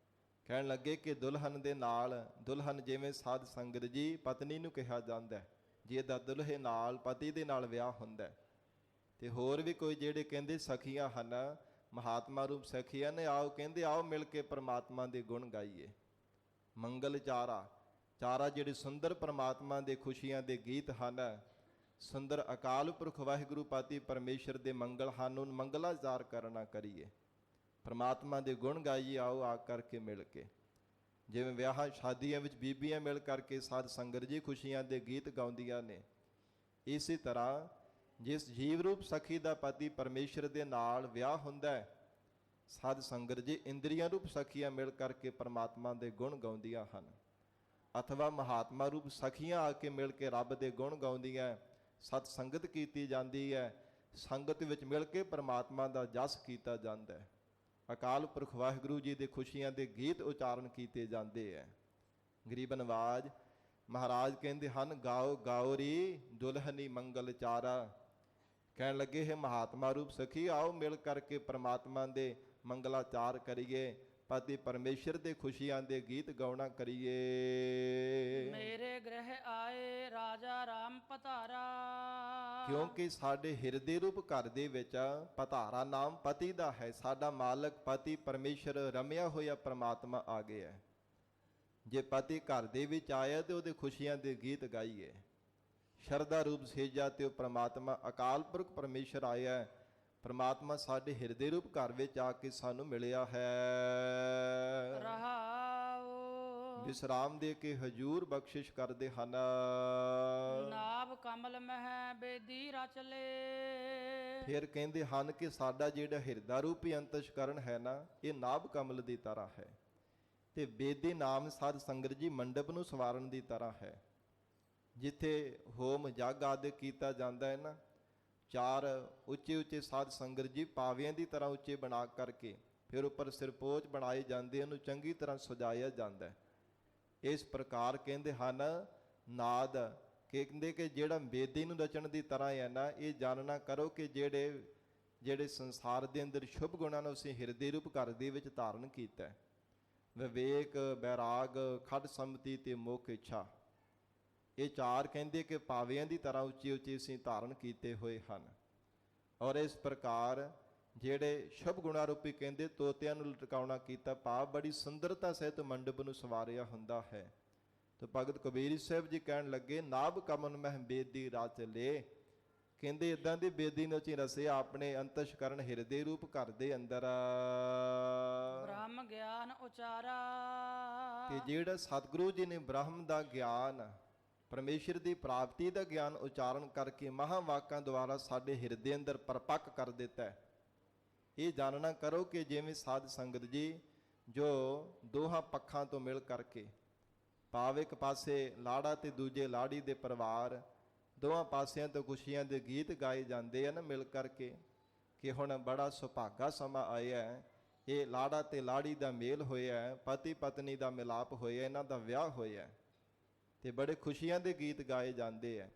A: ਕਹਿਣ ਲੱਗੇ ਕਿ ਦੁਲਹਨ ਦੇ ਨਾਲ, ਦੁਲਹਨ ਜਿਵੇਂ ਸਾਧ ਸੰਗਤ ਜੀ ਪਤਨੀ ਨੂੰ ਕਿਹਾ ਜਾਂਦਾ, ਜਿਹਦਾ ਦੁਲਹੇ ਨਾਲ, ਪਤੀ ਦੇ ਨਾਲ ਵਿਆਹ ਹੁੰਦਾ, ਤੇ ਹੋਰ ਵੀ ਕੋਈ ਜਿਹੜੇ ਕਹਿੰਦੇ ਸਖੀਆਂ ਹਨ, ਮਹਾਤਮਾ ਰੂਪ ਸਖੀਆਂ ਨੇ, ਆਓ ਕਹਿੰਦੇ ਆਓ ਮਿਲ ਕੇ ਪ੍ਰਮਾਤਮਾ ਦੇ ਗੁਣ ਗਾਈਏ। ਮੰਗਲ ਚਾਰਾ, ਚਾਰਾ ਜਿਹੜੇ ਸੁੰਦਰ ਪ੍ਰਮਾਤਮਾ ਦੇ ਖੁਸ਼ੀਆਂ ਦੇ ਗੀਤ ਹਨ, ਸੁੰਦਰ ਅਕਾਲ ਪੁਰਖ ਵਾਹਿਗੁਰੂ ਪਾਤੀ ਪਰਮੇਸ਼ਰ ਦੇ ਮੰਗਲ ਹਨ, ਉਹਨੂੰ ਮੰਗਲਾਚਾਰ ਕਰਨਾ ਕਰੀਏ, ਪ੍ਰਮਾਤਮਾ ਦੇ ਗੁਣ ਗਾਈਏ, ਆਓ ਆ ਕਰਕੇ ਮਿਲ ਕੇ। ਜਿਵੇਂ ਵਿਆਹਾਂ ਸ਼ਾਦੀਆਂ ਵਿੱਚ ਬੀਬੀਆਂ ਮਿਲ ਕਰਕੇ ਸਾਧ ਸੰਗਤ ਜੀ ਖੁਸ਼ੀਆਂ ਦੇ ਗੀਤ ਗਾਉਂਦੀਆਂ ਨੇ, ਇਸੇ ਤਰ੍ਹਾਂ ਜਿਸ ਜੀਵ ਰੂਪ ਸਖੀ ਦਾ ਪਤੀ ਪਰਮੇਸ਼ਰ ਦੇ ਨਾਲ ਵਿਆਹ ਹੁੰਦਾ ਹੈ, ਸਾਧ ਸੰਗਤ ਜੀ ਇੰਦਰੀਆਂ ਰੂਪ ਸਖੀਆਂ ਮਿਲ ਕਰਕੇ ਪਰਮਾਤਮਾ ਦੇ ਗੁਣ ਗਾਉਂਦੀਆਂ ਹਨ, ਅਥਵਾ ਮਹਾਤਮਾ ਰੂਪ ਸਖੀਆਂ ਆ ਕੇ ਮਿਲ ਕੇ ਰੱਬ ਦੇ ਗੁਣ ਗਾਉਂਦੀਆਂ। ਸਤ ਸੰਗਤ ਕੀਤੀ ਜਾਂਦੀ ਹੈ, ਸੰਗਤ ਵਿੱਚ ਮਿਲ ਕੇ ਪਰਮਾਤਮਾ ਦਾ ਜਸ ਕੀਤਾ ਜਾਂਦਾ ਹੈ, ਅਕਾਲ ਪੁਰਖ ਵਾਹਿਗੁਰੂ ਜੀ ਦੇ ਖੁਸ਼ੀਆਂ ਦੇ ਗੀਤ ਉਚਾਰਨ ਕੀਤੇ ਜਾਂਦੇ ਹੈ। ਗਰੀਬ ਨਵਾਜ ਮਹਾਰਾਜ ਕਹਿੰਦੇ ਹਨ, ਗਾਓ ਗਾਓ ਰੀ ਦੁਲਹਨੀ ਮੰਗਲ ਚਾਰਾ। ਕਹਿਣ ਲੱਗੇ ਹੈ ਮਹਾਤਮਾ ਰੂਪ ਸਖੀ, ਆਓ ਮਿਲ ਕਰਕੇ ਪਰਮਾਤਮਾ ਦੇ ਮੰਗਲਾਚਾਰ ਕਰੀਏ, ਪਤੀ ਪਰਮੇਸ਼ਰ ਦੇ ਖੁਸ਼ੀਆਂ ਦੇ ਗੀਤ ਗਾਉਣਾ ਕਰੀਏ।
B: ਮੇਰੇ ਗ੍ਰਹਿ ਆਏ ਰਾਜਾ ਰਾਮ ਪਧਾਰਾ।
A: ਕਿਉਂਕਿ ਸਾਡੇ ਹਿਰਦੇ ਰੂਪ ਘਰ ਦੇ ਵਿੱਚ ਪਧਾਰਾ ਨਾਮ ਪਤੀ ਦਾ ਹੈ, ਸਾਡਾ ਮਾਲਕ ਪਤੀ ਪਰਮੇਸ਼ਰ ਰਮਿਆ ਹੋਇਆ ਪਰਮਾਤਮਾ ਆ ਗਿਆ ਹੈ। ਜੇ ਪਤੀ ਘਰ ਦੇ ਵਿੱਚ ਆਇਆ ਤੇ ਉਹਦੇ ਖੁਸ਼ੀਆਂ ਦੇ ਗੀਤ ਗਾਈਏ। ਸ਼ਰਧਾ ਰੂਪ ਸੇਜਾ ਤੇ ਉਹ ਪ੍ਰਮਾਤਮਾ ਅਕਾਲ ਪੁਰਖ ਪਰਮੇਸ਼ਰ ਆਇਆ ਹੈ, ਪ੍ਰਮਾਤਮਾ ਸਾਡੇ ਹਿਰਦੇ ਰੂਪ ਘਰ ਵਿੱਚ ਆ ਕੇ ਸਾਨੂੰ ਮਿਲਿਆ ਹੈ।
B: ਰਹਾਉ
A: ਵਿਸਰਾਮ ਦੇ ਕੇ ਹਜੂਰ ਬਖਸ਼ਿਸ਼ ਕਰਦੇ ਹਨ।
B: ਨਾਭ ਕਮਲ ਮਹਿ ਬੇਦੀ ਰਚ ਲੇ।
A: ਫਿਰ ਕਹਿੰਦੇ ਹਨ ਕਿ ਸਾਡਾ ਜਿਹੜਾ ਹਿਰਦਾ ਰੂਪੀ ਅੰਤਸ਼ਕਰਨ ਹੈ ਨਾ, ਇਹ ਨਾਭ ਕਮਲ ਦੀ ਤਰ੍ਹਾਂ ਹੈ, ਤੇ ਬੇਦੀ ਨਾਮ ਸਾਧ ਸੰਗਤ ਜੀ ਮੰਡਪ ਨੂੰ ਸਵਾਰਨ ਦੀ ਤਰ੍ਹਾਂ ਹੈ। ਜਿੱਥੇ ਹੋਮ ਜਗ ਆਦਿ ਕੀਤਾ ਜਾਂਦਾ ਹੈ ਨਾ, ਚਾਰ ਉੱਚੇ ਉੱਚੇ ਸਾਧ ਸੰਗਤ ਜੀ ਪਾਵਿਆਂ ਦੀ ਤਰ੍ਹਾਂ ਉੱਚੇ ਬਣਾ ਕਰਕੇ ਫਿਰ ਉੱਪਰ ਸਿਰਪੋਚ ਬਣਾਏ ਜਾਂਦੇ, ਉਹਨੂੰ ਚੰਗੀ ਤਰ੍ਹਾਂ ਸਜਾਇਆ ਜਾਂਦਾ ਹੈ। ਇਸ ਪ੍ਰਕਾਰ ਕਹਿੰਦੇ ਹਨ ਨਾਦ, ਕਹਿੰਦੇ ਕਿ ਜਿਹੜਾ ਬੇਦੀ ਨੂੰ ਰਚਣ ਦੀ ਤਰ੍ਹਾਂ ਹੈ ਨਾ, ਇਹ ਜਾਣਨਾ ਕਰੋ ਕਿ ਜਿਹੜੇ ਸੰਸਾਰ ਦੇ ਅੰਦਰ ਸ਼ੁਭ ਗੁਣਾਂ ਨੂੰ ਅਸੀਂ ਹਿਰਦੇ ਰੂਪ ਘਰ ਦੇ ਵਿੱਚ ਧਾਰਨ ਕੀਤਾ ਹੈ। ਵਿਵੇਕ, ਬੈਰਾਗ, ਖੜ ਸੰਮਤੀ ਤੇ ਮੁੱਖ ਇੱਛਾ, ਇਹ ਚਾਰ ਕਹਿੰਦੇ ਕਿ ਪਾਵਿਆਂ ਦੀ ਤਰ੍ਹਾਂ ਉੱਚੀ ਉੱਚੀ ਅਸੀਂ ਧਾਰਨ ਕੀਤੇ ਹੋਏ ਹਨ। ਔਰ ਇਸ ਪ੍ਰਕਾਰ ਜਿਹੜੇ ਸ਼ੁਭ ਗੁਣਾ ਰੂਪੀ ਕਹਿੰਦੇ ਤੋਤਿਆਂ ਨੂੰ ਲਟਕਾਉਣਾ ਕੀਤਾ, ਭਾਵ ਬੜੀ ਸੁੰਦਰਤਾ ਸਹਿਤ ਮੰਡਪ ਨੂੰ ਸਵਾਰਿਆ ਹੁੰਦਾ ਹੈ। ਤੇ ਭਗਤ ਕਬੀਰ ਸਾਹਿਬ ਜੀ ਕਹਿਣ ਲੱਗੇ, ਨਾਭ ਕਮਲ ਮਹਿ ਬੇਦੀ ਰਚ ਲੇ। ਕਹਿੰਦੇ ਇਦਾਂ ਦੀ ਬੇਦੀ ਨੂੰ ਅਸੀਂ ਰਸਿਆ ਆਪਣੇ ਅੰਤਸ਼ਕਰਨ ਹਿਰਦੇ ਰੂਪ ਘਰ ਦੇ ਅੰਦਰ।
B: ਬ੍ਰਹਮ ਗਿਆਨ ਉਚਾਰਾ।
A: ਕਿ ਜਿਹੜਾ ਸਤਿਗੁਰੂ ਜੀ ਨੇ ਬ੍ਰਹਮ ਦਾ ਗਿਆਨ, ਪਰਮੇਸ਼ਰ ਦੀ ਪ੍ਰਾਪਤੀ ਦਾ ਗਿਆਨ ਉਚਾਰਨ ਕਰਕੇ ਮਹਾਵਾਕਾਂ ਦੁਆਰਾ ਸਾਡੇ ਹਿਰਦੇ ਅੰਦਰ ਪਰਪੱਕ ਕਰ ਦਿੱਤਾ ਹੈ। ਇਹ ਜਾਣਨਾ ਕਰੋ ਕਿ ਜਿਵੇਂ ਸਾਧ ਸੰਗਤ ਜੀ ਜੋ ਦੋਹਾਂ ਪੱਖਾਂ ਤੋਂ ਮਿਲ ਕਰਕੇ, ਭਾਵ ਇੱਕ ਪਾਸੇ ਲਾੜਾ ਤੇ ਦੂਜੇ ਲਾੜੀ ਦੇ ਪਰਿਵਾਰ, ਦੋਵਾਂ ਪਾਸਿਆਂ ਤੋਂ ਖੁਸ਼ੀਆਂ ਦੇ ਗੀਤ ਗਾਏ ਜਾਂਦੇ ਹਨ ਮਿਲ ਕਰਕੇ, ਕਿ ਹੁਣ ਬੜਾ ਸੁਭਾਗਾ ਸਮਾਂ ਆਇਆ ਹੈ, ਇਹ ਲਾੜਾ ਤੇ ਲਾੜੀ ਦਾ ਮੇਲ ਹੋਇਆ ਹੈ, ਪਤੀ ਪਤਨੀ ਦਾ ਮਿਲਾਪ ਹੋਇਆ, ਇਹਨਾਂ ਦਾ ਵਿਆਹ ਹੋਇਆ ਤੇ ਬੜੇ ਖੁਸ਼ੀਆਂ ਦੇ ਗੀਤ ਗਾਏ ਜਾਂਦੇ ਹੈ।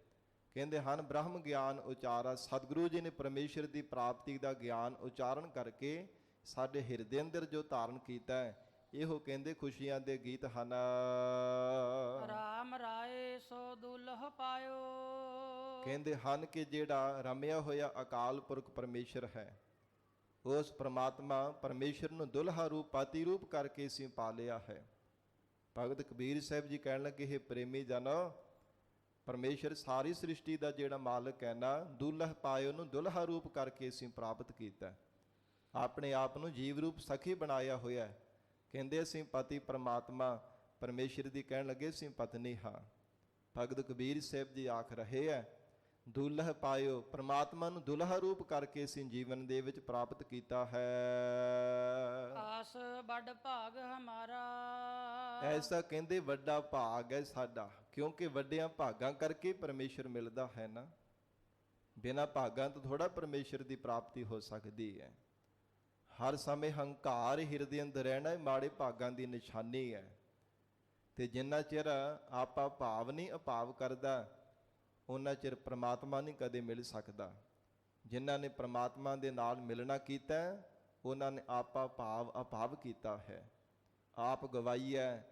A: ਕਹਿੰਦੇ ਹਨ ਬ੍ਰਹਮ ਗਿਆਨ ਉਚਾਰਾ, ਸਤਿਗੁਰੂ ਜੀ ਨੇ ਪਰਮੇਸ਼ਰ ਦੀ ਪ੍ਰਾਪਤੀ ਦਾ ਗਿਆਨ ਉਚਾਰਨ ਕਰਕੇ ਸਾਡੇ ਹਿਰਦੇ ਅੰਦਰ ਜੋ ਧਾਰਨ ਕੀਤਾ ਹੈ, ਇਹੋ ਕਹਿੰਦੇ ਖੁਸ਼ੀਆਂ ਦੇ ਗੀਤ ਹਨ।
B: ਰਾਮ ਰਾਏ ਸੋ ਦੁਲਹ ਪਾਇਓ।
A: ਕਹਿੰਦੇ ਹਨ ਕਿ ਜਿਹੜਾ ਰਮਿਆ ਹੋਇਆ ਅਕਾਲ ਪੁਰਖ ਪਰਮੇਸ਼ਰ ਹੈ, ਉਸ ਪ੍ਰਮਾਤਮਾ ਪਰਮੇਸ਼ਰ ਨੂੰ ਦੁਲਹਾ ਰੂਪ ਪਾਤੀ ਰੂਪ ਕਰਕੇ ਅਸੀਂ ਪਾ ਲਿਆ ਹੈ। ਭਗਤ ਕਬੀਰ ਸਾਹਿਬ ਜੀ ਕਹਿਣ ਲੱਗੇ, ਇਹ ਪ੍ਰੇਮੀ ਜਨ, ਪਰਮੇਸ਼ਰ ਸਾਰੀ ਸ੍ਰਿਸ਼ਟੀ ਦਾ ਜਿਹੜਾ ਮਾਲਕ ਹੈ ਨਾ, ਦੁਲਹ ਪਾਇਓ ਨੂੰ ਦੁਲਹਾ ਰੂਪ ਕਰਕੇ ਅਸੀਂ ਪ੍ਰਾਪਤ ਕੀਤਾ, ਆਪਣੇ ਆਪ ਨੂੰ ਜੀਵ ਰੂਪ ਸਖੀ ਬਣਾਇਆ ਹੋਇਆ। ਕਹਿੰਦੇ ਅਸੀਂ ਪਤੀ ਪਰਮਾਤਮਾ ਪਰਮੇਸ਼ਰ ਦੀ ਕਹਿਣ ਲੱਗੇ ਅਸੀਂ ਪਤਨੀ ਹਾਂ। ਭਗਤ ਕਬੀਰ ਸਾਹਿਬ ਜੀ ਆਖ ਰਹੇ ਹੈ, ਦੁਲਹ ਪਾਇਓ, ਪਰਮਾਤਮਾ ਨੂੰ ਦੁਲਹਾ ਰੂਪ ਕਰਕੇ ਅਸੀਂ ਜੀਵਨ ਦੇ ਵਿੱਚ ਪ੍ਰਾਪਤ ਕੀਤਾ ਹੈ।
B: ਆਸ ਵੱਡ ਭਾਗ ਹਮਾਰਾ।
A: ਐਸਾ ਕਹਿੰਦੇ ਵੱਡਾ ਭਾਗ ਹੈ ਸਾਡਾ, ਕਿਉਂਕਿ ਵੱਡਿਆਂ ਭਾਗਾਂ ਕਰਕੇ ਪਰਮੇਸ਼ਰ ਮਿਲਦਾ ਹੈ ਨਾ, ਬਿਨਾਂ ਭਾਗਾਂ ਤੋਂ ਥੋੜਾ ਪਰਮੇਸ਼ਰ ਦੀ ਪ੍ਰਾਪਤੀ ਹੋ ਸਕਦੀ ਹੈ। ਹਰ ਸਮੇਂ ਹੰਕਾਰ ਹਿਰਦੇ ਅੰਦਰ ਰਹਿਣਾ ਇਹ ਮਾੜੇ ਭਾਗਾਂ ਦੀ ਨਿਸ਼ਾਨੀ ਹੈ। ਤੇ ਜਿੰਨਾ ਚਿਰ ਆਪਾ ਭਾਵ ਨਹੀਂ ਅਭਾਵ ਕਰਦਾ, ਉਹਨਾਂ ਚਿਰ ਪ੍ਰਮਾਤਮਾ ਨਹੀਂ ਕਦੇ ਮਿਲ ਸਕਦਾ। ਜਿਨ੍ਹਾਂ ਨੇ ਪ੍ਰਮਾਤਮਾ ਦੇ ਨਾਲ ਮਿਲਣਾ ਕੀਤਾ, ਉਹਨਾਂ ਨੇ ਆਪਾ ਭਾਵ ਅਭਾਵ ਕੀਤਾ ਹੈ। ਆਪ ਗਵਾਈ ਹੈ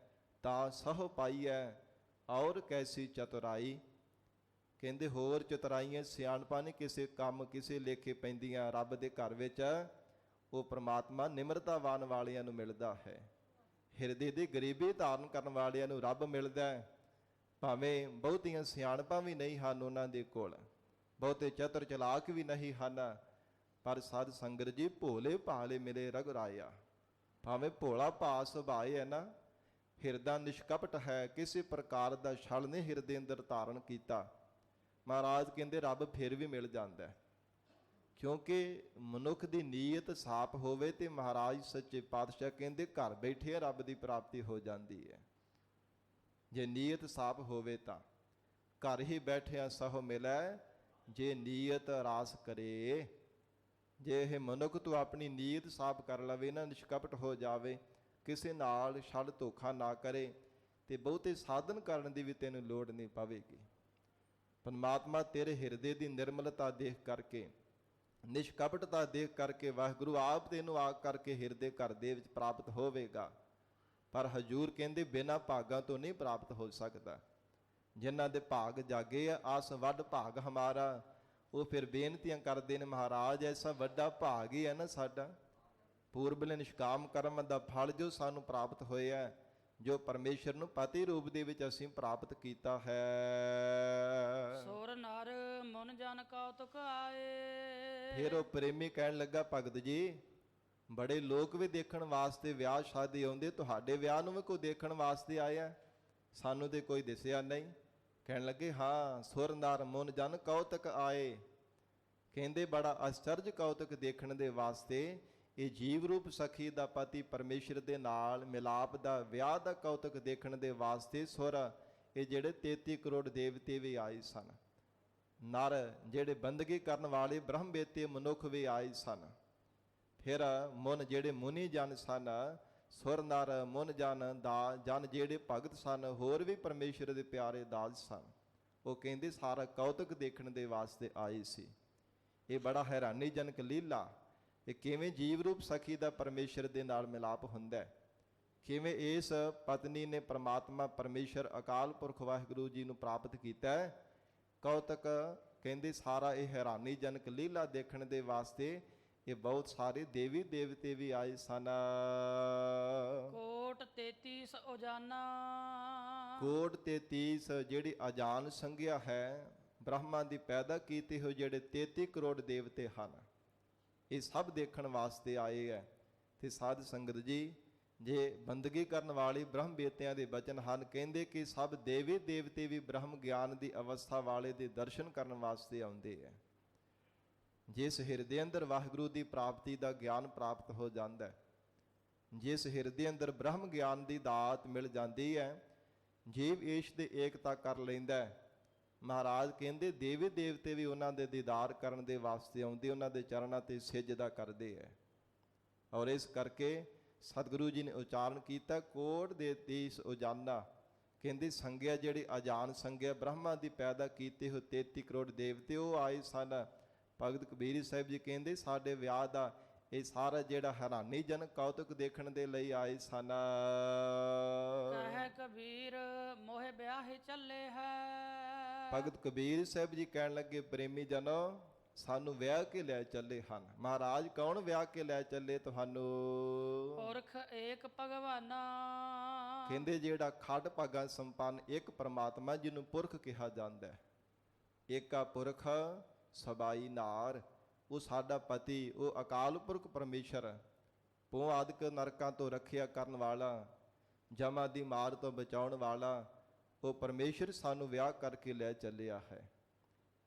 A: ਤਾਂ ਸਹੁ ਪਾਈ ਹੈ, ਔਰ ਕੈਸੀ ਚਤੁਰਾਈ। ਕਹਿੰਦੇ ਹੋਰ ਚਤਰਾਈਆਂ ਸਿਆਣਪਾਂ ਨਹੀਂ ਕਿਸੇ ਕੰਮ ਕਿਸੇ ਲੇਖੇ ਪੈਂਦੀਆਂ। ਰੱਬ ਦੇ ਘਰ ਵਿੱਚ ਉਹ ਪ੍ਰਮਾਤਮਾ ਨਿਮਰਤਾਵਾਨ ਵਾਲਿਆਂ ਨੂੰ ਮਿਲਦਾ ਹੈ। ਹਿਰਦੇ ਦੀ ਗਰੀਬੀ ਧਾਰਨ ਕਰਨ ਵਾਲਿਆਂ ਨੂੰ ਰੱਬ ਮਿਲਦਾ ਹੈ। ਭਾਵੇਂ ਬਹੁਤੀਆਂ ਸਿਆਣਪਾਂ ਵੀ ਨਹੀਂ ਹਨ ਉਹਨਾਂ ਦੇ ਕੋਲ, ਬਹੁਤੇ ਚਤੁਰ ਚਲਾਕ ਵੀ ਨਹੀਂ ਹਨ, ਪਰ ਸਾਧ ਸੰਗਤ ਜੀ ਭੋਲੇ ਭਾਲੇ ਮਿਲੇ ਰਘੁਰਾਇਆ। ਭਾਵੇਂ ਭੋਲਾ ਭਾ ਸੁਭਾਅ ਹੈ ਨਾ, ਹਿਰਦਾ ਨਿਸ਼ਕਪਟ ਹੈ, ਕਿਸੇ ਪ੍ਰਕਾਰ ਦਾ ਛਲ ਨੇ ਹਿਰਦੇ ਅੰਦਰ ਧਾਰਨ ਕੀਤਾ। ਮਹਾਰਾਜ ਕਹਿੰਦੇ ਰੱਬ ਫਿਰ ਵੀ ਮਿਲ ਜਾਂਦਾ ਹੈ, ਕਿਉਂਕਿ ਮਨੁੱਖ ਦੀ ਨੀਅਤ ਸਾਫ਼ ਹੋਵੇ ਤੇ ਮਹਾਰਾਜ ਸੱਚੇ ਪਾਤਸ਼ਾਹ ਕਹਿੰਦੇ ਘਰ ਬੈਠੇ ਰੱਬ ਦੀ ਪ੍ਰਾਪਤੀ ਹੋ ਜਾਂਦੀ ਹੈ। ਜੇ ਨੀਅਤ ਸਾਫ਼ ਹੋਵੇ ਤਾਂ ਘਰ ਹੀ ਬੈਠਿਆਂ ਸਹੁ ਮਿਲੈ, ਜੇ ਨੀਅਤ ਰਾਸ ਕਰੇ। ਜੇ ਇਹ ਮਨੁੱਖ ਤੋਂ ਆਪਣੀ ਨੀਅਤ ਸਾਫ਼ ਕਰ ਲਵੇ ਨਾ, ਨਿਸ਼ਕਪਟ ਹੋ ਜਾਵੇ, ਕਿਸੇ ਨਾਲ ਛਲ ਧੋਖਾ ਨਾ ਕਰੇ, ਤੇ ਬਹੁਤੇ ਸਾਧਨ ਕਰਨ ਦੀ ਵੀ ਤੈਨੂੰ ਲੋੜ ਨਹੀਂ ਪਵੇਗੀ। ਪਰਮਾਤਮਾ ਤੇਰੇ ਹਿਰਦੇ ਦੀ ਨਿਰਮਲਤਾ ਦੇਖ ਕਰਕੇ, ਨਿਸ਼ਕਪਟਤਾ ਦੇਖ ਕਰਕੇ ਵਾਹਿਗੁਰੂ ਆਪ ਤੈਨੂੰ ਆ ਕਰਕੇ ਹਿਰਦੇ ਘਰ ਦੇ ਵਿੱਚ ਪ੍ਰਾਪਤ ਹੋਵੇਗਾ। ਪਰ ਹਜੂਰ ਕਹਿੰਦੇ ਬਿਨਾਂ ਭਾਗਾਂ ਤੋਂ ਨਹੀਂ ਪ੍ਰਾਪਤ ਹੋ ਸਕਦਾ। ਜਿਨ੍ਹਾਂ ਦੇ ਭਾਗ ਜਾਗੇ ਆ, ਆਸ ਵੱਡ ਭਾਗ ਹਮਾਰਾ, ਉਹ ਫਿਰ ਬੇਨਤੀਆਂ ਕਰਦੇ ਨੇ, ਮਹਾਰਾਜ ਐਸਾ ਵੱਡਾ ਭਾਗ ਹੀ ਹੈ ਨਾ ਸਾਡਾ, ਪੂਰਬਲੇ ਨਿਸ਼ਕਾਮ ਕਰਮ ਦਾ ਫਲ ਜੋ ਸਾਨੂੰ ਪ੍ਰਾਪਤ ਹੋਇਆ, ਜੋ ਪਰਮੇਸ਼ਰ ਨੂੰ ਪਤੀ ਰੂਪ ਦੇ ਵਿੱਚ ਅਸੀਂ ਪ੍ਰਾਪਤ ਕੀਤਾ ਹੈ।
B: ਸੁਰ ਨਰ ਮਨ ਜਨ ਕੌਤੁਕ ਆਏ।
A: ਫਿਰ ਉਹ ਪ੍ਰੇਮੀ ਕਹਿਣ ਲੱਗਾ, ਭਗਤ ਜੀ ਬੜੇ ਲੋਕ ਵੀ ਦੇਖਣ ਵਾਸਤੇ ਵਿਆਹ ਸ਼ਾਦੀ ਆਉਂਦੇ, ਤੁਹਾਡੇ ਵਿਆਹ ਨੂੰ ਵੀ ਕੋਈ ਦੇਖਣ ਵਾਸਤੇ ਆਇਆ, ਸਾਨੂੰ ਤੇ ਕੋਈ ਦਿਸਿਆ ਨਹੀਂ। ਕਹਿਣ ਲੱਗੇ ਹਾਂ, ਸੁਰ ਨਰ ਮਨ ਜਨ ਕੌਤੁਕ ਆਏ। ਕਹਿੰਦੇ ਬੜਾ ਅਚਰਜ ਕੌਤੁਕ ਦੇਖਣ ਦੇ ਵਾਸਤੇ ਇਹ ਜੀਵ ਰੂਪ ਸਖੀ ਦਾ ਪਤੀ ਪਰਮੇਸ਼ਰ ਦੇ ਨਾਲ ਮਿਲਾਪ ਦਾ ਵਿਆਹ ਦਾ ਕੌਤੁਕ ਦੇਖਣ ਦੇ ਵਾਸਤੇ ਸੁਰ, ਇਹ ਜਿਹੜੇ 33 ਕਰੋੜ ਦੇਵਤੇ ਵੀ ਆਏ ਸਨ। ਨਰ ਜਿਹੜੇ ਬੰਦਗੀ ਕਰਨ ਵਾਲੇ ਬ੍ਰਹਮ ਵੇਤੇ ਮਨੁੱਖ ਵੀ ਆਏ ਸਨ। ਫਿਰ ਮਨ ਜਿਹੜੇ ਮੁਨੀ ਜਨ ਸਨ, ਸੁਰ ਨਰ ਮਨ ਜਨ ਦਾ ਜਨ ਜਿਹੜੇ ਭਗਤ ਸਨ, ਹੋਰ ਵੀ ਪਰਮੇਸ਼ਰ ਦੇ ਪਿਆਰੇ ਦਾਸ ਸਨ, ਉਹ ਕਹਿੰਦੇ ਸਾਰਾ ਕੌਤੁਕ ਦੇਖਣ ਦੇ ਵਾਸਤੇ ਆਏ ਸੀ। ਇਹ ਬੜਾ ਹੈਰਾਨੀਜਨਕ ਲੀਲਾ, ਇਹ ਕਿਵੇਂ ਜੀਵ ਰੂਪ ਸਖੀ ਦਾ ਪਰਮੇਸ਼ਰ ਦੇ ਨਾਲ ਮਿਲਾਪ ਹੁੰਦਾ ਹੈ, ਕਿਵੇਂ ਇਸ ਪਤਨੀ ਨੇ ਪ੍ਰਮਾਤਮਾ ਪਰਮੇਸ਼ਰ ਅਕਾਲ ਪੁਰਖ ਵਾਹਿਗੁਰੂ ਜੀ ਨੂੰ ਪ੍ਰਾਪਤ ਕੀਤਾ ਹੈ। ਕੌਤਕ ਕਹਿੰਦੇ ਸਾਰਾ ਇਹ ਹੈਰਾਨੀਜਨਕ ਲੀਲਾ ਦੇਖਣ ਦੇ ਵਾਸਤੇ ਇਹ ਬਹੁਤ ਸਾਰੇ ਦੇਵੀ ਦੇਵਤੇ ਵੀ ਆਏ ਸਨ।
B: ਕੋਟ 33 ਉਜਾਨਾ।
A: ਕੋਟ 33 ਜਿਹੜੀ ਅਜਾਨ ਸੰਗਿਆ ਹੈ, ਬ੍ਰਹਮਾ ਦੀ ਪੈਦਾ ਕੀਤੀ ਹੋਈ ਜਿਹੜੇ 33 ਕਰੋੜ ਦੇਵਤੇ ਹਨ, ਇਹ ਸਭ ਦੇਖਣ ਵਾਸਤੇ ਆਏ ਹੈ। ਤੇ ਸਾਧ ਸੰਗਤ ਜੀ, ਜੇ ਬੰਦਗੀ ਕਰਨ ਵਾਲੀ ਬ੍ਰਹਮ ਵੇਤਿਆਂ ਦੇ ਬਚਨ ਹਨ, ਕਹਿੰਦੇ ਕਿ ਸਭ ਦੇਵੀ ਦੇਵਤੇ ਵੀ ਬ੍ਰਹਮ ਗਿਆਨ ਦੀ ਅਵਸਥਾ ਵਾਲੇ ਦੇ ਦਰਸ਼ਨ ਕਰਨ ਵਾਸਤੇ ਆਉਂਦੇ ਹੈ। ਜਿਸ ਹਿਰਦੇ ਅੰਦਰ ਵਾਹਿਗੁਰੂ ਦੀ ਪ੍ਰਾਪਤੀ ਦਾ ਗਿਆਨ ਪ੍ਰਾਪਤ ਹੋ ਜਾਂਦਾ ਹੈ, ਜਿਸ ਹਿਰਦੇ ਅੰਦਰ ਬ੍ਰਹਮ ਗਿਆਨ ਦੀ ਦਾਤ ਮਿਲ ਜਾਂਦੀ ਹੈ, ਜੀਵ ਈਸ਼ ਦੇ ਏਕਤਾ ਕਰ ਲੈਂਦਾ ਹੈ। ਮਹਾਰਾਜ ਕਹਿੰਦੇ ਦੇਵੀ ਦੇਵਤੇ ਵੀ ਉਹਨਾਂ ਦੇ ਦੀਦਾਰ ਕਰਨ ਦੇ ਵਾਸਤੇ ਆਉਂਦੇ, ਉਹਨਾਂ ਦੇ ਚਰਨਾਂ ਤੇ ਸਿਜਦਾ ਕਰਦੇ ਹੈ। ਔਰ ਇਸ ਕਰਕੇ ਸਤਿਗੁਰੂ ਜੀ ਨੇ ਉਚਾਰਨ ਕੀਤਾ ਕੋਟ ਦੇ 30 ਉਜਾਨਾ। ਕਹਿੰਦੇ ਸੰਗਿਆ ਜਿਹੜੀ ਅਜਾਨ ਸੰਗਿਆ ਬ੍ਰਹਮਾ ਦੀ ਪੈਦਾ ਕੀਤੀ ਹੋਈ 33 ਕਰੋੜ ਦੇਵਤੇ ਉਹ ਆਏ ਸਨ। ਭਗਤ ਕਬੀਰ ਸਾਹਿਬ ਜੀ ਕਹਿੰਦੇ ਸਾਡੇ ਵਿਆਹ ਦਾ ਇਹ ਸਾਰਾ ਜਿਹੜਾ ਹੈਰਾਨੀਜਨਕ ਕੌਤੁਕ ਦੇਖਣ ਦੇ ਲਈ ਆਏ ਸਨ।
B: ਕਹਿ ਕਬੀਰ ਮੋਹਿ ਵਿਆਹੇ ਚੱਲੇ ਹੈ।
A: ਭਗਤ ਕਬੀਰ ਸਾਹਿਬ ਜੀ ਕਹਿਣ ਲੱਗੇ ਪ੍ਰੇਮੀ ਜਨੋ ਸਾਨੂੰ ਵਿਆਹ ਕੇ ਲੈ ਚੱਲੇ ਹਨ। ਮਹਾਰਾਜ ਕੌਣ ਵਿਆਹ ਕੇ ਲੈ ਚੱਲੇ ਤੁਹਾਨੂੰ?
B: ਪੁਰਖ ਏਕ ਭਗਵਾਨਾ।
A: ਕਹਿੰਦੇ ਜਿਹੜਾ ਖੱਡ ਭਾਗਾਂ ਸੰਪੰਨ ਇੱਕ ਪਰਮਾਤਮਾ ਜਿਹਨੂੰ ਪੁਰਖ ਕਿਹਾ ਜਾਂਦਾ ਹੈ, ਏਕਾ ਪੁਰਖ ਸਬਾਈ ਨਾਰ, ਉਹ ਸਾਡਾ ਪਤੀ, ਉਹ ਅਕਾਲ ਪੁਰਖ ਪਰਮੇਸ਼ਰ, ਪੋਹ ਆਦਿਕ ਨਰਕਾਂ ਤੋਂ ਰੱਖਿਆ ਕਰਨ ਵਾਲਾ, ਜਮਾਂ ਦੀ ਮਾਰ ਤੋਂ ਬਚਾਉਣ ਵਾਲਾ, ਉਹ ਪਰਮੇਸ਼ਰ ਸਾਨੂੰ ਵਿਆਹ ਕਰਕੇ ਲੈ ਚੱਲਿਆ ਹੈ।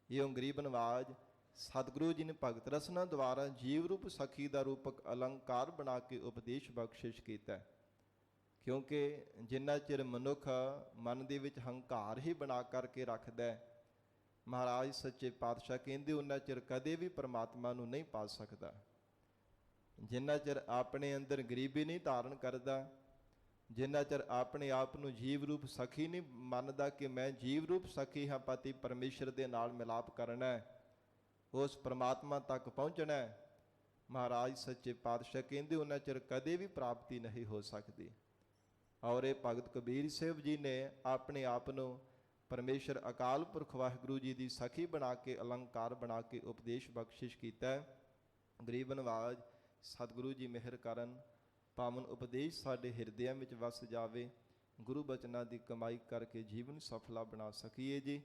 A: ਇਹ ਗਰੀਬ ਨਵਾਜ ਸਤਿਗੁਰੂ ਜੀ ਨੇ ਭਗਤ ਰਸਨਾ ਦੁਆਰਾ ਜੀਵ ਰੂਪ ਸਖੀ ਦਾ ਰੂਪਕ ਅਲੰਕਾਰ ਬਣਾ ਕੇ ਉਪਦੇਸ਼ ਬਖਸ਼ਿਸ਼ ਕੀਤਾ। ਕਿਉਂਕਿ ਜਿੰਨਾ ਚਿਰ ਮਨੁੱਖ ਮਨ ਦੇ ਵਿੱਚ ਹੰਕਾਰ ਹੀ ਬਣਾ ਕਰਕੇ ਰੱਖਦਾ, ਮਹਾਰਾਜ ਸੱਚੇ ਪਾਤਸ਼ਾਹ ਕਹਿੰਦੇ ਉਹਨਾਂ ਚਿਰ ਕਦੇ ਵੀ ਪਰਮਾਤਮਾ ਨੂੰ ਨਹੀਂ ਪਾ ਸਕਦਾ। ਜਿੰਨਾ ਚਿਰ ਆਪਣੇ ਅੰਦਰ ਗਰੀਬੀ ਨਹੀਂ ਧਾਰਨ ਕਰਦਾ, ਜਿੰਨਾ ਚਿਰ ਆਪਣੇ ਆਪ ਨੂੰ ਜੀਵ ਰੂਪ ਸਖੀ ਨਹੀਂ ਮੰਨਦਾ ਕਿ ਮੈਂ ਜੀਵ ਰੂਪ ਸਖੀ ਹਾਂ, ਪਤੀ ਪਰਮੇਸ਼ਰ ਦੇ ਨਾਲ ਮਿਲਾਪ ਕਰਨਾ, ਉਸ ਪਰਮਾਤਮਾ ਤੱਕ ਪਹੁੰਚਣਾ, ਮਹਾਰਾਜ ਸੱਚੇ ਪਾਤਸ਼ਾਹ ਕਹਿੰਦੇ ਉਹਨਾਂ ਚਿਰ ਕਦੇ ਵੀ ਪ੍ਰਾਪਤੀ ਨਹੀਂ ਹੋ ਸਕਦੀ। ਔਰ ਇਹ ਭਗਤ ਕਬੀਰ ਸਾਹਿਬ ਜੀ ਨੇ ਆਪਣੇ ਆਪ ਨੂੰ ਪਰਮੇਸ਼ਰ ਅਕਾਲ ਪੁਰਖ ਵਾਹਿਗੁਰੂ ਜੀ ਦੀ ਸਖੀ ਬਣਾ ਕੇ ਅਲੰਕਾਰ ਬਣਾ ਕੇ ਉਪਦੇਸ਼ ਬਖਸ਼ਿਸ਼ ਕੀਤਾ ਹੈ। ਗਰੀਬ ਨਵਾਜ ਸਤਿਗੁਰੂ ਜੀ ਮਿਹਰ ਕਰਨ, ਪਾਵਨ ਉਪਦੇਸ਼ ਸਾਡੇ ਹਿਰਦਿਆਂ ਵਿੱਚ ਵਸ ਜਾਵੇ, ਗੁਰੂ ਬਚਨਾਂ ਦੀ ਕਮਾਈ ਕਰਕੇ ਜੀਵਨ ਸਫਲਾ ਬਣਾ ਸਕੀਏ ਜੀ।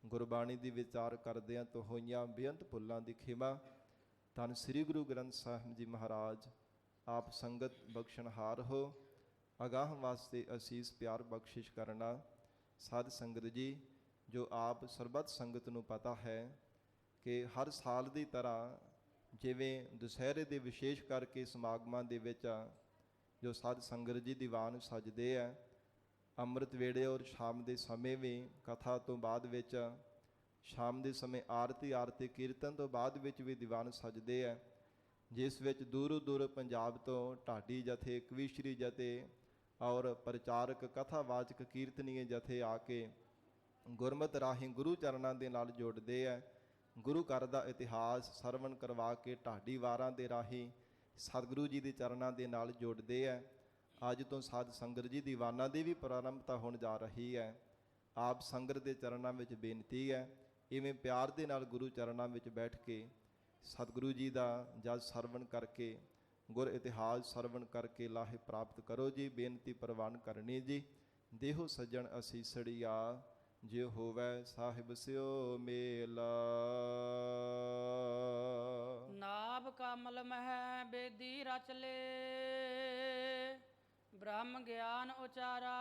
A: ਗੁਰਬਾਣੀ ਦੀ ਵਿਚਾਰ ਕਰਦਿਆਂ ਤੋਂ ਹੋਈਆਂ ਬੇਅੰਤ ਭੁੱਲਾਂ ਦੀ ਖਿਮਾ। ਧੰਨ ਸ੍ਰੀ ਗੁਰੂ ਗ੍ਰੰਥ ਸਾਹਿਬ ਜੀ ਮਹਾਰਾਜ ਆਪ ਸੰਗਤ ਬਖਸ਼ਣਹਾਰ ਹੋ, ਅਗਾਹ ਵਾਸਤੇ ਅਸੀਸ ਪਿਆਰ ਬਖਸ਼ਿਸ਼ ਕਰਨਾ। ਸਾਧ ਸੰਗਤ ਜੀ, ਜੋ ਆਪ ਸਰਬੱਤ ਸੰਗਤ ਨੂੰ ਪਤਾ ਹੈ ਕਿ ਹਰ ਸਾਲ ਦੀ ਤਰ੍ਹਾਂ ਜਿਵੇਂ ਦੁਸਹਿਰੇ ਦੇ ਵਿਸ਼ੇਸ਼ ਕਰਕੇ ਸਮਾਗਮਾਂ ਦੇ ਵਿੱਚ ਜੋ ਸਾਧ ਸੰਗਤ ਜੀ ਦੀਵਾਨ ਸਜਦੇ ਹੈ, ਅੰਮ੍ਰਿਤ ਵੇਲੇ ਔਰ ਸ਼ਾਮ ਦੇ ਸਮੇਂ ਵੀ ਕਥਾ ਤੋਂ ਬਾਅਦ ਵਿੱਚ, ਸ਼ਾਮ ਦੇ ਸਮੇਂ ਆਰਤੀ ਕੀਰਤਨ ਤੋਂ ਬਾਅਦ ਵਿੱਚ ਵੀ ਦੀਵਾਨ ਸਜਦੇ ਹੈ, ਜਿਸ ਵਿੱਚ ਦੂਰੋਂ ਦੂਰ ਪੰਜਾਬ ਤੋਂ ਢਾਡੀ ਜਥੇ, ਕਵੀਸ਼ਰੀ ਜਥੇ ਔਰ ਪ੍ਰਚਾਰਕ ਕਥਾਵਾਚਕ ਕੀਰਤਨੀਏ ਜਥੇ ਆ ਕੇ ਗੁਰਮਤਿ ਰਾਹੀਂ ਗੁਰੂ ਚਰਨਾਂ ਦੇ ਨਾਲ ਜੋੜਦੇ ਹੈ। ਗੁਰੂ ਘਰ ਦਾ ਇਤਿਹਾਸ ਸਰਵਣ ਕਰਵਾ ਕੇ ਢਾਡੀ ਵਾਰਾਂ ਦੇ ਰਾਹੀਂ ਸਤਿਗੁਰੂ ਜੀ ਦੇ ਚਰਨਾਂ ਦੇ ਨਾਲ ਜੋੜਦੇ ਹੈ। ਅੱਜ ਤੋਂ ਸਾਧ ਸੰਗਤ ਜੀ ਦੀਵਾਨਾਂ ਦੀ ਵੀ ਪ੍ਰਾਰੰਭਤਾ ਹੋਣ ਜਾ ਰਹੀ ਹੈ। ਆਪ ਸੰਗਤ ਦੇ ਚਰਨਾਂ ਵਿੱਚ ਬੇਨਤੀ ਹੈ, ਇਵੇਂ ਪਿਆਰ ਦੇ ਨਾਲ ਗੁਰੂ ਚਰਨਾਂ ਵਿੱਚ ਬੈਠ ਕੇ ਸਤਿਗੁਰੂ ਜੀ ਦਾ ਜਦ ਸਰਵਣ ਕਰਕੇ, ਗੁਰ ਇਤਿਹਾਸ ਸਰਵਣ ਕਰਕੇ ਲਾਹੇ ਪ੍ਰਾਪਤ ਕਰੋ ਜੀ। ਬੇਨਤੀ ਪ੍ਰਵਾਨ ਕਰਨੀ ਜੀ। ਦੇਹੋ ਸੱਜਣ ਅਸੀਸੜੀਆ, ਜੇ ਹੋਵੈ ਸਾਹਿਬ ਸਿਓ ਮੇਲਾ।
B: ਨਾਭ ਕਮਲ ਮਹਿ ਬੇਦੀ ਰਚ ਲੇ, ਬ੍ਰਹਮ ਗਿਆਨ ਉਚਾਰਾ।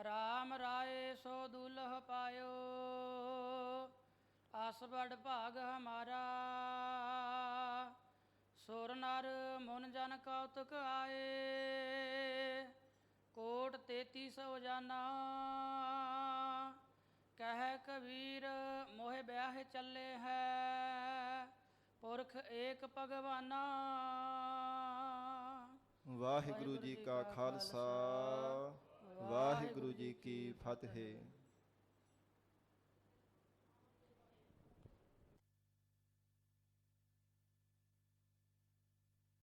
B: ਰਾਮ ਰਾਏ ਸੋ ਦੁਲਹ ਪਾਇਓ, ਅਸ ਬੜ ਭਾਗ ਹਮਾਰਾ। ਸੁਰ ਨਰ ਮੁਨ ਜਨ ਕੌਤੁਕ ਆਏ, ਕੋਟ 3300 ਜਾਨਾ। ਕਹਿ ਕਬੀਰ ਮੋਹਿ ਵਿਆਹ ਚੱਲੇ ਹੈ, ਪੁਰਖ ਏਕ ਭਗਵਾਨਾ।
A: ਵਾਹਿਗੁਰੂ ਜੀ ਕਾ ਖਾਲਸਾ, ਵਾਹਿਗੁਰੂ ਜੀ ਕੀ ਫਤਿਹ।